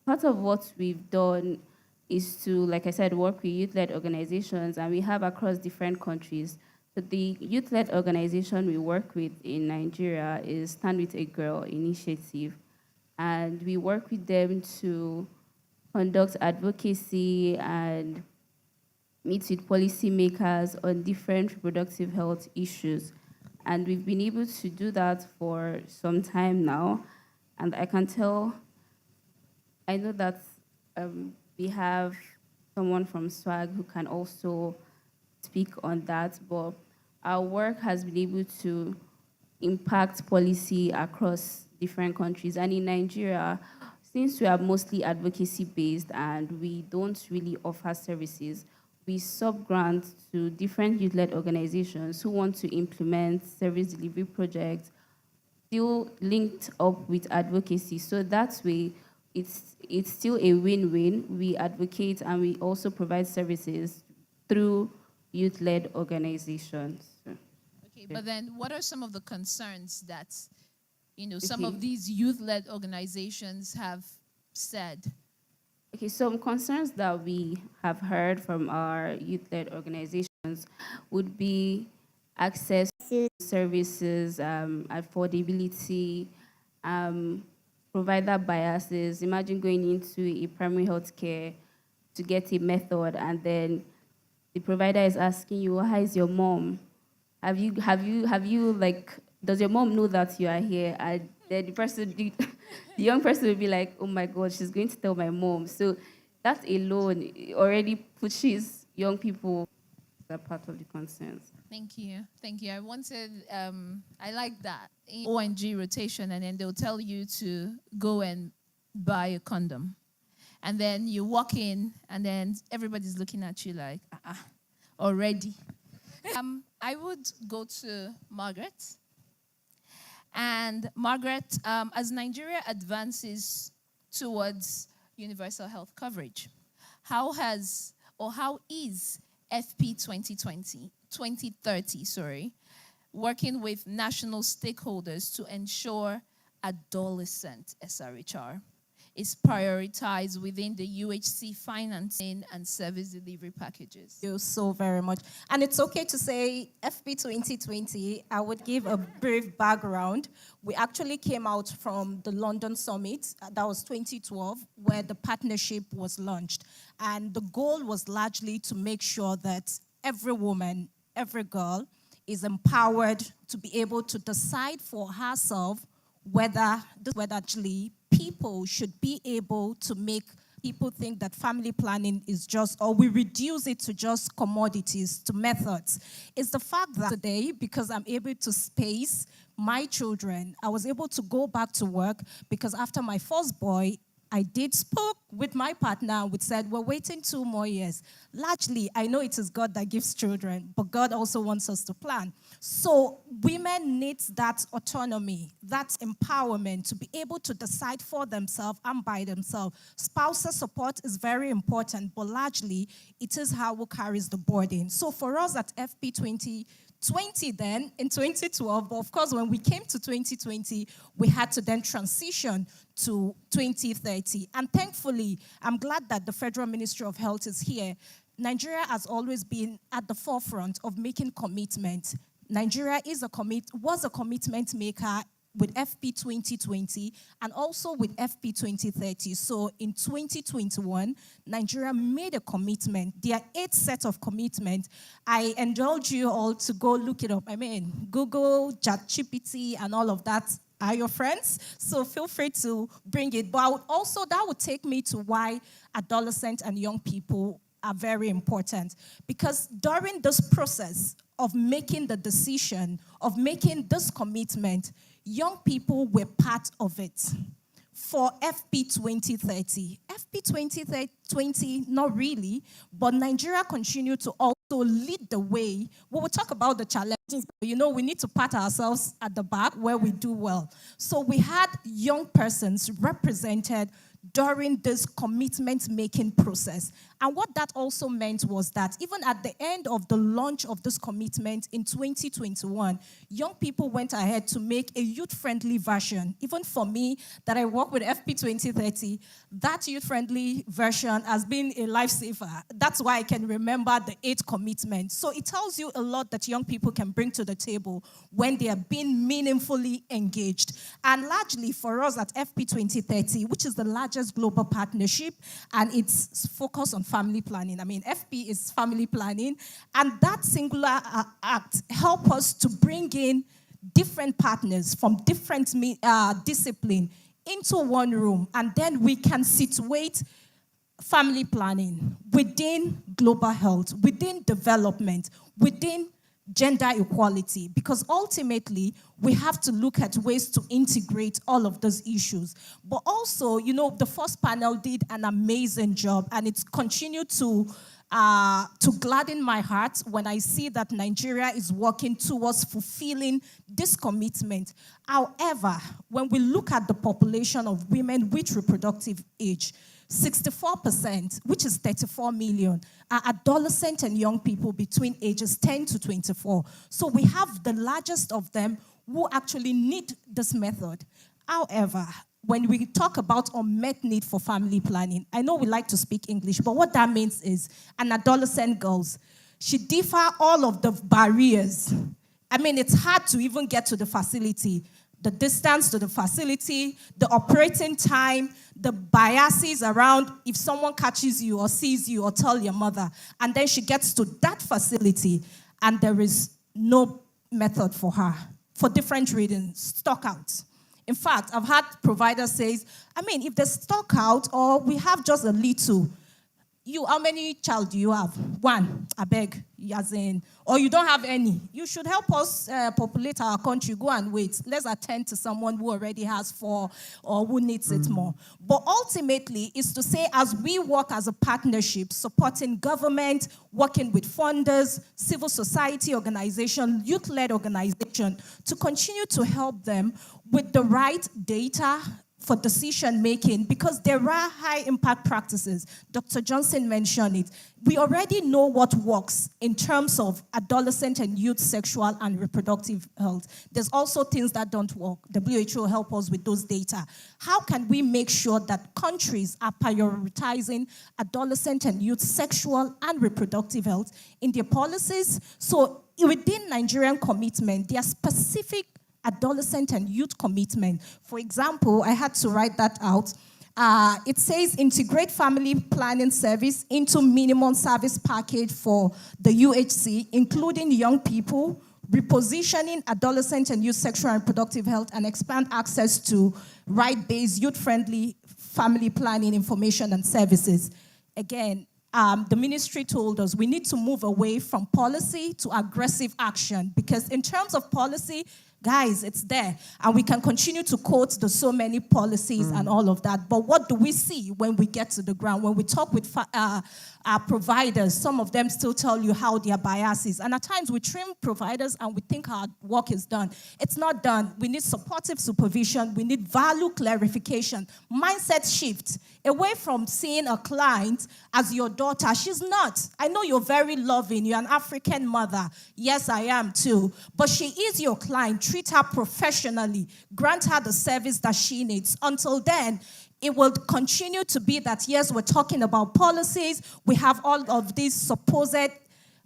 part of what we've done is to, like I said, work with youth-led organizations, and we have across different countries. So the youth-led organization we work with in Nigeria is Stand With a Girl initiative, and we work with them to conduct advocacy and meet with policymakers on different reproductive health issues. And we've been able to do that for some time now, and I know that we have someone from SWAG who can also speak on that, but our work has been able to impact policy across different countries. And in Nigeria, since we are mostly advocacy-based and we don't really offer services, we sub-grant to different youth-led organizations who want to implement service delivery projects, still linked up with advocacy. So that way, it's still a win-win. We advocate and we also provide services through youth-led organizations. Okay, but then what are some of the concerns that, some of these youth-led organizations have said? Okay, some concerns that we have heard from our youth-led organizations would be access to services, affordability, provider biases. Imagine going into a primary health care to get a method, and then the provider is asking you, "How is your mom? Have you like, does your mom know that you are here?" And then the young person will be like, "Oh my God, she's going to tell my mom." So that alone already pushes young people. That part of the concerns. Thank you. I wanted, I like that. ONG rotation, and then they'll tell you to go and buy a condom. And then you walk in, and then everybody's looking at you like, already. I would go to Margaret. And Margaret, as Nigeria advances towards universal health coverage, how is FP 2030, working with national stakeholders to ensure adolescent SRHR is prioritized within the UHC financing and service delivery packages? Thank you so very much. And it's okay to say FP 2020, I would give a brief background. We actually came out from the London Summit, that was 2012, where the partnership was launched. And the goal was largely to make sure that every woman, every girl is empowered to be able to decide for herself whether actually people should be able to make people think that family planning is just, or we reduce it to just commodities, to methods. It's the fact that today, because I'm able to space my children, I was able to go back to work because after my first boy, I did spoke with my partner, we said, we're waiting 2 more years. Largely, I know it is God that gives children, but God also wants us to plan. So women need that autonomy, that empowerment to be able to decide for themselves and by themselves. Spousal support is very important, but largely, it is how who carries the burden. So for us at FP 2020 then, in 2012, but of course when we came to 2020, we had to then transition to 2030. And thankfully, I'm glad that the Federal Ministry of Health is here. Nigeria has always been at the forefront of making commitments. Nigeria was a commitment maker with FP 2020 and also with FP 2030. So in 2021, Nigeria made a commitment. There are 8 sets of commitments. I indulge you all to go look it up. I mean, Google, ChatGPT, and all of that are your friends. So feel free to bring it. But that would take me to why adolescents and young people are very important. Because during this process of making the decision, of making this commitment, young people were part of it. For FP 2030. FP 2020, not really, but Nigeria continued to also lead the way. We will talk about the challenges, but we need to pat ourselves at the back where we do well. So we had young persons represented during this commitment-making process. And what that also meant was that even at the end of the launch of this commitment in 2021, young people went ahead to make a youth-friendly version. Even for me, that I work with FP 2030, that youth-friendly version has been a lifesaver. That's why I can remember the 8 commitments. So it tells you a lot that young people can bring to the table when they are being meaningfully engaged. And largely for us at FP 2030, which is the largest global partnership, and it's focused on family planning. I mean, FP is family planning, and that singular act helps us to bring in different partners from different disciplines into one room, and then we can situate family planning within global health, within development, within gender equality, because ultimately we have to look at ways to integrate all of those issues. But also, the first panel did an amazing job, and it's continued to gladden my heart when I see that Nigeria is working towards fulfilling this commitment. However, when we look at the population of women with reproductive age, 64%, which is 34 million, are adolescent and young people between ages 10 to 24. So we have the largest of them who actually need this method. However, when we talk about unmet need for family planning, I know we like to speak English, but what that means is an adolescent girl, she differ all of the barriers. I mean, it's hard to even get to the facility. The distance to the facility, the operating time, the biases around if someone catches you or sees you or tell your mother, and then she gets to that facility and there is no method for her for different reasons, stock out. In fact, I've had providers say, if they stock out or we have just a little, how many child do you have? 1, I beg, as in, or you don't have any. You should help us populate our country. Go and wait. Let's attend to someone who already has 4 or who needs it more. But ultimately, it's to say as we work as a partnership, supporting government, working with funders, civil society organization, youth-led organization, to continue to help them with the right data, for decision making, because there are high impact practices. Dr. Johnson mentioned it. We already know what works in terms of adolescent and youth sexual and reproductive health. There's also things that don't work. WHO help us with those data. How can we make sure that countries are prioritizing adolescent and youth sexual and reproductive health in their policies? So within Nigerian commitment, there are specific adolescent and youth commitment. For example, I had to write that out. It says integrate family planning service into minimum service package for the UHC, including young people repositioning adolescent and youth sexual and reproductive health, and expand access to right-based, youth-friendly family planning information and services. Again, the ministry told us we need to move away from policy to aggressive action, because in terms of policy, guys, it's there. And we can continue to quote the so many policies and all of that. But what do we see when we get to the ground? When we talk with our providers, some of them still tell you how their bias is. And at times we trim providers and we think our work is done. It's not done. We need supportive supervision. We need value clarification, mindset shift, away from seeing a client as your daughter. She's not. I know you're very loving. You're an African mother. Yes, I am too. But she is your client. Treat her professionally. Grant her the service that she needs. Until then, it will continue to be that, yes, we're talking about policies. We have all of these supposed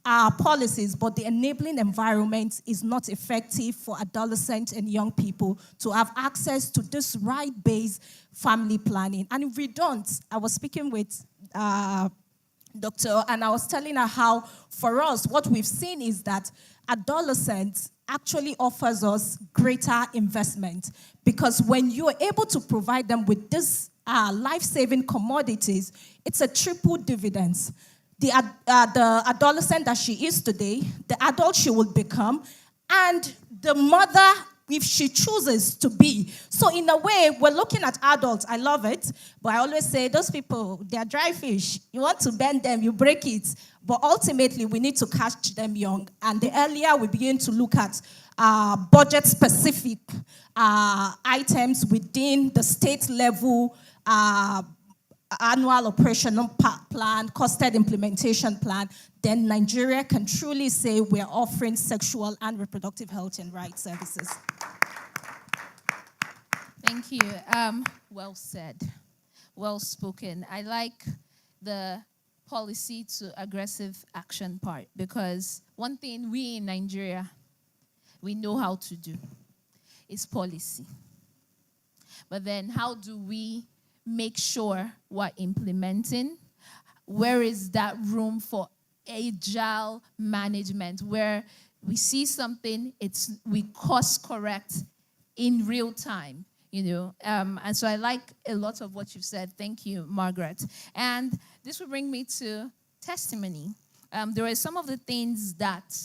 policies, but the enabling environment is not effective for adolescents and young people to have access to this right-based family planning. And if we don't, I was speaking with Doctor, and I was telling her how, for us, what we've seen is that adolescents actually offers us greater investment, because when you're able to provide them with this life-saving commodities, it's a triple dividends. The adolescent that she is today, the adult she will become, and the mother if she chooses to be. So in a way, we're looking at adults. I love it. But I always say, those people, they're dry fish. You want to bend them, you break it. But ultimately, we need to catch them young. And the earlier we begin to look at budget-specific items within the state level annual operational plan, costed implementation plan, then Nigeria can truly say we're offering sexual and reproductive health and rights services. Thank you. Well said. Well spoken. I like the policy to aggressive action part, because one thing we in Nigeria, we know how to do is policy. But then how do we make sure we're implementing? Where is that room for agile management, where we see something, we course correct in real time, you know? And so I like a lot of what you've said. Thank you, Margaret. And this will bring me to testimony. There are some of the things that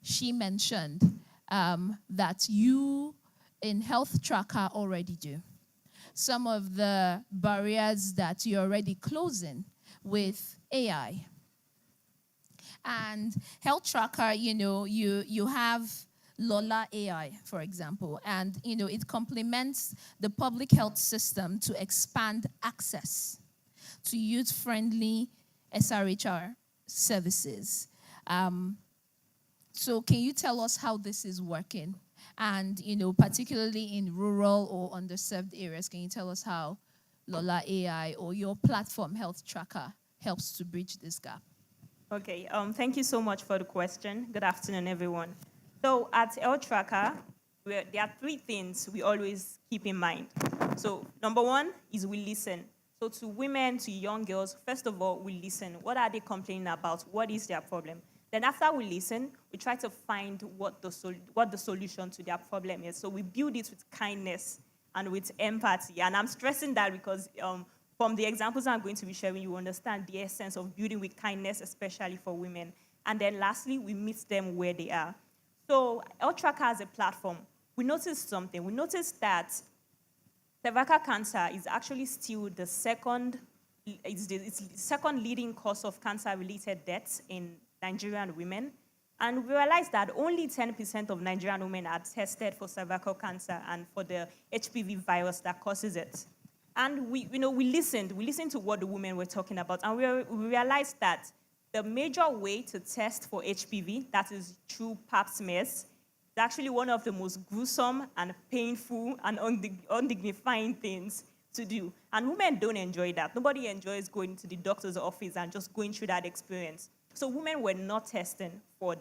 she mentioned that you in Health Tracker already do. Some of the barriers that you're already closing with AI. And Health Tracker, you know, you have Lola AI, for example, and, you know, it complements the public health system to expand access to youth-friendly SRHR services. So can you tell us how this is working? And, you know, particularly in rural or underserved areas, can you tell us how Lola AI or your platform, Health Tracker, helps to bridge this gap? Okay, thank you so much for the question. Good afternoon, everyone. So at Health Tracker, there are three things we always keep in mind. So number one is we listen. So to women, to young girls, first of all, we listen. What are they complaining about? What is their problem? Then after we listen, we try to find what the solution to their problem is. So we build it with kindness and with empathy. And I'm stressing that because from the examples I'm going to be sharing, you understand the essence of building with kindness, especially for women. And then lastly, we meet them where they are. So Health Tracker as a platform, we noticed something. We noticed that cervical cancer is actually still the second leading cause of cancer-related deaths in Nigerian women. And we realized that only 10% of Nigerian women are tested for cervical cancer and for the HPV virus that causes it. And we listened to what the women were talking about, and we realized that the major way to test for HPV, that is through pap smears, is actually one of the most gruesome and painful and undignifying things to do. And women don't enjoy that. Nobody enjoys going to the doctor's office and just going through that experience. So women were not testing for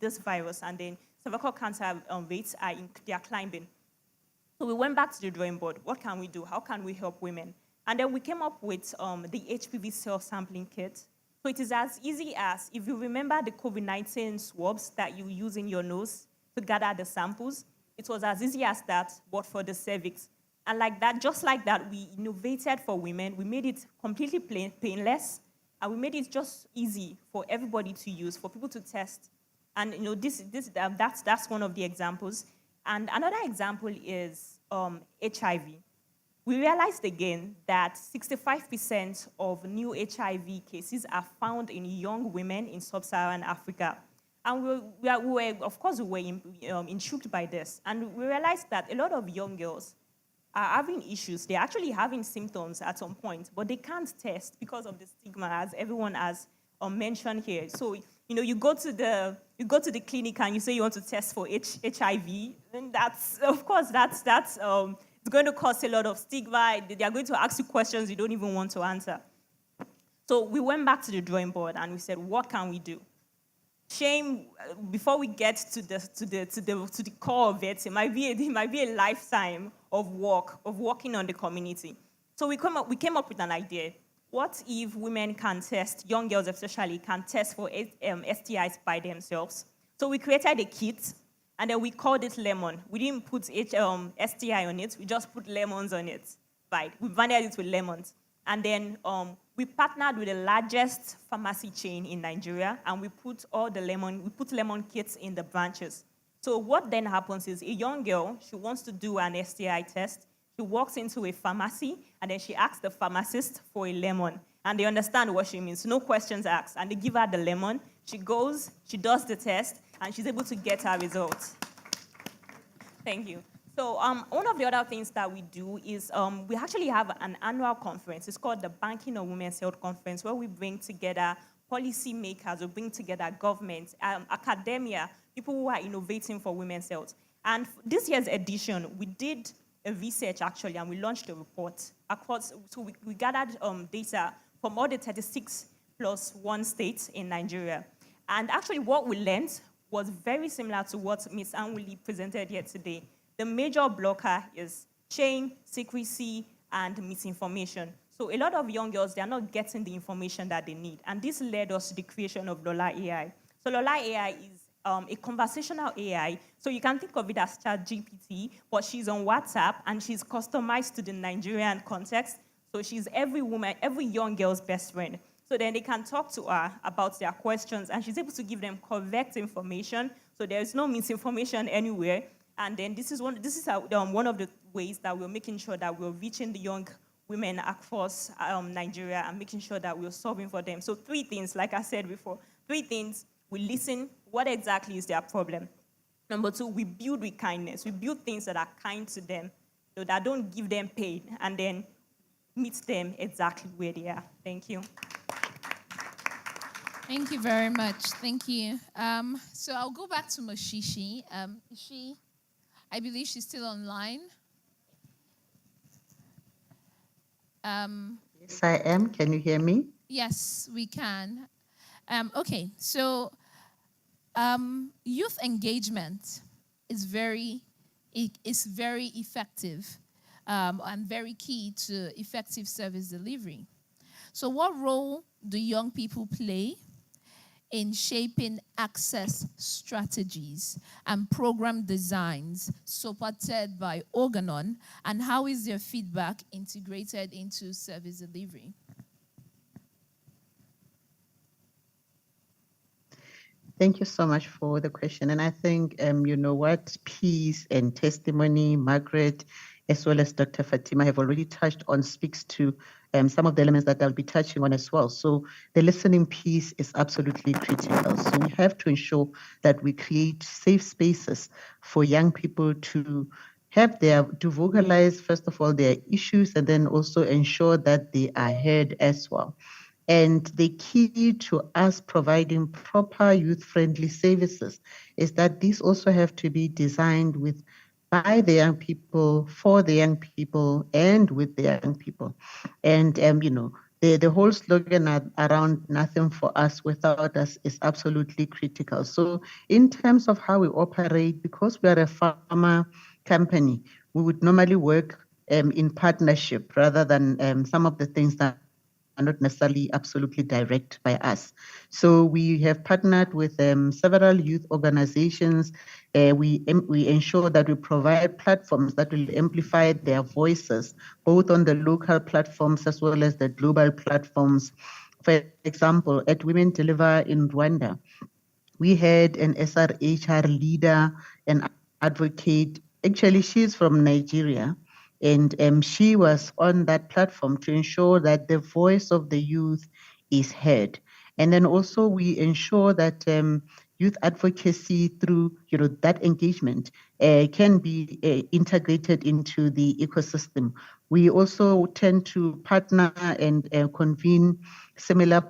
this virus, and then cervical cancer rates are climbing. So we went back to the drawing board. What can we do? How can we help women? And then we came up with the HPV self-sampling kit. So it is as easy as, if you remember the COVID-19 swabs that you use in your nose to gather the samples, it was as easy as that, but for the cervix. And like that, just like that, we innovated for women. We made it completely painless, and we made it just easy for everybody to use, for people to test. And that's one of the examples. And another example is HIV. We realized again that 65% of new HIV cases are found in young women in sub-Saharan Africa. And we were, of course, we were intrigued by this. And we realized that a lot of young girls are having issues. They're actually having symptoms at some point, but they can't test because of the stigma, as everyone has mentioned here. So, you go to the clinic and you say you want to test for HIV, then that's, of course, that's it's going to cause a lot of stigma. They are going to ask you questions you don't even want to answer. So we went back to the drawing board and we said, what can we do? Shame, before we get to the core of it, it might be a lifetime of working on the community. So we came up with an idea. What if women can test, young girls especially, can test for STIs by themselves? So we created a kit, and then we called it Lemon. We didn't put STI on it, we just put lemons on it. Right? We branded it with lemons. And then we partnered with the largest pharmacy chain in Nigeria, and we put lemon kits in the branches. So what then happens is a young girl, she wants to do an STI test. She walks into a pharmacy, and then she asks the pharmacist for a lemon. And they understand what she means, no questions asked. And they give her the lemon. She goes, she does the test, and she's able to get her results. Thank you. So one of the other things that we do is we actually have an annual conference. It's called the Banking on Women's Health Conference, where we bring together policy makers, we bring together government, academia, people who are innovating for women's health. And this year's edition, we did a research actually, and we launched a report across. So we gathered data from all the 36 plus 1 states in Nigeria. And actually what we learned was very similar to what Ms. Anwuli presented here today. The major blocker is shame, secrecy, and misinformation. So a lot of young girls, they are not getting the information that they need. And this led us to the creation of Lola AI. So Lola AI is a conversational AI. So you can think of it as ChatGPT, but she's on WhatsApp, and she's customized to the Nigerian context. So she's every young girl's best friend. So then they can talk to her about their questions, and she's able to give them correct information. So there is no misinformation anywhere. And then this is one of the ways that we're making sure that we're reaching the young women across Nigeria and making sure that we're solving for them. So 3 things, like I said before, 3 things. We listen, what exactly is their problem? Number 2, we build with kindness. We build things that are kind to them, so that don't give them pain, and then meet them exactly where they are. Thank you. Thank you very much. Thank you. So I'll go back to Moshishi. I believe she's still online. Yes, I am. Can you hear me? Yes, we can. Okay, so youth engagement is very effective and very key to effective service delivery. So what role do young people play in shaping access strategies and program designs supported by Organon, and how is their feedback integrated into service delivery? Thank you so much for the question. And I think, peace and testimony, Margaret, as well as Dr. Fatima have already touched on, speaks to some of the elements that I'll be touching on as well. So the listening piece is absolutely critical. So we have to ensure that we create safe spaces for young people to vocalize, first of all, their issues, and then also ensure that they are heard as well. And the key to us providing proper youth-friendly services is that these also have to be designed by the young people, for the young people, and with the young people. And, the whole slogan around nothing for us without us is absolutely critical. So in terms of how we operate, because we are a pharma company, we would normally work in partnership rather than some of the things that not necessarily absolutely direct by us. So we have partnered with several youth organizations. We ensure that we provide platforms that will amplify their voices, both on the local platforms as well as the global platforms. For example, at Women Deliver in Rwanda, we had an SRHR leader, an advocate. Actually, she's from Nigeria, and she was on that platform to ensure that the voice of the youth is heard. And then also we ensure that youth advocacy through that engagement can be integrated into the ecosystem. We also tend to partner and convene similar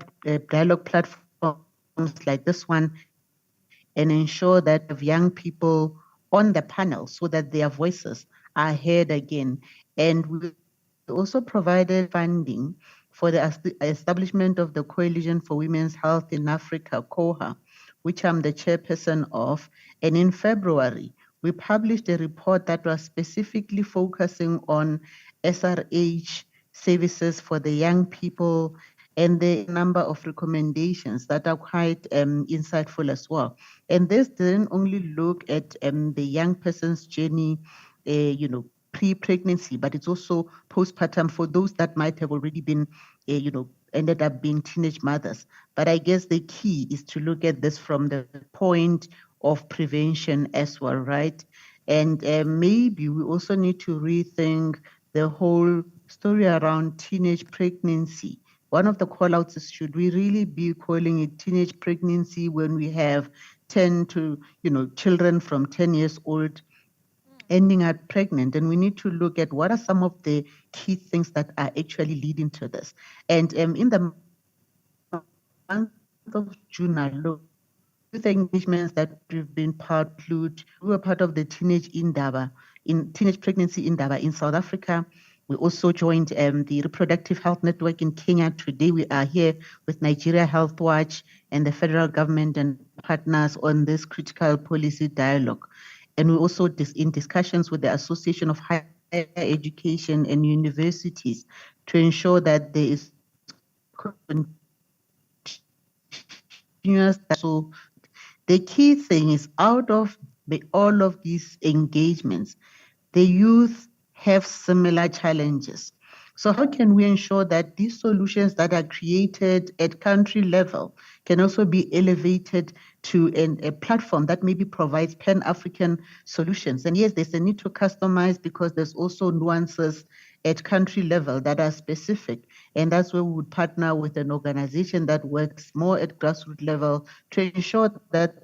dialogue platforms like this one, and ensure that of young people on the panel so that their voices are heard again. And we also provided funding for the establishment of the Coalition for Women's Health in Africa, COHA, which I'm the chairperson of. And in February, we published a report that was specifically focusing on SRH services for the young people and the number of recommendations that are quite insightful as well. And this didn't only look at the young person's journey, pre-pregnancy, but it's also postpartum for those that might have already been, ended up being teenage mothers. But I guess the key is to look at this from the point of prevention as well, right? And maybe we also need to rethink the whole story around teenage pregnancy. One of the call-outs is, should we really be calling it teenage pregnancy when we have 10 to, children from 10 years old ending up pregnant? And we need to look at what are some of the key things that are actually leading to this. And in the month of June alone, youth engagements that we've been part include, we were part of the teenage pregnancy Indaba in South Africa. We also joined the Reproductive Health Network in Kenya. Today we are here with Nigeria Health Watch and the federal government and partners on this critical policy dialogue. And we also in discussions with the Association of Higher Education and Universities to ensure that there is continuous. So the key thing is, out of all of these engagements, the youth have similar challenges. So how can we ensure that these solutions that are created at country level can also be elevated to a platform that maybe provides Pan-African solutions? And yes, there's a need to customize because there's also nuances at country level that are specific. And that's where we would partner with an organization that works more at grassroots level to ensure that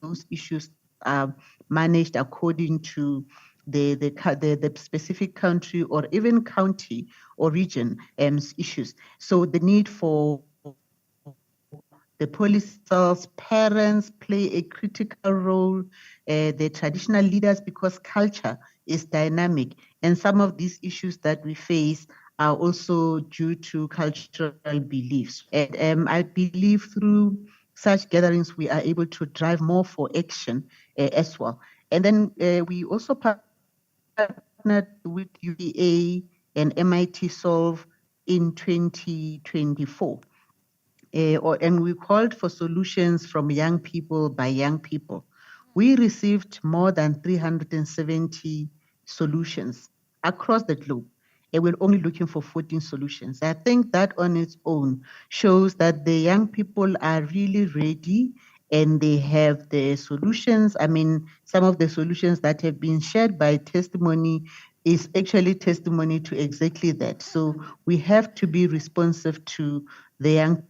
those issues are managed according to the specific country or even county or region issues. So the need for the police cells, parents play a critical role, the traditional leaders, because culture is dynamic. And some of these issues that we face are also due to cultural beliefs. And I believe through such gatherings, we are able to drive more for action as well. And then we also partnered with UVA and MIT Solve in 2024. And we called for solutions from young people by young people. We received more than 370 solutions across the globe, and we're only looking for 14 solutions. I think that on its own shows that the young people are really ready and they have the solutions. I mean, some of the solutions that have been shared by testimony is actually testimony to exactly that. So we have to be responsive to the young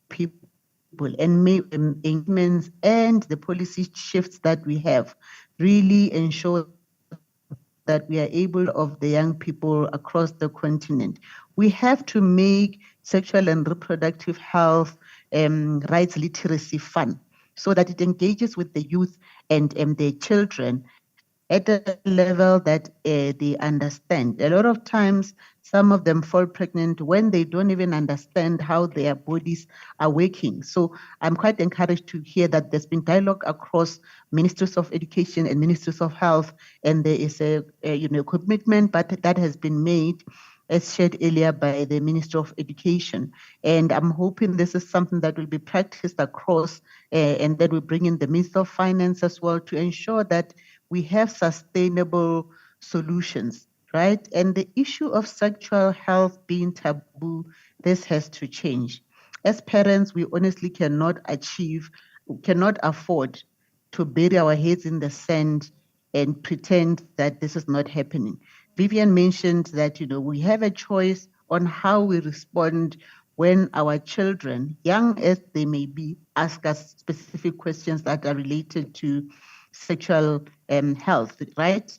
people and make engagements and the policy shifts that we have really ensure that we are able of the young people across the continent. We have to make sexual and reproductive health rights literacy fun so that it engages with the youth and their children at a level that they understand. A lot of times, some of them fall pregnant when they don't even understand how their bodies are working. So I'm quite encouraged to hear that there's been dialogue across ministries of education and ministries of health, and there is a commitment, but that has been made as shared earlier by the Minister of Education. And I'm hoping this is something that will be practiced across and that we bring in the Minister of Finance as well to ensure that we have sustainable solutions, right? And the issue of sexual health being taboo, this has to change. As parents, we honestly cannot afford to bury our heads in the sand and pretend that this is not happening. Vivian mentioned that, we have a choice on how we respond when our children, young as they may be, ask us specific questions that are related to sexual health, right?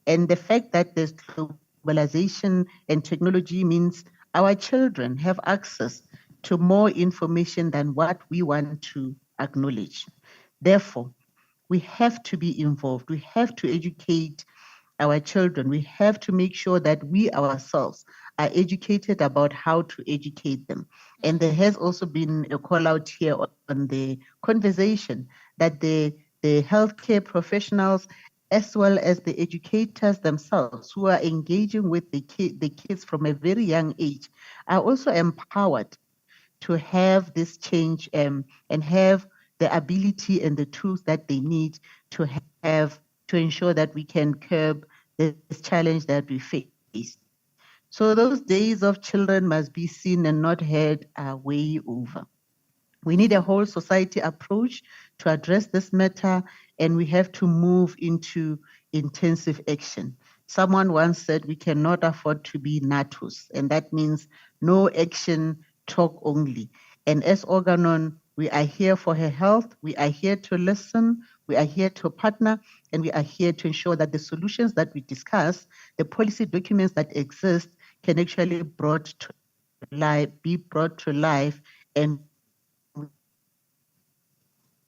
And the fact that there's globalization and technology means our children have access to more information than what we want to acknowledge. Therefore, we have to be involved. We have to educate our children. We have to make sure that we ourselves are educated about how to educate them. And there has also been a call out here on the conversation that the healthcare professionals as well as the educators themselves who are engaging with the kids from a very young age are also empowered to have this change and have the ability and the tools that they need to have to ensure that we can curb this challenge that we face. So those days of children must be seen and not heard are way over. We need a whole society approach to address this matter, and we have to move into intensive action. Someone once said we cannot afford to be natus, and that means no action, talk only. And as Organon, we are here for her health, we are here to listen, we are here to partner, and we are here to ensure that the solutions that we discuss, the policy documents that exist, can actually be brought to life, and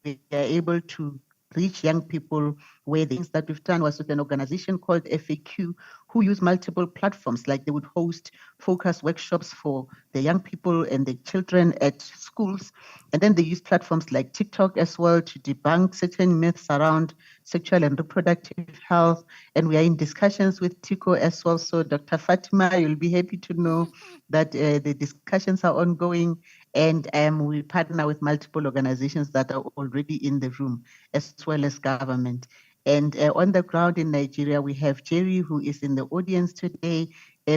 we are able to reach young people where the things that we've done was with an organization called FAQ, who use multiple platforms, like they would host focus workshops for the young people and the children at schools. And then they use platforms like TikTok as well to debunk certain myths around sexual and reproductive health. And we are in discussions with TICO as well. So Dr. Fatima, you'll be happy to know that the discussions are ongoing, and we partner with multiple organizations that are already in the room, as well as government. And on the ground in Nigeria, we have Jerry, who is in the audience today.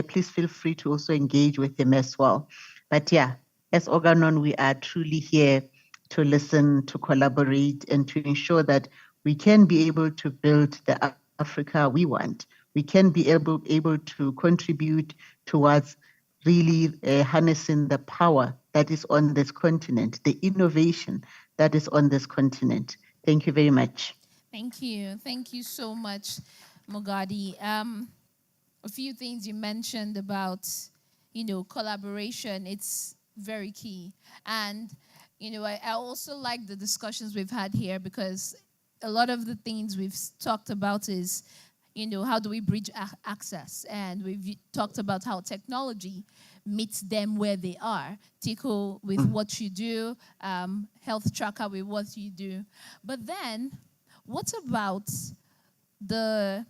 Please feel free to also engage with him as well. But yeah, as Organon, we are truly here to listen, to collaborate, and to ensure that we can be able to build the Africa we want. We can be able to contribute towards really harnessing the power that is on this continent, the innovation that is on this continent. Thank you very much. Thank you. Thank you so much, Mogadi. A few things you mentioned about, collaboration. It's very key. And, I also like the discussions we've had here, because a lot of the things we've talked about is, how do we bridge access? And we've talked about how technology meets them where they are. Tico with what you do, Health Tracker with what you do. But then, what about the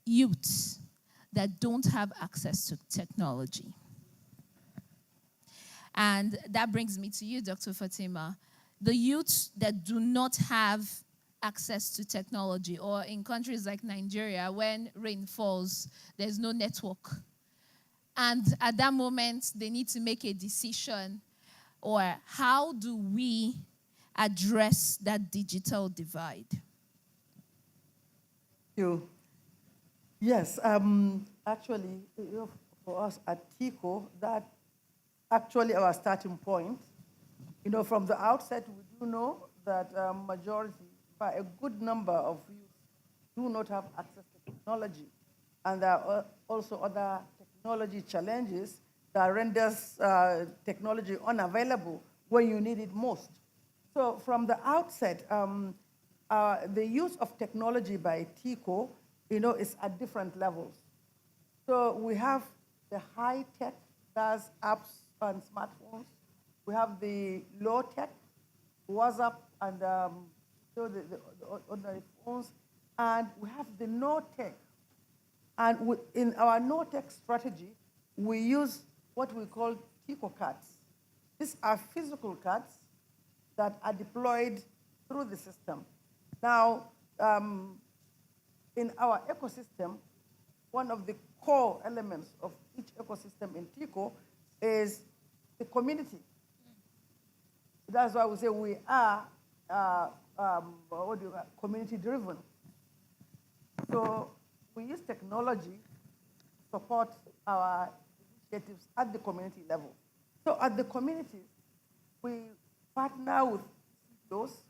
youths that don't have access to technology? And that brings me to you, Dr. Fatima. The youths that do not have access to technology, or in countries like Nigeria, when rain falls, there's no network. And at that moment, they need to make a decision. Or how do we address that digital divide? Yes, actually, for us at TICO, that actually our starting point. From the outset, we do know that majority, by a good number of youth, do not have access to technology. And there are also other technology challenges that renders technology unavailable when you need it most. So from the outset, the use of technology by TICO, is at different levels. So we have the high tech, that's apps and smartphones. We have the low tech, WhatsApp and the ordinary phones. And we have the no tech. And in our no tech strategy, we use what we call TICO cards. These are physical cards that are deployed through the system. Now, in our ecosystem, one of the core elements of each ecosystem in TICO is the community. That's why we say we are community-driven. So we use technology to support our initiatives at the community level. So at the communities, we partner with those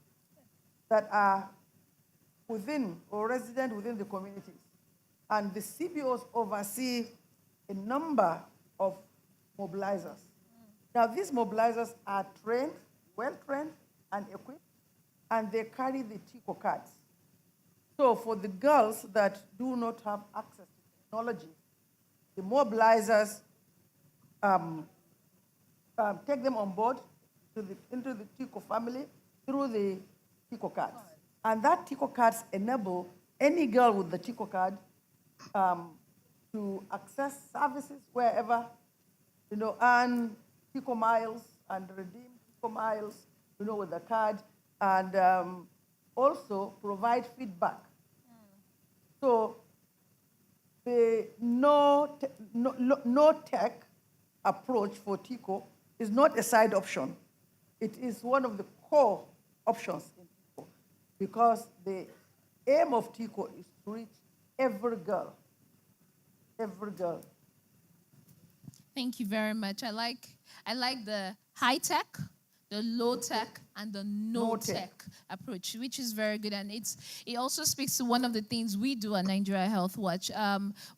that are within or resident within the communities. And the CBOs oversee a number of mobilizers. Now, these mobilizers are trained, well-trained and equipped, and they carry the TICO cards. So for the girls that do not have access to technology, the mobilizers take them on board into the TICO family through the TICO cards. And that TICO cards enable any girl with the TICO card to access services wherever, earn TICO miles and redeem TICO miles, with the card, and also provide feedback. So the no tech approach for TICO is not a side option. It is one of the core options in TICO, because the aim of TICO is to reach every girl. Every girl. Thank you very much. I like the high tech, the low tech, and the no tech approach, which is very good. And it also speaks to one of the things we do at Nigeria Health Watch.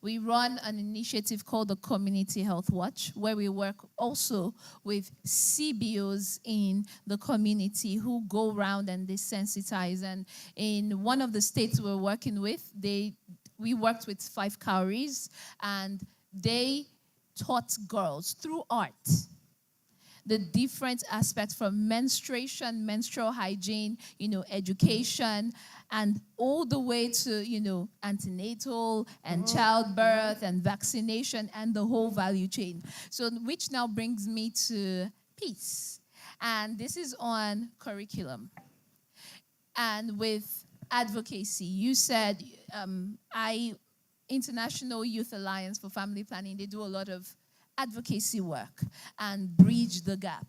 We run an initiative called the Community Health Watch, where we work also with CBOs in the community who go around and they sensitize. And in one of the states we're working with, we worked with 5 cowries, and they taught girls through art the different aspects from menstruation, menstrual hygiene, education, and all the way to, antenatal and childbirth and vaccination and the whole value chain. So, which now brings me to peace. And this is on curriculum. And with advocacy, you said, International Youth Alliance for Family Planning, they do a lot of advocacy work and bridge the gap.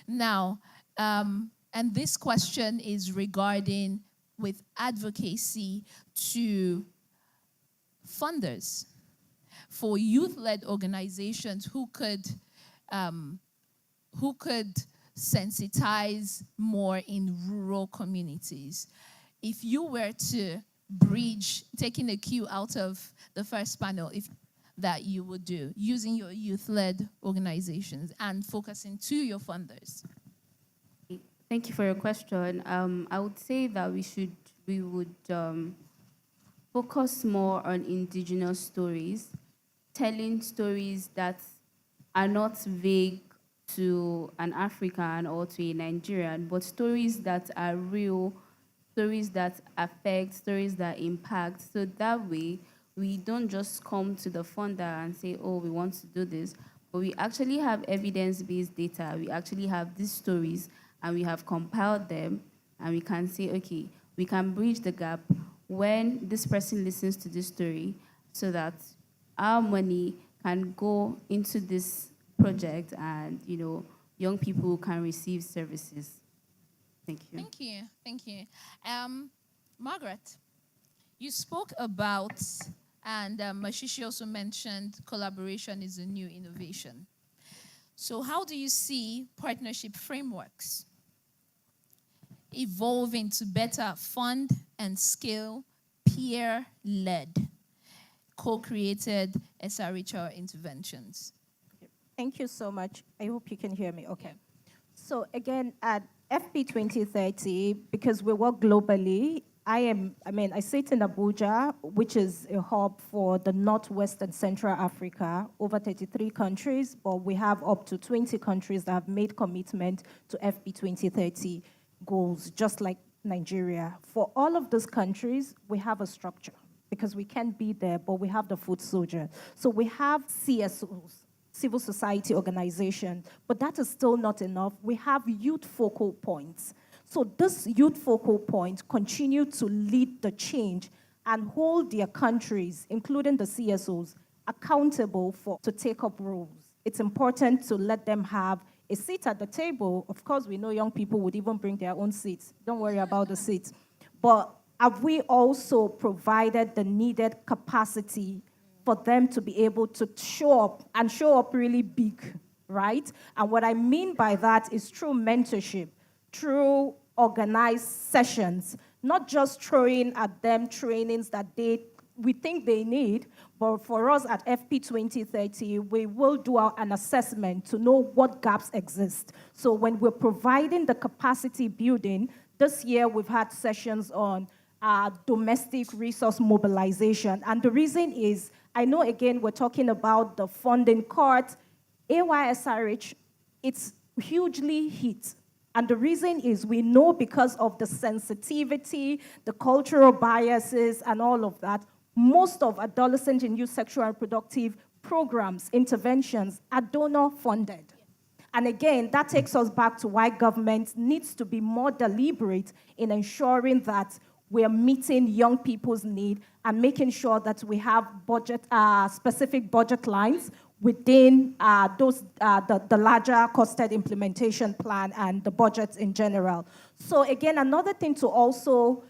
Now, and this question is regarding with advocacy to funders for youth-led organizations who could sensitize more in rural communities. If you were to bridge, taking a cue out of the first panel, that you would do using your youth-led organizations and focusing to your funders? Thank you for your question. I would say that we would focus more on indigenous stories, telling stories that are not vague to an African or to a Nigerian, but stories that are real, stories that affect, stories that impact. So that way, we don't just come to the funder and say, oh, we want to do this, but we actually have evidence-based data. We actually have these stories, and we have compiled them, and we can say, okay, we can bridge the gap when this person listens to this story so that our money can go into this project and, young people can receive services. Thank you. Thank you. Thank you. Margaret, you spoke about, and Mashishi also mentioned, collaboration is a new innovation. So how do you see partnership frameworks evolving to better fund and scale peer-led, co-created SRHR interventions? Thank you so much. I hope you can hear me. Okay. So again, at FP 2030, because we work globally, I sit in Abuja, which is a hub for the Northwest and Central Africa, over 33 countries, but we have up to 20 countries that have made commitment to FP 2030 goals, just like Nigeria. For all of those countries, we have a structure, because we can't be there, but we have the foot soldier. So we have CSOs, civil society organizations. But that is still not enough. We have youth focal points. So this youth focal point continue to lead the change and hold their countries, including the CSOs, accountable to take up roles. It's important to let them have a seat at the table. Of course, we know young people would even bring their own seats. Don't worry about the seats. But have we also provided the needed capacity for them to be able to show up, and show up really big, right? And what I mean by that is through mentorship, through organized sessions, not just throwing at them trainings that we think they need, but for us at FP 2030, we will do an assessment to know what gaps exist. So when we're providing the capacity building, this year we've had sessions on domestic resource mobilization. And the reason is, I know again we're talking about the funding cut, AYSRH, it's hugely hit. And the reason is we know because of the sensitivity, the cultural biases, and all of that, most of adolescent and youth sexual and reproductive programs, interventions, are donor funded. And again, that takes us back to why government needs to be more deliberate in ensuring that we're meeting young people's need and making sure that we have specific budget lines within the larger costed implementation plan and the budgets in general. So again, another thing to also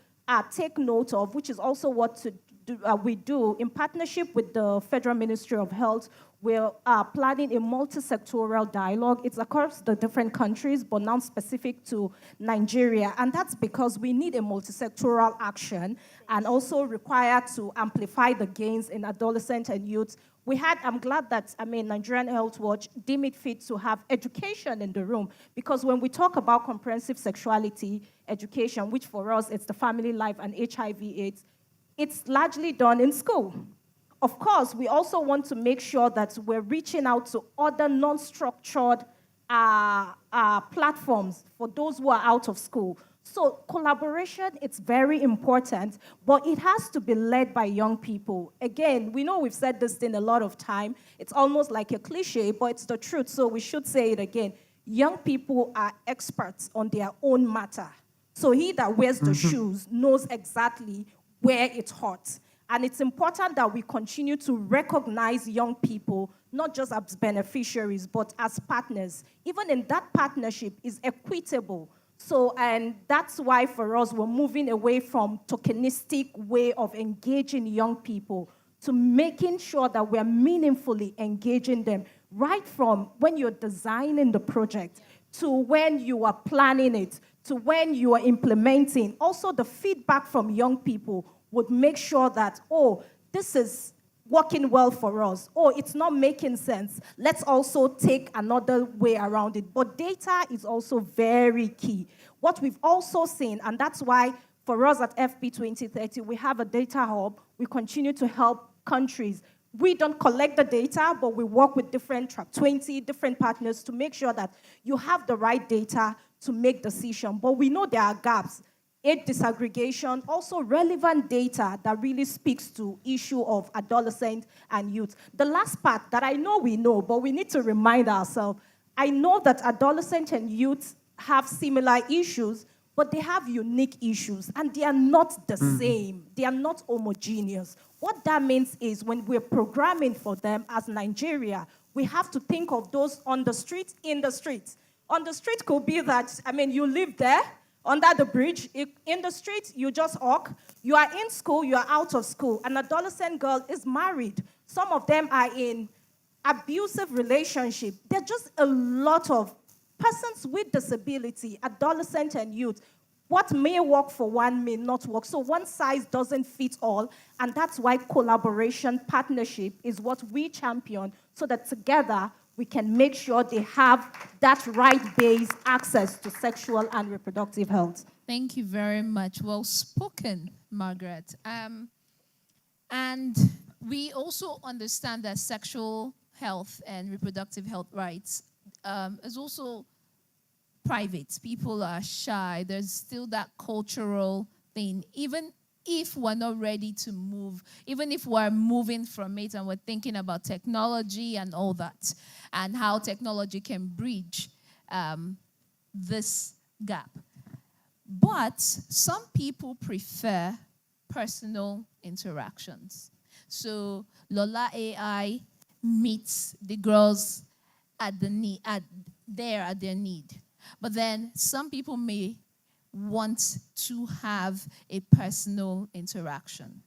take note of, which is also what we do in partnership with the Federal Ministry of Health, we're planning a multi-sectoral dialogue. It's across the different countries, but now specific to Nigeria. And that's because we need a multi-sectoral action and also require to amplify the gains in adolescent and youth. I'm glad that, Nigerian Health Watch deemed it fit to have education in the room, because when we talk about comprehensive sexuality education, which for us, it's the family life and HIV/AIDS, it's largely done in school. Of course, we also want to make sure that we're reaching out to other non-structured platforms for those who are out of school. So collaboration, it's very important, but it has to be led by young people. Again, we know we've said this thing a lot of time. It's almost like a cliche, but it's the truth, so we should say it again. Young people are experts on their own matter. So he that wears the shoes knows exactly where it's hot. And it's important that we continue to recognize young people, not just as beneficiaries, but as partners. Even in that partnership is equitable. So, and that's why for us, we're moving away from tokenistic way of engaging young people to making sure that we're meaningfully engaging them, right from when you're designing the project to when you are planning it, to when you are implementing. Also, the feedback from young people would make sure that, oh, this is working well for us. Oh, it's not making sense. Let's also take another way around it. But data is also very key. What we've also seen, and that's why for us at FP 2030, we have a data hub. We continue to help countries. We don't collect the data, but we work with different track 20, different partners to make sure that you have the right data to make decisions. But we know there are gaps. Age disaggregation, also relevant data that really speaks to issue of adolescent and youth. The last part that I know we know, but we need to remind ourselves, I know that adolescent and youth have similar issues, but they have unique issues, and they are not the same. They are not homogeneous. What that means is when we're programming for them as Nigeria, we have to think of those on the street, in the street. On the street could be that, you live there, under the bridge, in the street, you just hawk. You are in school, you are out of school. An adolescent girl is married. Some of them are in abusive relationship. There are just a lot of persons with disability, adolescent and youth. What may work for one may not work. So one size doesn't fit all. And that's why collaboration, partnership is what we champion, so that together we can make sure they have that right-based access to sexual and reproductive health. Thank you very much. Well spoken, Margaret. And we also understand that sexual health and reproductive health rights is also private. People are shy. There's still that cultural thing. Even if we're not ready to move, even if we're moving from it and we're thinking about technology and all that, and how technology can bridge this gap. But some people prefer personal interactions. So Lola AI meets the girls at their need. But then some people may want to have a personal interaction.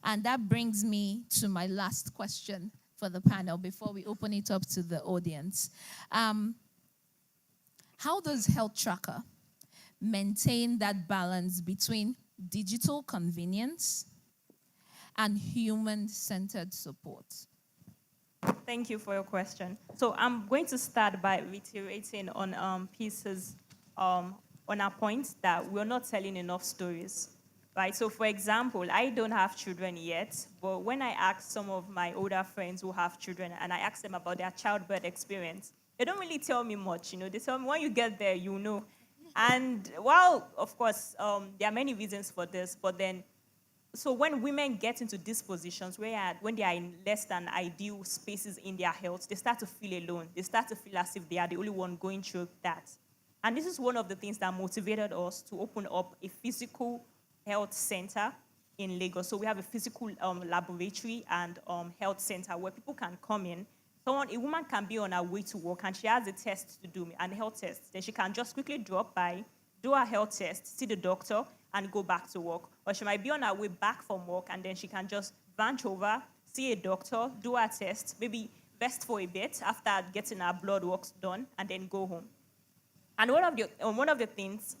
And that brings me to my last question for the panel before we open it up to the audience. How does Health Tracker maintain that balance between digital convenience and human-centered support? Thank you for your question. So I'm going to start by reiterating on pieces on our point that we're not telling enough stories, right? So for example, I don't have children yet, but when I ask some of my older friends who have children and I ask them about their childbirth experience, they don't really tell me much, They tell me when you get there, you know. And while, of course, there are many reasons for this, but then, so when women get into these positions when they are in less than ideal spaces in their health, they start to feel alone. They start to feel as if they are the only one going through that. And this is one of the things that motivated us to open up a physical health center in Lagos. So we have a physical laboratory and health center where people can come in. A woman can be on her way to work and she has a test to do, a health test. Then she can just quickly drop by, do her health test, see the doctor, and go back to work. Or she might be on her way back from work and then she can just branch over, see a doctor, do her test, maybe rest for a bit after getting her blood works done, and then go home. And one of the things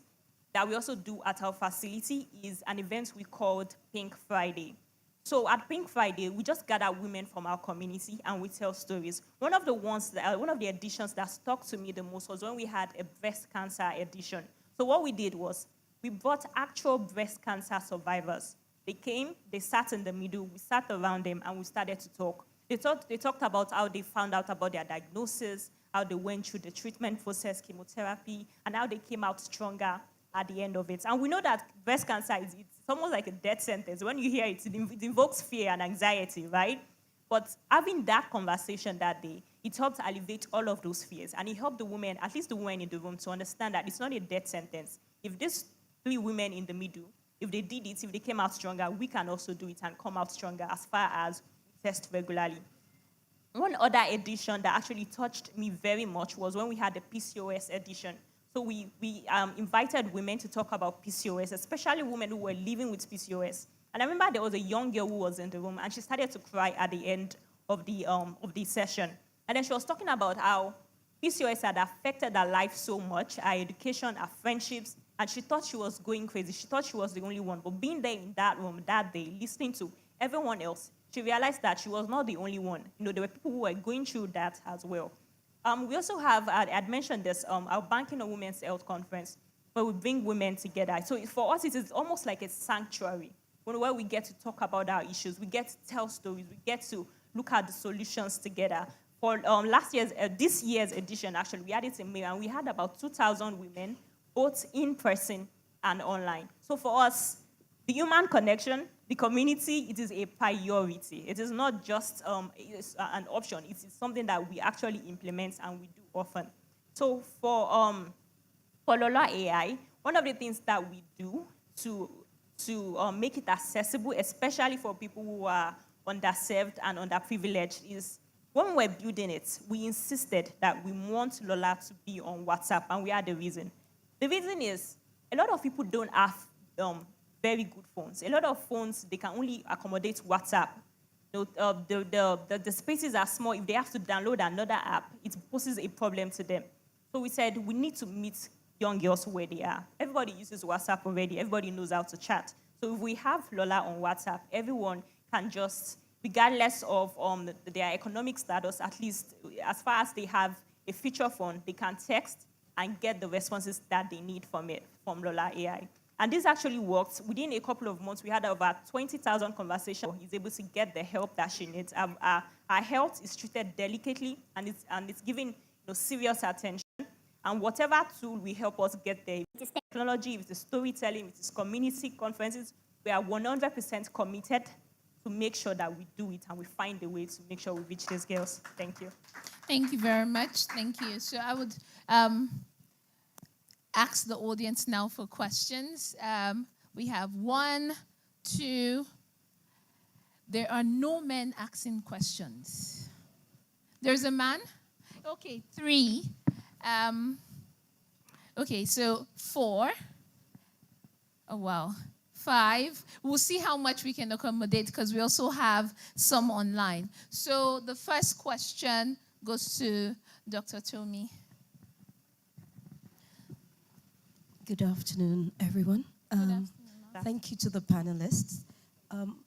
that we also do at our facility is an event we called Pink Friday. So at Pink Friday, we just gather women from our community and we tell stories. One of the editions that stuck to me the most was when we had a breast cancer edition. So what we did was we brought actual breast cancer survivors. They came, they sat in the middle, we sat around them and we started to talk. They talked about how they found out about their diagnosis, how they went through the treatment process, chemotherapy, and how they came out stronger at the end of it. And we know that breast cancer it's almost like a death sentence. When you hear it, it invokes fear and anxiety, right? But having that conversation that day, it helped alleviate all of those fears. And it helped the women, at least the women in the room, to understand that it's not a death sentence. If these 3 women in the middle, if they did it, if they came out stronger, we can also do it and come out stronger as far as we test regularly. One other edition that actually touched me very much was when we had the PCOS edition. So we invited women to talk about PCOS, especially women who were living with PCOS. And I remember there was a young girl who was in the room, and she started to cry at the end of the session. And then she was talking about how PCOS had affected her life so much, her education, her friendships, and she thought she was going crazy. She thought she was the only one. But being there in that room that day, listening to everyone else, she realized that she was not the only one. There were people who were going through that as well. We also have, I'd mentioned this, our Banking on Women's Health Conference, where we bring women together. So for us, it is almost like a sanctuary, where we get to talk about our issues, we get to tell stories, we get to look at the solutions together. For this year's edition, actually, we had it in May, and we had about 2,000 women, both in person and online. So for us, the human connection, the community, it is a priority. It is not just it's an option. It is something that we actually implement and we do often. So for Lola AI, one of the things that we do to make it accessible, especially for people who are underserved and underprivileged, is when we were building it, we insisted that we want Lola to be on WhatsApp, and we had the reason. The reason is a lot of people don't have very good phones. A lot of phones, they can only accommodate WhatsApp. The spaces are small. If they have to download another app, it poses a problem to them. So we said we need to meet young girls where they are. Everybody uses WhatsApp already. Everybody knows how to chat. So if we have Lola on WhatsApp, everyone can just, regardless of their economic status, at least as far as they have a feature phone, they can text and get the responses that they need from Lola AI. And this actually worked. Within a couple of months, we had over 20,000 conversations. He's able to get the help that she needs. Our health is treated delicately, and it's given serious attention. And whatever tool will help us get there, if it's technology, if it's storytelling, if it's community conferences, we are 100% committed to make sure that we do it and we find a way to make sure we reach these girls. Thank you. Thank you very much. Thank you. So I would ask the audience now for questions. We have 1, 2. There are no men asking questions. There's a man? Okay, 3. Okay, so 4. Oh, wow. 5. We'll see how much we can accommodate because we also have some online. So the first question goes to Dr. Tomi. Good afternoon, everyone. Thank you to the panelists.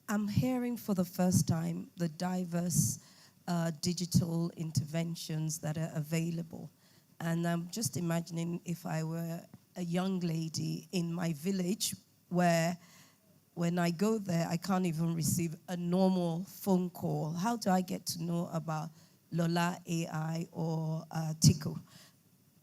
I'm hearing for the first time the diverse digital interventions that are available. And I'm just imagining if I were a young lady in my village where when I go there, I can't even receive a normal phone call. How do I get to know about Lola AI or Tico?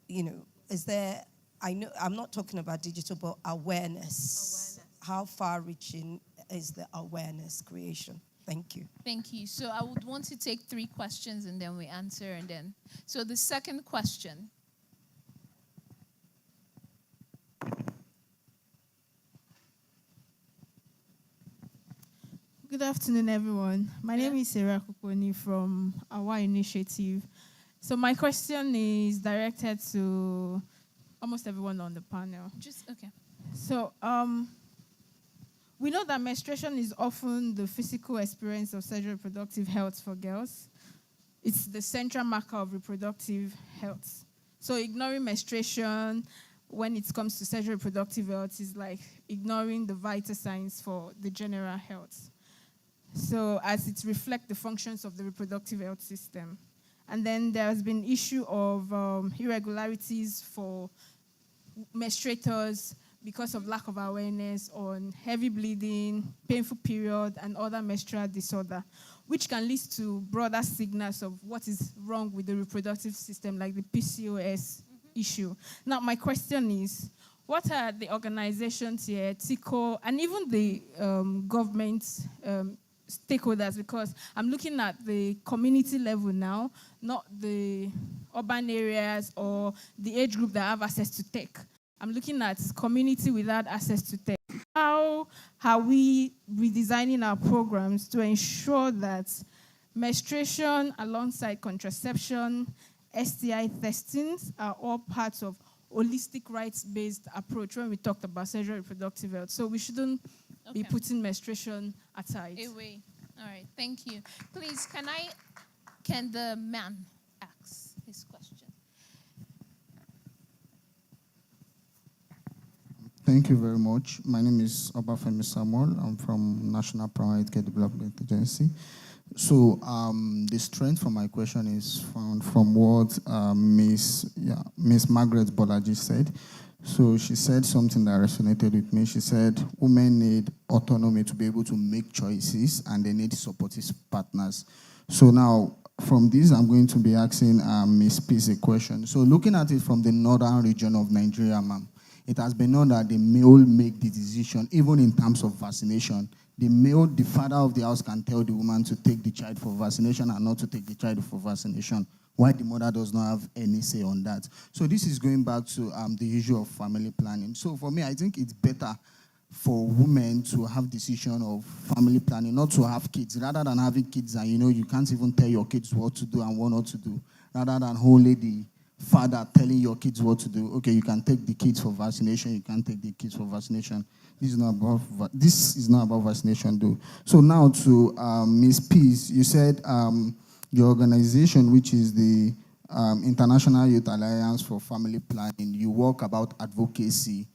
You know, is there, I know, I'm not talking about digital, but awareness. How far-reaching is the awareness creation? Thank you. Thank you. So I would want to take 3 questions and then we answer and then. So the second question. Good afternoon, everyone. My name is Sarah Kukoni from Our Initiative. So my question is directed to almost everyone on the panel. Okay. So we know that menstruation is often the physical experience of sexual reproductive health for girls. It's the central marker of reproductive health. So ignoring menstruation when it comes to sexual reproductive health is like ignoring the vital signs for the general health. So as it reflects the functions of the reproductive health system. And then there has been issue of irregularities for menstruators because of lack of awareness on heavy bleeding, painful period, and other menstrual disorder, which can lead to broader signals of what is wrong with the reproductive system, like the PCOS issue. Now, my question is, what are the organizations here, TICO, and even the government stakeholders, because I'm looking at the community level now, not the urban areas or the age group that have access to tech. I'm looking at community without access to tech. How are we redesigning our programs to ensure that menstruation alongside contraception, STI testings are all parts of holistic rights-based approach when we talked about sexual reproductive health? So we shouldn't be putting menstruation aside. Away. All right, thank you. Please, can the man ask his question? Thank you very much. My name is Obafemi Samuel. I'm from National Primary Care Development Agency. So the strength for my question is found from what Miss Margaret Bolaji said. So she said something that resonated with me. She said women need autonomy to be able to make choices and they need supportive partners. So now from this, I'm going to be asking Ms. Peace a question. So looking at it from the northern region of Nigeria, ma'am, it has been known that the male make the decision, even in terms of vaccination. The father of the house can tell the woman to take the child for vaccination and not to take the child for vaccination, while the mother does not have any say on that. So this is going back to the issue of family planning. So for me, I think it's better for women to have decision of family planning, not to have kids, rather than having kids and you can't even tell your kids what to do and what not to do, rather than only the father telling your kids what to do. Okay, you can take the kids for vaccination, you can't take the kids for vaccination. This is not about vaccination, though. So now to Ms. Peace, you said your organization, which is the International Youth Alliance for Family Planning, you work about advocacy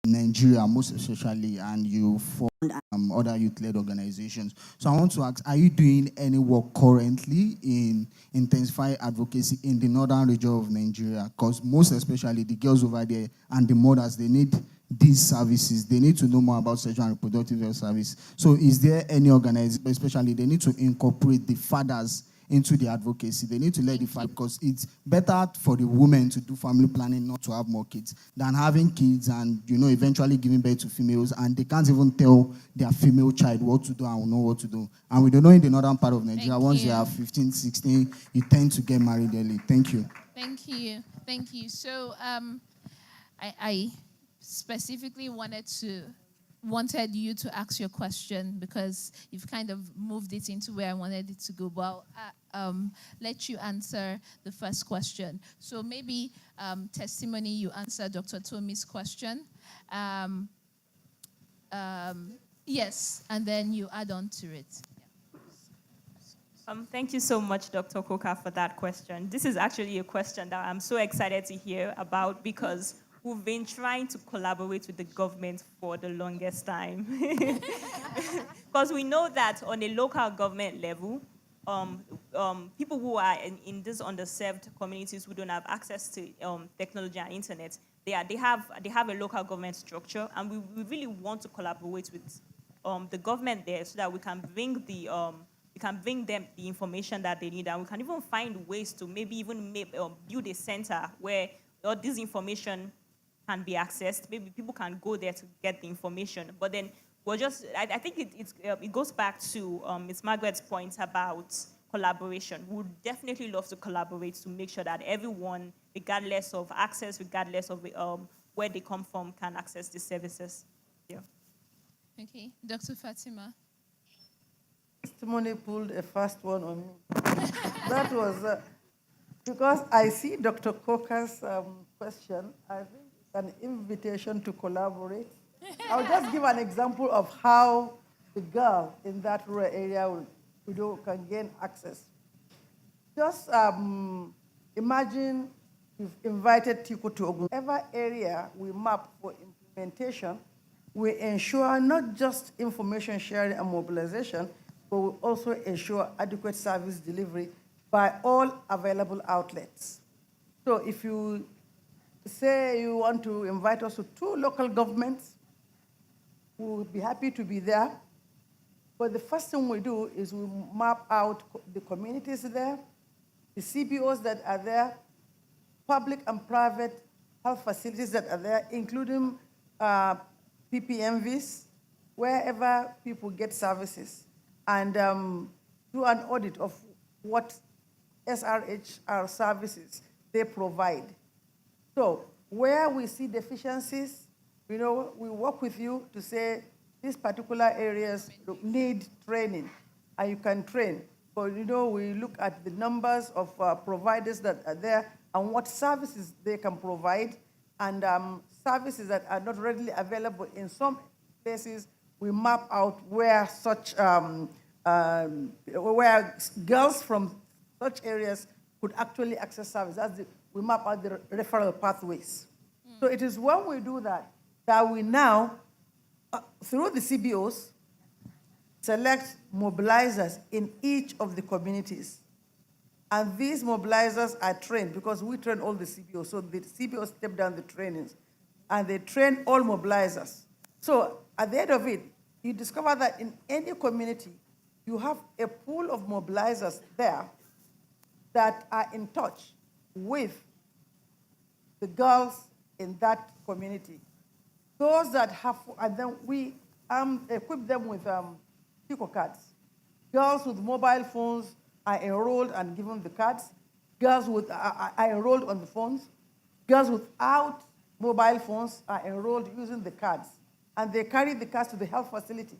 in Nigeria, most especially, and you form other youth-led organizations. So I want to ask, are you doing any work currently in intensifying advocacy in the northern region of Nigeria? Because most especially the girls over there and the mothers, they need these services. They need to know more about sexual and reproductive health service. So is there any organization, especially they need to incorporate the fathers into the advocacy. They need to let the fact, because it's better for the women to do family planning, not to have more kids, than having kids and, eventually giving birth to females, and they can't even tell their female child what to do and know what to do. And we don't know in the northern part of Nigeria, once you are 15, 16, you tend to get married early. Thank you. Thank you. Thank you. So I specifically wanted you to ask your question because you've kind of moved it into where I wanted it to go. But I'll let you answer the first question. So maybe testimony, you answer Dr. Tomi's question. Yes, and then you add on to it. Thank you so much, Dr. Koka, for that question. This is actually a question that I'm so excited to hear about because we've been trying to collaborate with the government for the longest time. Because we know that on a local government level, people who are in these underserved communities who don't have access to technology and internet, they have a local government structure, and we really want to collaborate with the government there so that we can bring them the information that they need, and we can even find ways to maybe even build a center where all this information can be accessed. Maybe people can go there to get the information. But then I think it goes back to Ms. Margaret's point about collaboration. We would definitely love to collaborate to make sure that everyone, regardless of access, regardless of where they come from, can access the services. Yeah. Okay, Dr. Fatima. Testimony pulled a fast one on me. That was because I see Dr. Coker's question. I think it's an invitation to collaborate. I'll just give an example of how the girl in that rural area can gain access. Just imagine you've invited Tico to Ogun. Whatever area we map for implementation, we ensure not just information sharing and mobilization, but we also ensure adequate service delivery by all available outlets. So if you say you want to invite us to 2 local governments, we would be happy to be there. But the first thing we do is we map out the communities there, the CBOs that are there, public and private health facilities that are there, including PPMVs, wherever people get services, and do an audit of what SRHR services they provide. So where we see deficiencies, we work with you to say these particular areas need training, and you can train. But we look at the numbers of providers that are there and what services they can provide, and services that are not readily available in some places. We map out where such where girls from such areas could actually access service. We map out the referral pathways. So it is when we do that we now, through the CBOs, select mobilizers in each of the communities. And these mobilizers are trained because we train all the CBOs. So the CBOs step down the trainings, and they train all mobilizers. So at the end of it, you discover that in any community, you have a pool of mobilizers there that are in touch with the girls in that community. Those that have, and then we equip them with Pico cards. Girls with mobile phones are enrolled and given the cards. Girls are enrolled on the phones. Girls without mobile phones are enrolled using the cards. And they carry the cards to the health facility,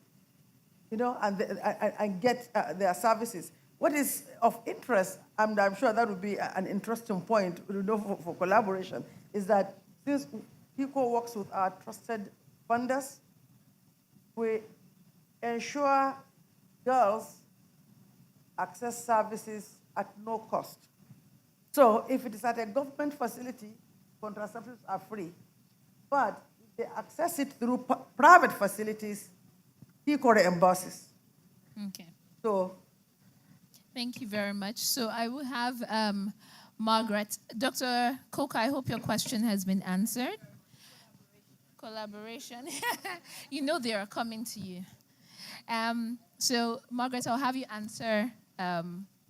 and get their services. What is of interest, and I'm sure that would be an interesting point for collaboration, is that since PICO works with our trusted funders, we ensure girls access services at no cost. So if it is at a government facility, contraceptives are free. But if they access it through private facilities, PICO reimburses. Okay. So thank you very much. So I will have Margaret. Dr. Coker, I hope your question has been answered. Collaboration. They are coming to you. So Margaret, I'll have you answer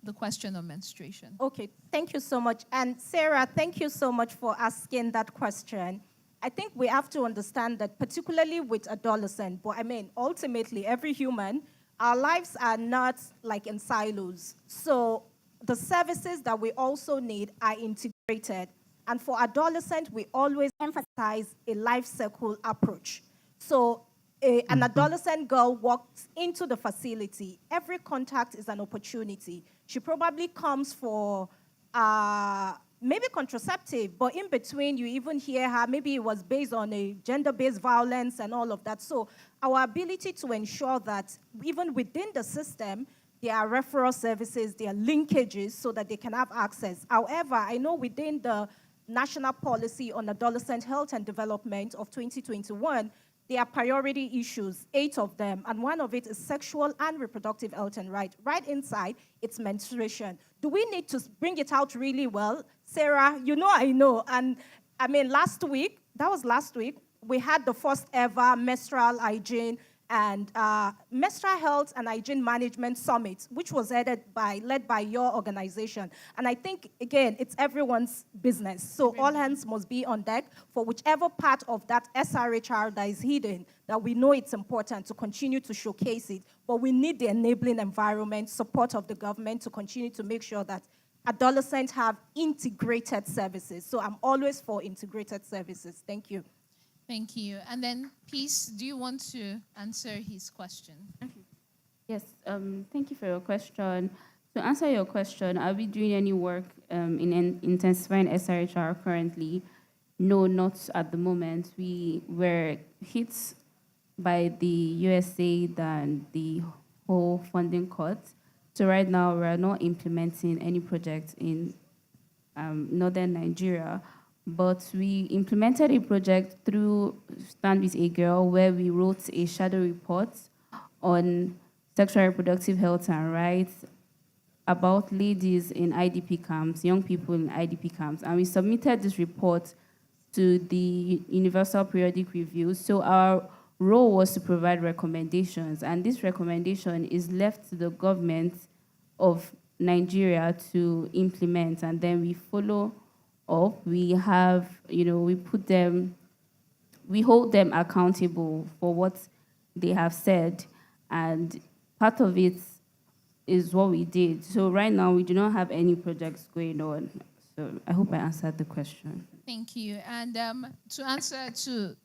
the question of menstruation. Okay, thank you so much. And Sarah, thank you so much for asking that question. I think we have to understand that particularly with adolescents, but I mean, ultimately, every human, our lives are not like in silos. So the services that we also need are integrated. And for adolescents, we always emphasize a life cycle approach. So an adolescent girl walks into the facility. Every contact is an opportunity. She probably comes for maybe contraceptive, but in between you even hear her, maybe it was based on a gender-based violence and all of that. So our ability to ensure that even within the system, there are referral services, there are linkages so that they can have access. However, I know within the National Policy on Adolescent Health and Development of 2021, there are priority issues, 8 of them, and one of it is sexual and reproductive health and right. Right inside, it's menstruation. Do we need to bring it out really well? Sarah, you know I know. And I mean, last week, we had the first ever menstrual hygiene and menstrual health and hygiene management summit, which was led by your organization. And I think, again, it's everyone's business. So all hands must be on deck for whichever part of that SRHR that is hidden, that we know it's important to continue to showcase it. But we need the enabling environment, support of the government to continue to make sure that adolescents have integrated services. So I'm always for integrated services. Thank you. Thank you. And then, Peace, do you want to answer his question? Yes, thank you for your question. To answer your question, are we doing any work in intensifying SRHR currently? No, not at the moment. We were hit by the USAID and the whole funding cut. So right now, we're not implementing any project in northern Nigeria. But we implemented a project through Stand With a Girl where we wrote a shadow report on sexual and reproductive health and rights about ladies in IDP camps, young people in IDP camps. And we submitted this report to the Universal Periodic Review. So our role was to provide recommendations. And this recommendation is left to the government of Nigeria to implement. And then we follow up. We have, we hold them accountable for what they have said, and part of it is what we did. So right now, we do not have any projects going on. So I hope I answered the question. Thank you. And to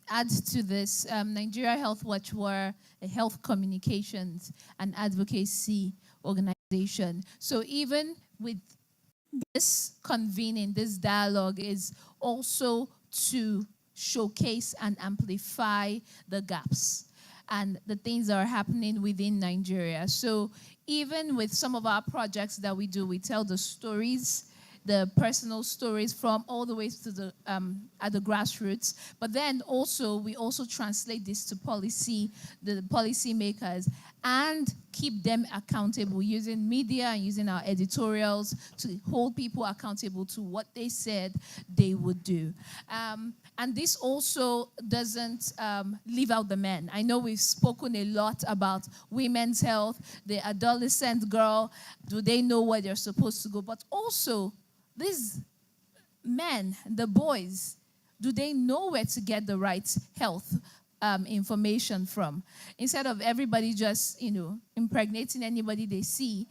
add to this, Nigeria Health Watch were a health communications and advocacy organization. So even with this convening, this dialogue is also to showcase and amplify the gaps and the things that are happening within Nigeria. So even with some of our projects that we do, we tell the stories, the personal stories from all the way to the at the grassroots. But then also we also translate this to policy, the policy makers, and keep them accountable using media and using our editorials to hold people accountable to what they said they would do. And this also doesn't leave out the men. I know we've spoken a lot about women's health, the adolescent girl, do they know where they're supposed to go? But also, these men, the boys, do they know where to get the right health information from? Instead of everybody just, impregnating anybody they see,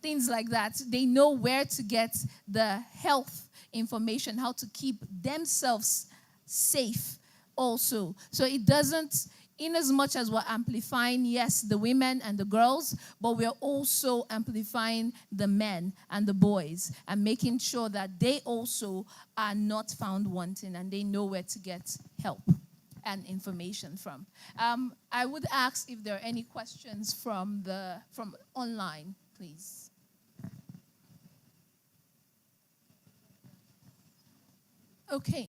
things like that, they know where to get the health information, how to keep themselves safe also. So it doesn't, in as much as we're amplifying, yes, the women and the girls, but we're also amplifying the men and the boys and making sure that they also are not found wanting and they know where to get help and information from. I would ask if there are any questions from online, please. Okay.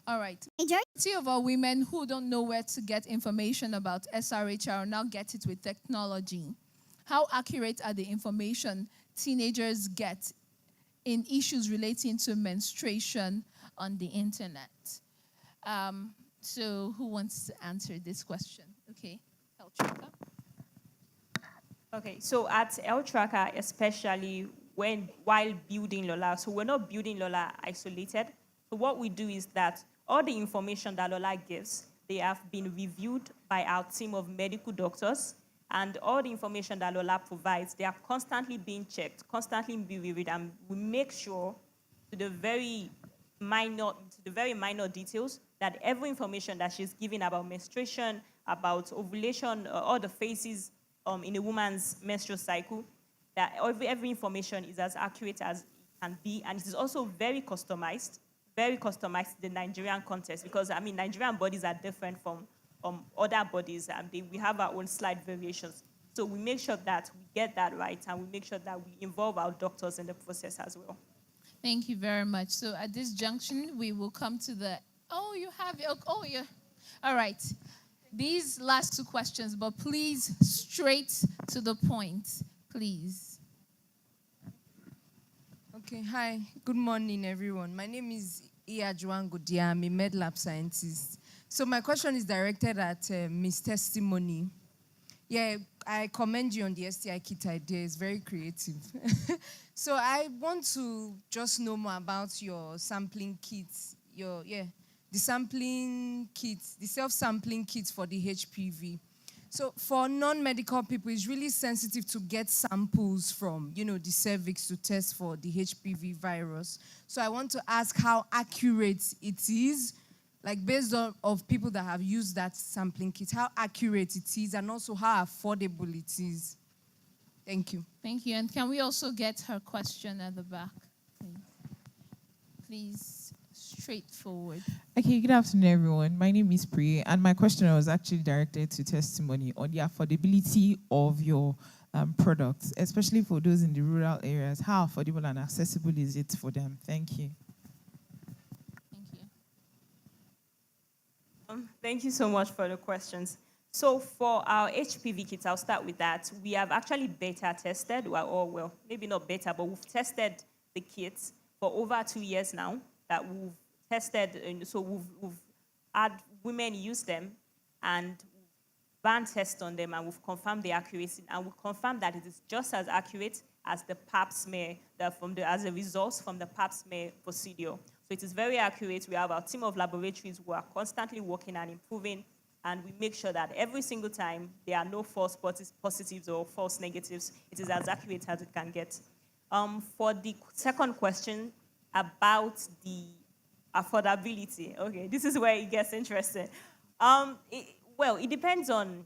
All right. Majority of our women who don't know where to get information about SRHR now get it with technology. How accurate are the information teenagers get in issues relating to menstruation on the internet? So who wants to answer this question? Okay, Eltrika. Okay, so at El Tracker, especially while building Lola, so we're not building Lola isolated. So what we do is that all the information that Lola gives, they have been reviewed by our team of medical doctors, and all the information that Lola provides, they are constantly being checked, constantly being reviewed, and we make sure to the very minor details that every information that she's giving about menstruation, about ovulation, all the phases in a woman's menstrual cycle, that every information is as accurate as it can be, and it is also very customized to the Nigerian context, because I mean Nigerian bodies are different from other bodies, and we have our own slight variations. So we make sure that we get that right, and we make sure that we involve our doctors in the process as well. Thank you very much. So at this junction, we will come to the, yeah. All right. These last two questions, but please straight to the point, please. Okay, hi. Good morning, everyone. My name is Iyajuan Godia. I'm a med lab scientist. So my question is directed at Ms. Testimony. Yeah, I commend you on the STI kit idea. It's very creative. So I want to just know more about your sampling kits, the sampling kits, the self-sampling kits for the HPV. So for non-medical people, it's really sensitive to get samples from, the cervix to test for the HPV virus. So I want to ask how accurate it is, like based on of people that have used that sampling kit, how accurate it is, and also how affordable it is. Thank you. Thank you. And can we also get her question at the back, please? Straightforward. Okay, good afternoon, everyone. My name is Pri, and my question was actually directed to Testimony on the affordability of your products, especially for those in the rural areas. How affordable and accessible is it for them? Thank you. Thank you so much for the questions. So for our HPV kits, I'll start with that. We have actually beta tested, well, maybe not beta, but we've tested the kits for over 2 years now that we've tested, and so we've had women use them and ran tests on them, and we've confirmed the accuracy, and we've confirmed that it is just as accurate as the pap smear, as a result from the pap smear procedure. So it is very accurate. We have our team of laboratories who are constantly working and improving, and we make sure that every single time there are no false positives or false negatives. It is as accurate as it can get. For the second question about the affordability, okay, this is where it gets interesting. It depends on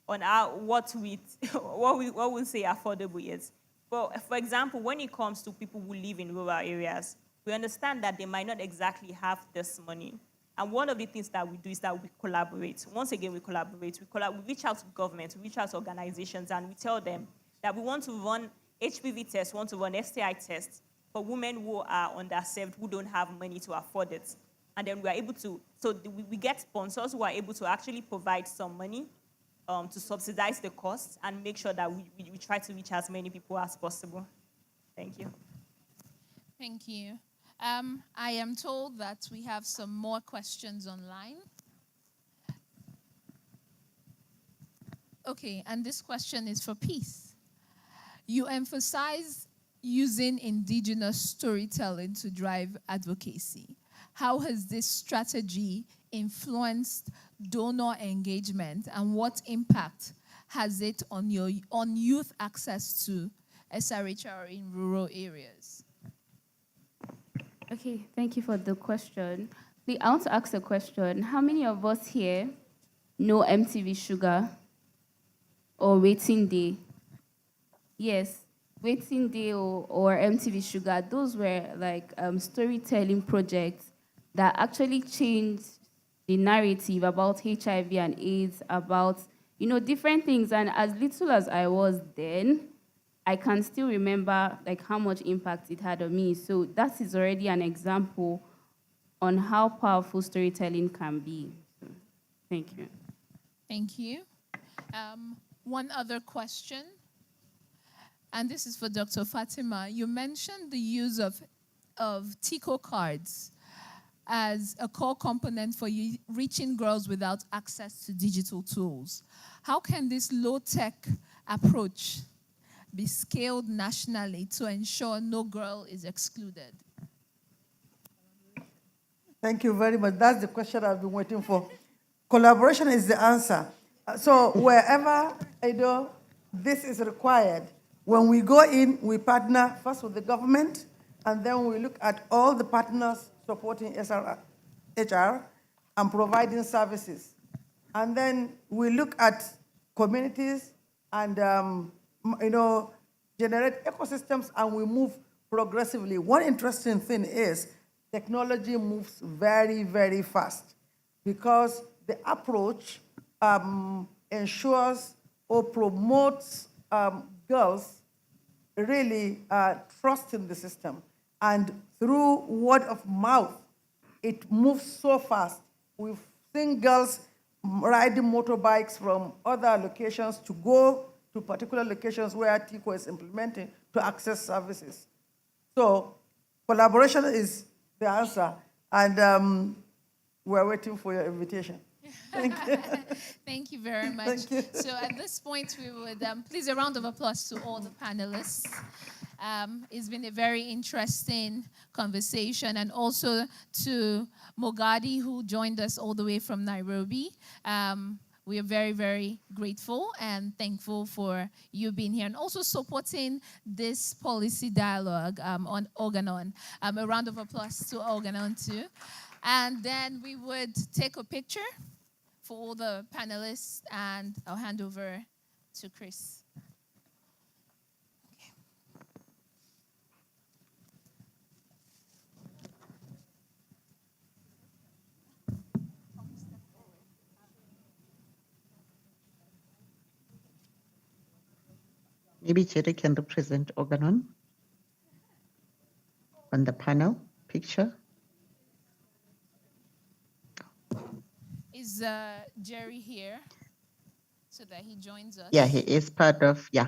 what we say affordable is. But for example, when it comes to people who live in rural areas, we understand that they might not exactly have this money. And one of the things that we do is that we collaborate. Once again, we collaborate. We reach out to government, we reach out to organizations, and we tell them that we want to run HPV tests, we want to run STI tests for women who are underserved, who don't have money to afford it. And then we are able to, we get sponsors who are able to actually provide some money to subsidize the costs and make sure that we try to reach as many people as possible. Thank you. Thank you. I am told that we have some more questions online. Okay, and this question is for Peace. You emphasize using indigenous storytelling to drive advocacy. How has this strategy influenced donor engagement, and what impact has it on youth access to SRHR in rural areas? Okay, thank you for the question. I want to ask a question. How many of us here know MTV Sugar or Waiting Day? Yes, Waiting Day or MTV Sugar, those were like storytelling projects that actually changed the narrative about HIV and AIDS, about, different things. And as little as I was then, I can still remember like how much impact it had on me. So that is already an example on how powerful storytelling can be. So, thank you. Thank you. One other question, and this is for Dr. Fatima. You mentioned the use of TICO cards as a core component for reaching girls without access to digital tools. How can this low-tech approach be scaled nationally to ensure no girl is excluded? Thank you very much. That's the question I've been waiting for. Collaboration is the answer. So wherever this is required, when we go in, we partner first with the government, and then we look at all the partners supporting SRHR and providing services. And then we look at communities and generate ecosystems, and we move progressively. One interesting thing is technology moves very, very fast because the approach ensures or promotes girls really trusting the system. And through word of mouth, it moves so fast. We've seen girls riding motorbikes from other locations to go to particular locations where TICO is implementing to access services. So collaboration is the answer, and we're waiting for your invitation. Thank you. Thank you very much. Thank you. So at this point, we would please a round of applause to all the panelists. It's been a very interesting conversation, and also to Mogadi, who joined us all the way from Nairobi. We are very, very grateful and thankful for you being here and also supporting this policy dialogue on Organon. A round of applause to Organon too. And then we would take a picture for all the panelists, and I'll hand over to Chris. Maybe Jerry can represent Organon on the panel picture. Is Jerry here so that he joins us? Yeah, he is part of, yeah.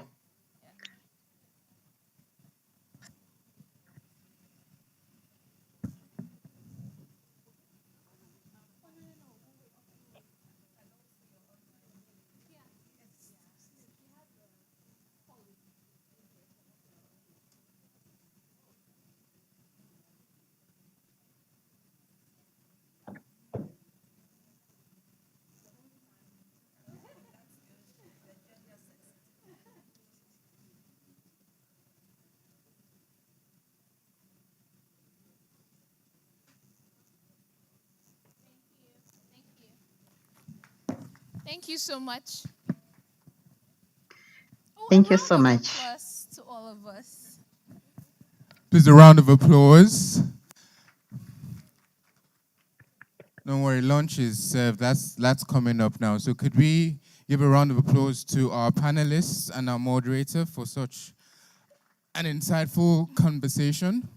Thank you so much. Thank you so much. Applause to all of us. Please, a round of applause. Don't worry, lunch is served. That's coming up now. So could we give a round of applause to our panelists and our moderator for such an insightful conversation?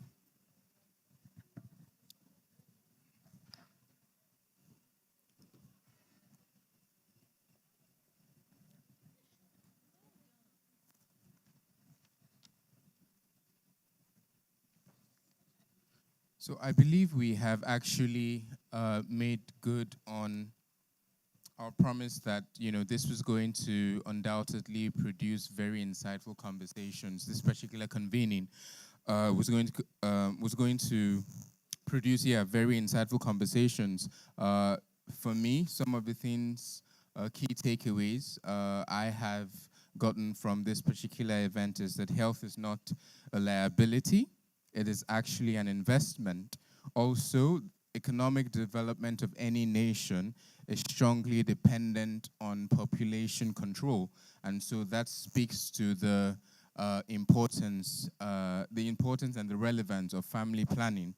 So I believe we have actually made good on our promise that this was going to undoubtedly produce very insightful conversations. This particular convening was going to produce very insightful conversations. For me, some of the things, key takeaways I have gotten from this particular event is that health is not a liability. It is actually an investment. Also, economic development of any nation is strongly dependent on population control. And so that speaks to the importance and the relevance of family planning.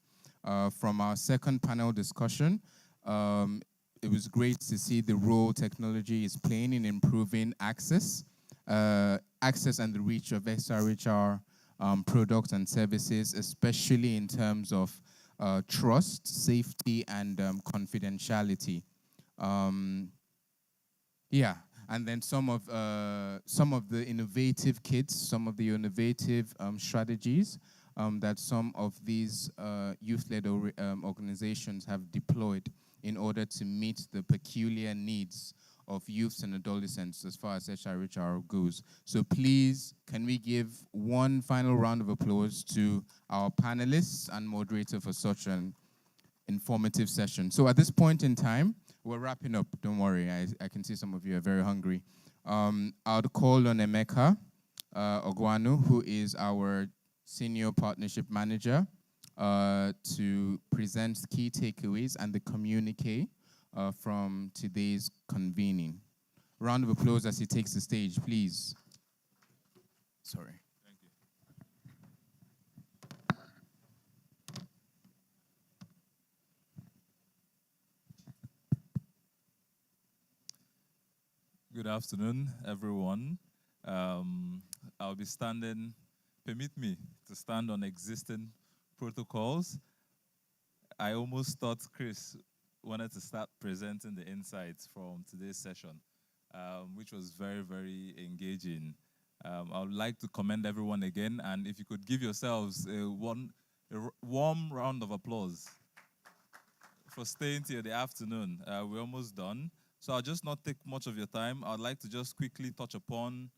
From our second panel discussion, it was great to see the role technology is playing in improving access and the reach of SRHR products and services, especially in terms of trust, safety, and confidentiality. And then some of the innovative kits, some of the innovative strategies that some of these youth-led organizations have deployed in order to meet the peculiar needs of youths and adolescents as far as SRHR goes. So please, can we give one final round of applause to our panelists and moderator for such an informative session. So at this point in time, we're wrapping up. Don't worry, I can see some of you are very hungry. I'll call on Emeka Ogwanu, who is our Senior Partnership Manager, to present key takeaways and the communique from today's convening. Round of applause as he takes the stage, please. Sorry. Thank you. Good afternoon, everyone. I'll be standing, permit me to stand on existing protocols. I almost thought Chris wanted to start presenting the insights from today's session, which was very, very engaging. I would like to commend everyone again, and if you could give yourselves a warm round of applause for staying till the afternoon. We're almost done. So I'll just not take much of your time. I'd like to just quickly touch upon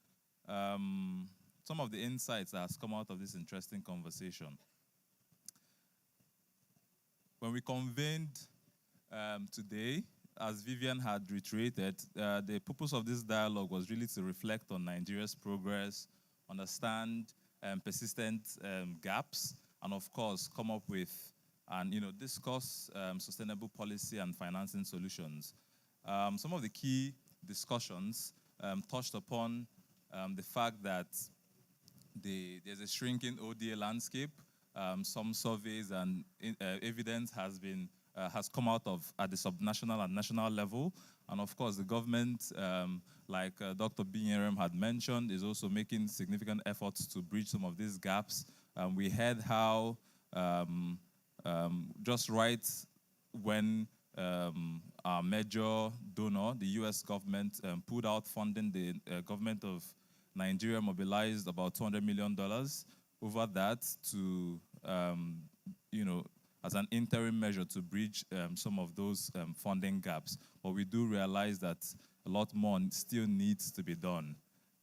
some of the insights that has come out of this interesting conversation. When we convened today, as Vivian had reiterated, the purpose of this dialogue was really to reflect on Nigeria's progress, understand persistent gaps, and of course, come up with and discuss sustainable policy and financing solutions. Some of the key discussions touched upon the fact that there's a shrinking ODA landscape. Some surveys and evidence has come out at the subnational and national level. And of course, the government, like Dr. Binyerem had mentioned, is also making significant efforts to bridge some of these gaps. We heard how just right when our major donor, the US government, pulled out funding, the government of Nigeria mobilized about $200 million over that to, as an interim measure to bridge some of those funding gaps. But we do realize that a lot more still needs to be done.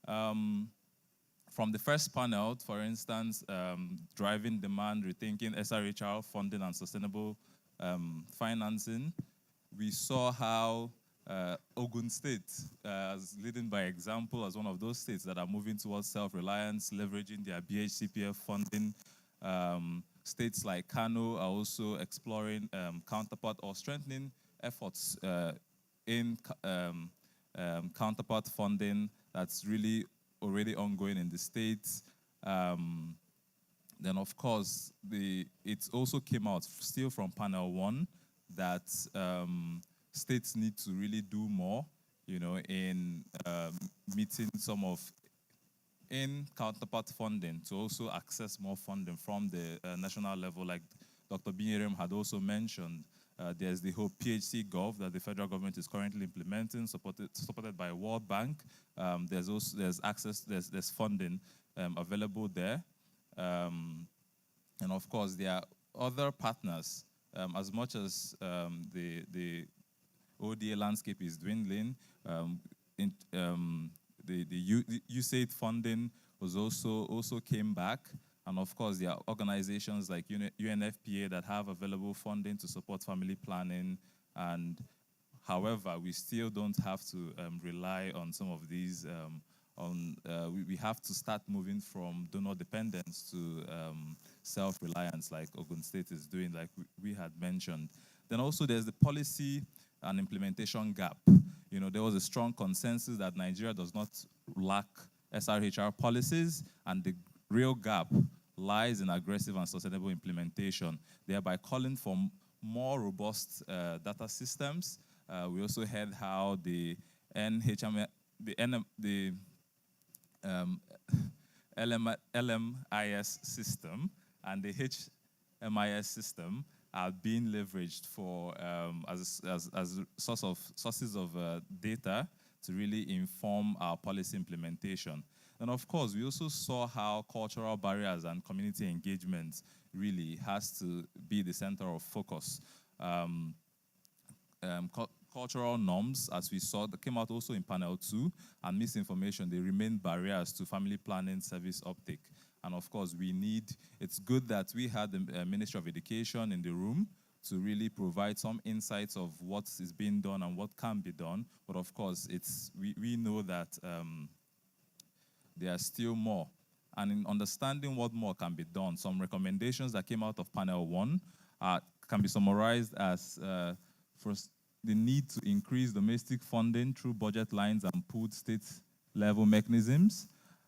From the first panel, for instance, driving demand, rethinking SRHR funding and sustainable financing, we saw how Ogun State, as leading by example, as one of those states that are moving towards self-reliance, leveraging their BHCPF funding. States like Kano are also exploring counterpart or strengthening efforts in counterpart funding that's really already ongoing in the states. Then, of course, it also came out still from panel one that states need to really do more, in meeting in counterpart funding to also access more funding from the national level. Like Dr. Binyerem had also mentioned, there's the whole PHC Gov that the federal government is currently implementing, supported by World Bank. There's funding available there. And of course, there are other partners. As much as the ODA landscape is dwindling, the USAID funding was also came back. And of course, there are organizations like UNFPA that have available funding to support family planning. And however, we still don't have to rely on some of these. We have to start moving from donor dependence to self-reliance, like Ogun State is doing, like we had mentioned. Then also there's the policy and implementation gap. There was a strong consensus that Nigeria does not lack SRHR policies, and the real gap lies in aggressive and sustainable implementation, thereby calling for more robust data systems. We also heard how the LMIS system and the HMIS system are being leveraged for as sources of data to really inform our policy implementation. And of course, we also saw how cultural barriers and community engagement really has to be the center of focus. cultural norms, as we saw, that came out also in panel 2, and misinformation, they remain barriers to family planning service uptake. And of course, it's good that we had the Ministry of Education in the room to really provide some insights of what is being done and what can be done. But of course, we know that there are still more. And in understanding what more can be done, some recommendations that came out of panel 1 can be summarized as first, the need to increase domestic funding through budget lines and pooled state-level mechanisms.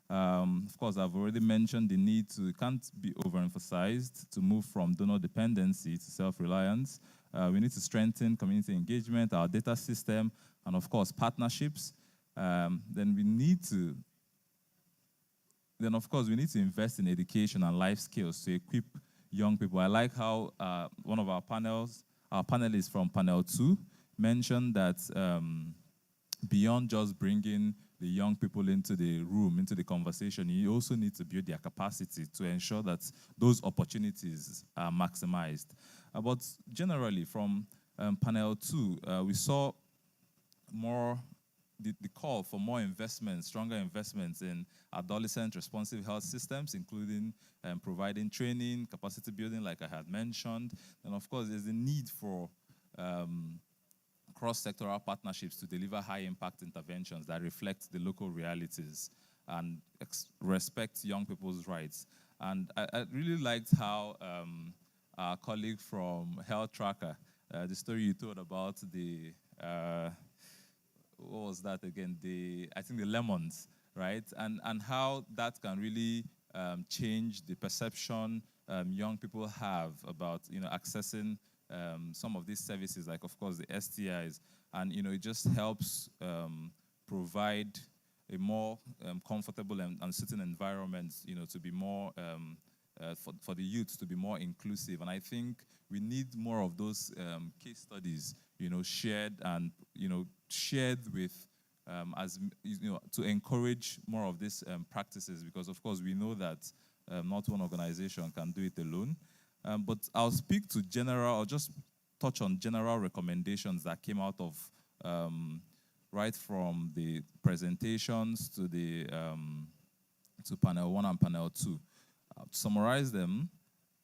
Of course, I've already mentioned the need to, it can't be overemphasized, to move from donor dependency to self-reliance. We need to strengthen community engagement, our data system, and of course, partnerships. Then of course, we need to invest in education and life skills to equip young people. I like how one of our panelists from panel 2 mentioned that beyond just bringing the young people into the room, into the conversation, you also need to build their capacity to ensure that those opportunities are maximized. But generally, from panel 2, we saw more the call for more investments, stronger investments in adolescent responsive health systems, including providing training, capacity building, like I had mentioned. And of course, there's a need for cross-sectoral partnerships to deliver high-impact interventions that reflect the local realities and respect young people's rights. And I really liked how our colleague from Health Tracker, the story you told about the what was that again? I think the lemons, right? And how that can really change the perception young people have about, accessing some of these services, like of course the STIs, and it just helps provide a more comfortable and certain environment, to be more for the youth to be more inclusive. And I think we need more of those case studies, shared and shared with to encourage more of these practices, because of course we know that not one organization can do it alone. But I'll speak to I'll just touch on general recommendations that came out of right from the presentations to the to panel 1 and panel 2. To summarize them,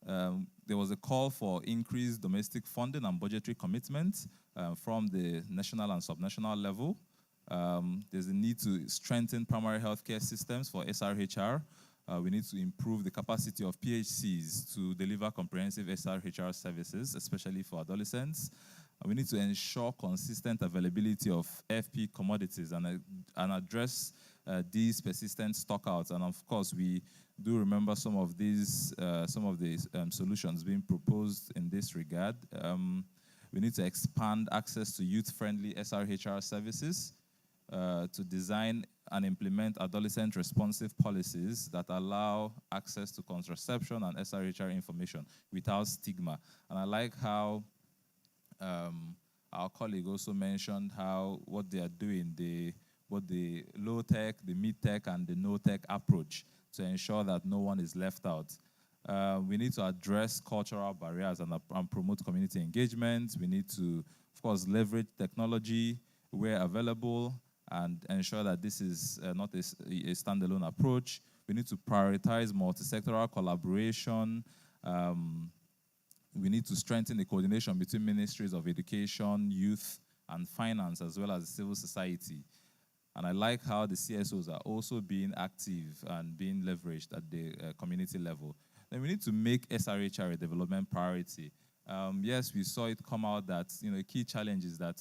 there was a call for increased domestic funding and budgetary commitment from the national and subnational level. There's a need to strengthen primary healthcare systems for SRHR. We need to improve the capacity of PHCs to deliver comprehensive SRHR services, especially for adolescents. We need to ensure consistent availability of FP commodities and address these persistent stockouts. And of course, we do remember some of these solutions being proposed in this regard. We need to expand access to youth-friendly SRHR services, to design and implement adolescent responsive policies that allow access to contraception and SRHR information without stigma. And I like how our colleague also mentioned how what they are doing, both the low-tech, the mid-tech, and the no-tech approach to ensure that no one is left out. We need to address cultural barriers and promote community engagement. We need to, of course, leverage technology where available and ensure that this is not a standalone approach. We need to prioritize multi-sectoral collaboration. We need to strengthen the coordination between ministries of education, youth, and finance, as well as civil society. And I like how the CSOs are also being active and being leveraged at the community level. Then we need to make SRHR a development priority. Yes, we saw it come out that a key challenge is that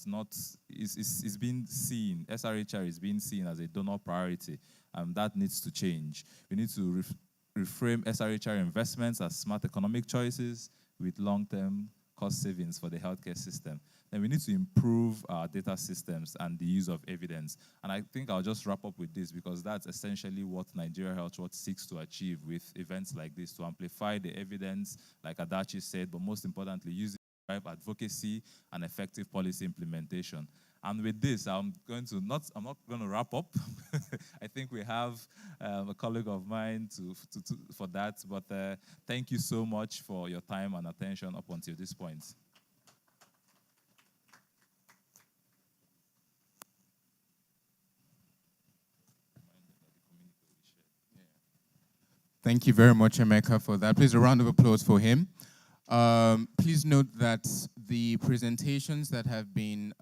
is being seen. SRHR is being seen as a donor priority, and that needs to change. We need to reframe SRHR investments as smart economic choices with long-term cost savings for the healthcare system. Then we need to improve our data systems and the use of evidence. And I think I'll just wrap up with this, because that's essentially what Nigeria Health Watch seeks to achieve with events like this, to amplify the evidence, like Adachi said, but most importantly, use it to drive advocacy and effective policy implementation. And with this, I'm not going to wrap up. I think we have a colleague of mine for that. But thank you so much for your time and attention up until this point. Thank you very much, Emeka, for that. Please, a round of applause for him. Please note that the presentations that have been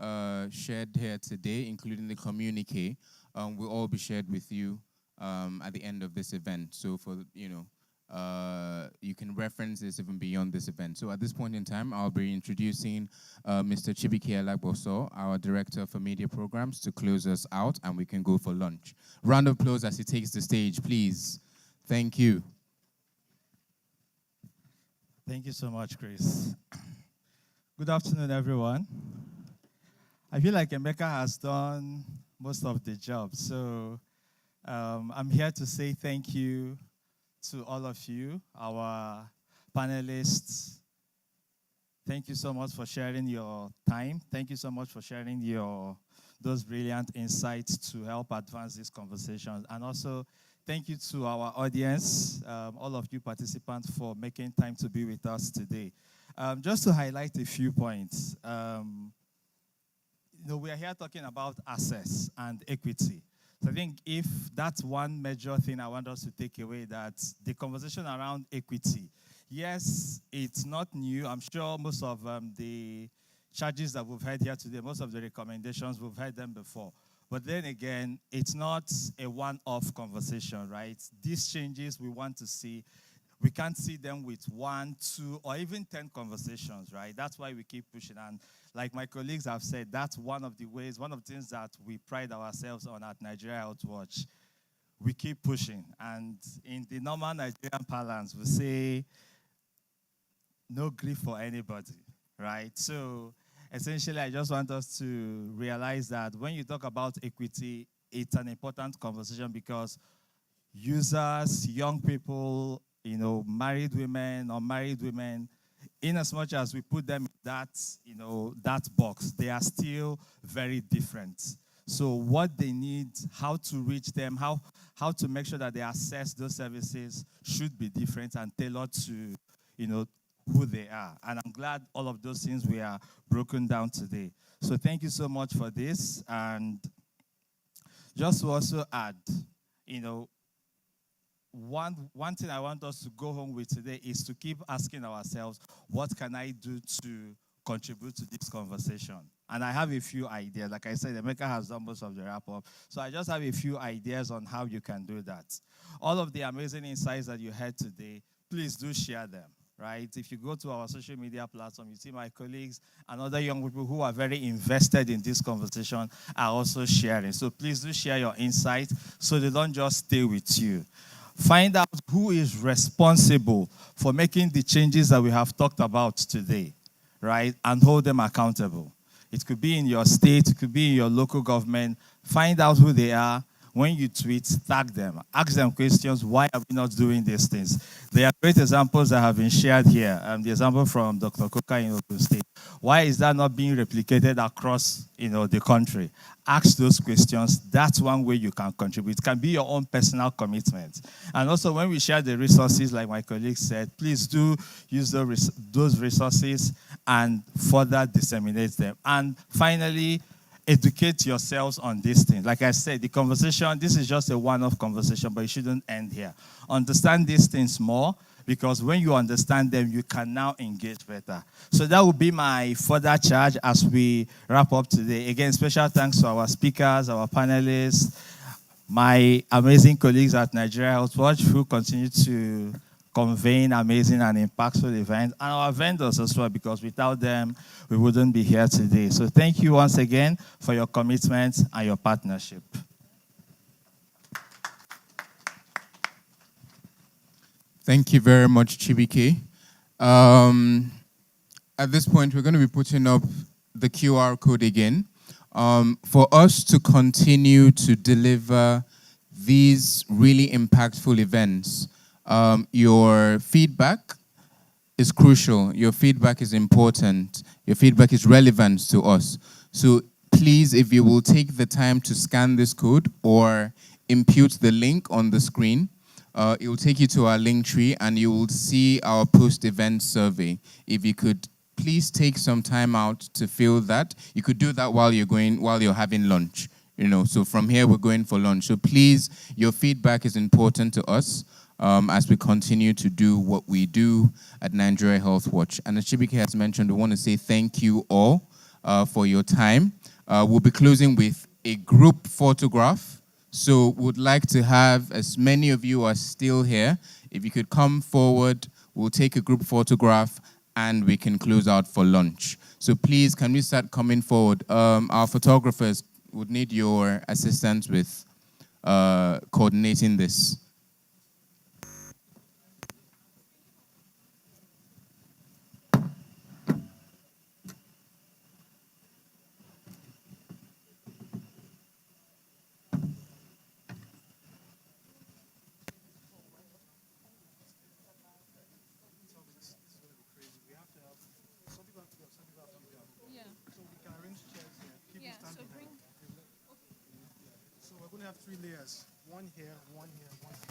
shared here today, including the communique, will all be shared with you at the end of this event. So you can reference this even beyond this event. So at this point in time, I'll be introducing Mr. Chibike Alagboso, our Director for Media Programs, to close us out, and we can go for lunch. Round of applause as he takes the stage, please. Thank you. Thank you so much, Chris. Good afternoon, everyone. I feel like Emeka has done most of the job, so I'm here to say thank you to all of you, our panelists. Thank you so much for sharing your time. Thank you so much for sharing those brilliant insights to help advance this conversation. And also, thank you to our audience, all of you participants, for making time to be with us today. Just to highlight a few points, we are here talking about access and equity. So I think if that's one major thing I want us to take away, that the conversation around equity, yes, it's not new. I'm sure most of the charges that we've heard here today, most of the recommendations, we've heard them before. But then again, it's not a one-off conversation, right? These changes we want to see, we can't see them with 1, 2, or even 10 conversations, right? That's why we keep pushing. And like my colleagues have said, that's one of the ways, one of the things that we pride ourselves on at Nigeria Health Watch. We keep pushing. And in the normal Nigerian parlance, we say, no grief for anybody, right? So essentially, I just want us to realize that when you talk about equity, it's an important conversation because users, young people, married women, unmarried women, in as much as we put them in that box, they are still very different. So what they need, how to reach them, how to make sure that they access those services should be different and tailored to, who they are. And I'm glad all of those things we are broken down today. So thank you so much for this. And just to also add, one thing I want us to go home with today is to keep asking ourselves, what can I do to contribute to this conversation? And I have a few ideas. Like I said, Emeka has done most of the wrap-up. So I just have a few ideas on how you can do that. All of the amazing insights that you heard today, please do share them, right? If you go to our social media platform, you see my colleagues and other young people who are very invested in this conversation are also sharing. So please do share your insights so they don't just stay with you. Find out who is responsible for making the changes that we have talked about today, right? And hold them accountable. It could be in your state, it could be in your local government. Find out who they are. When you tweet, tag them. Ask them questions. Why are we not doing these things? There are great examples that have been shared here. The example from Dr. Koka in Ogun State. Why is that not being replicated across the country? Ask those questions. That's one way you can contribute. It can be your own personal commitment. And also when we share the resources, like my colleague said, please do use those resources and further disseminate them. And finally, educate yourselves on these things. Like I said, the conversation, this is just a one-off conversation, but it shouldn't end here. Understand these things more, because when you understand them, you can now engage better. So that would be my further charge as we wrap up today. Again, special thanks to our speakers, our panelists, my amazing colleagues at Nigeria Health Watch who continue to convene amazing and impactful events, and our vendors as well, because without them, we wouldn't be here today. So thank you once again for your commitment and your partnership. Thank you very much, Chibike. At this point, we're going to be putting up the QR code again. For us to continue to deliver these really impactful events, your feedback is crucial. Your feedback is important. Your feedback is relevant to us. So please, if you will take the time to scan this code or impute the link on the screen, it will take you to our link tree and you will see our post-event survey. If you could please take some time out to fill that. You could do that while you're having lunch. So from here we're going for lunch. So please, your feedback is important to us. as we continue to do what we do at Nigeria Health Watch. And as Chibike has mentioned, we want to say thank you all for your time. We'll be closing with a group photograph. So would like to have as many of you are still here. If you could come forward, we'll take a group photograph and we can close out for lunch. So please, can we start coming forward? Our photographers would need your assistance with coordinating this. So we're going to have 3 layers. One here, one here, one here.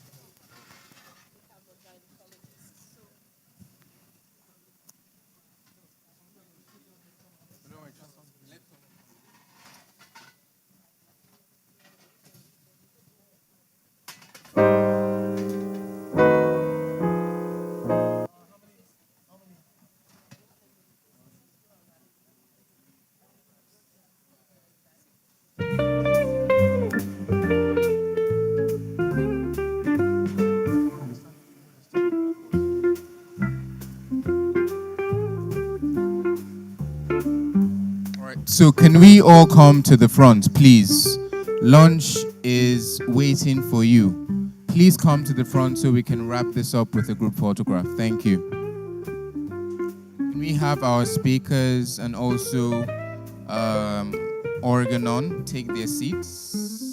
So can we all come to the front, please? Lunch is waiting for you. Please come to the front so we can wrap this up with a group photograph. Thank you. Can we have our speakers and also Oregon on take their seats?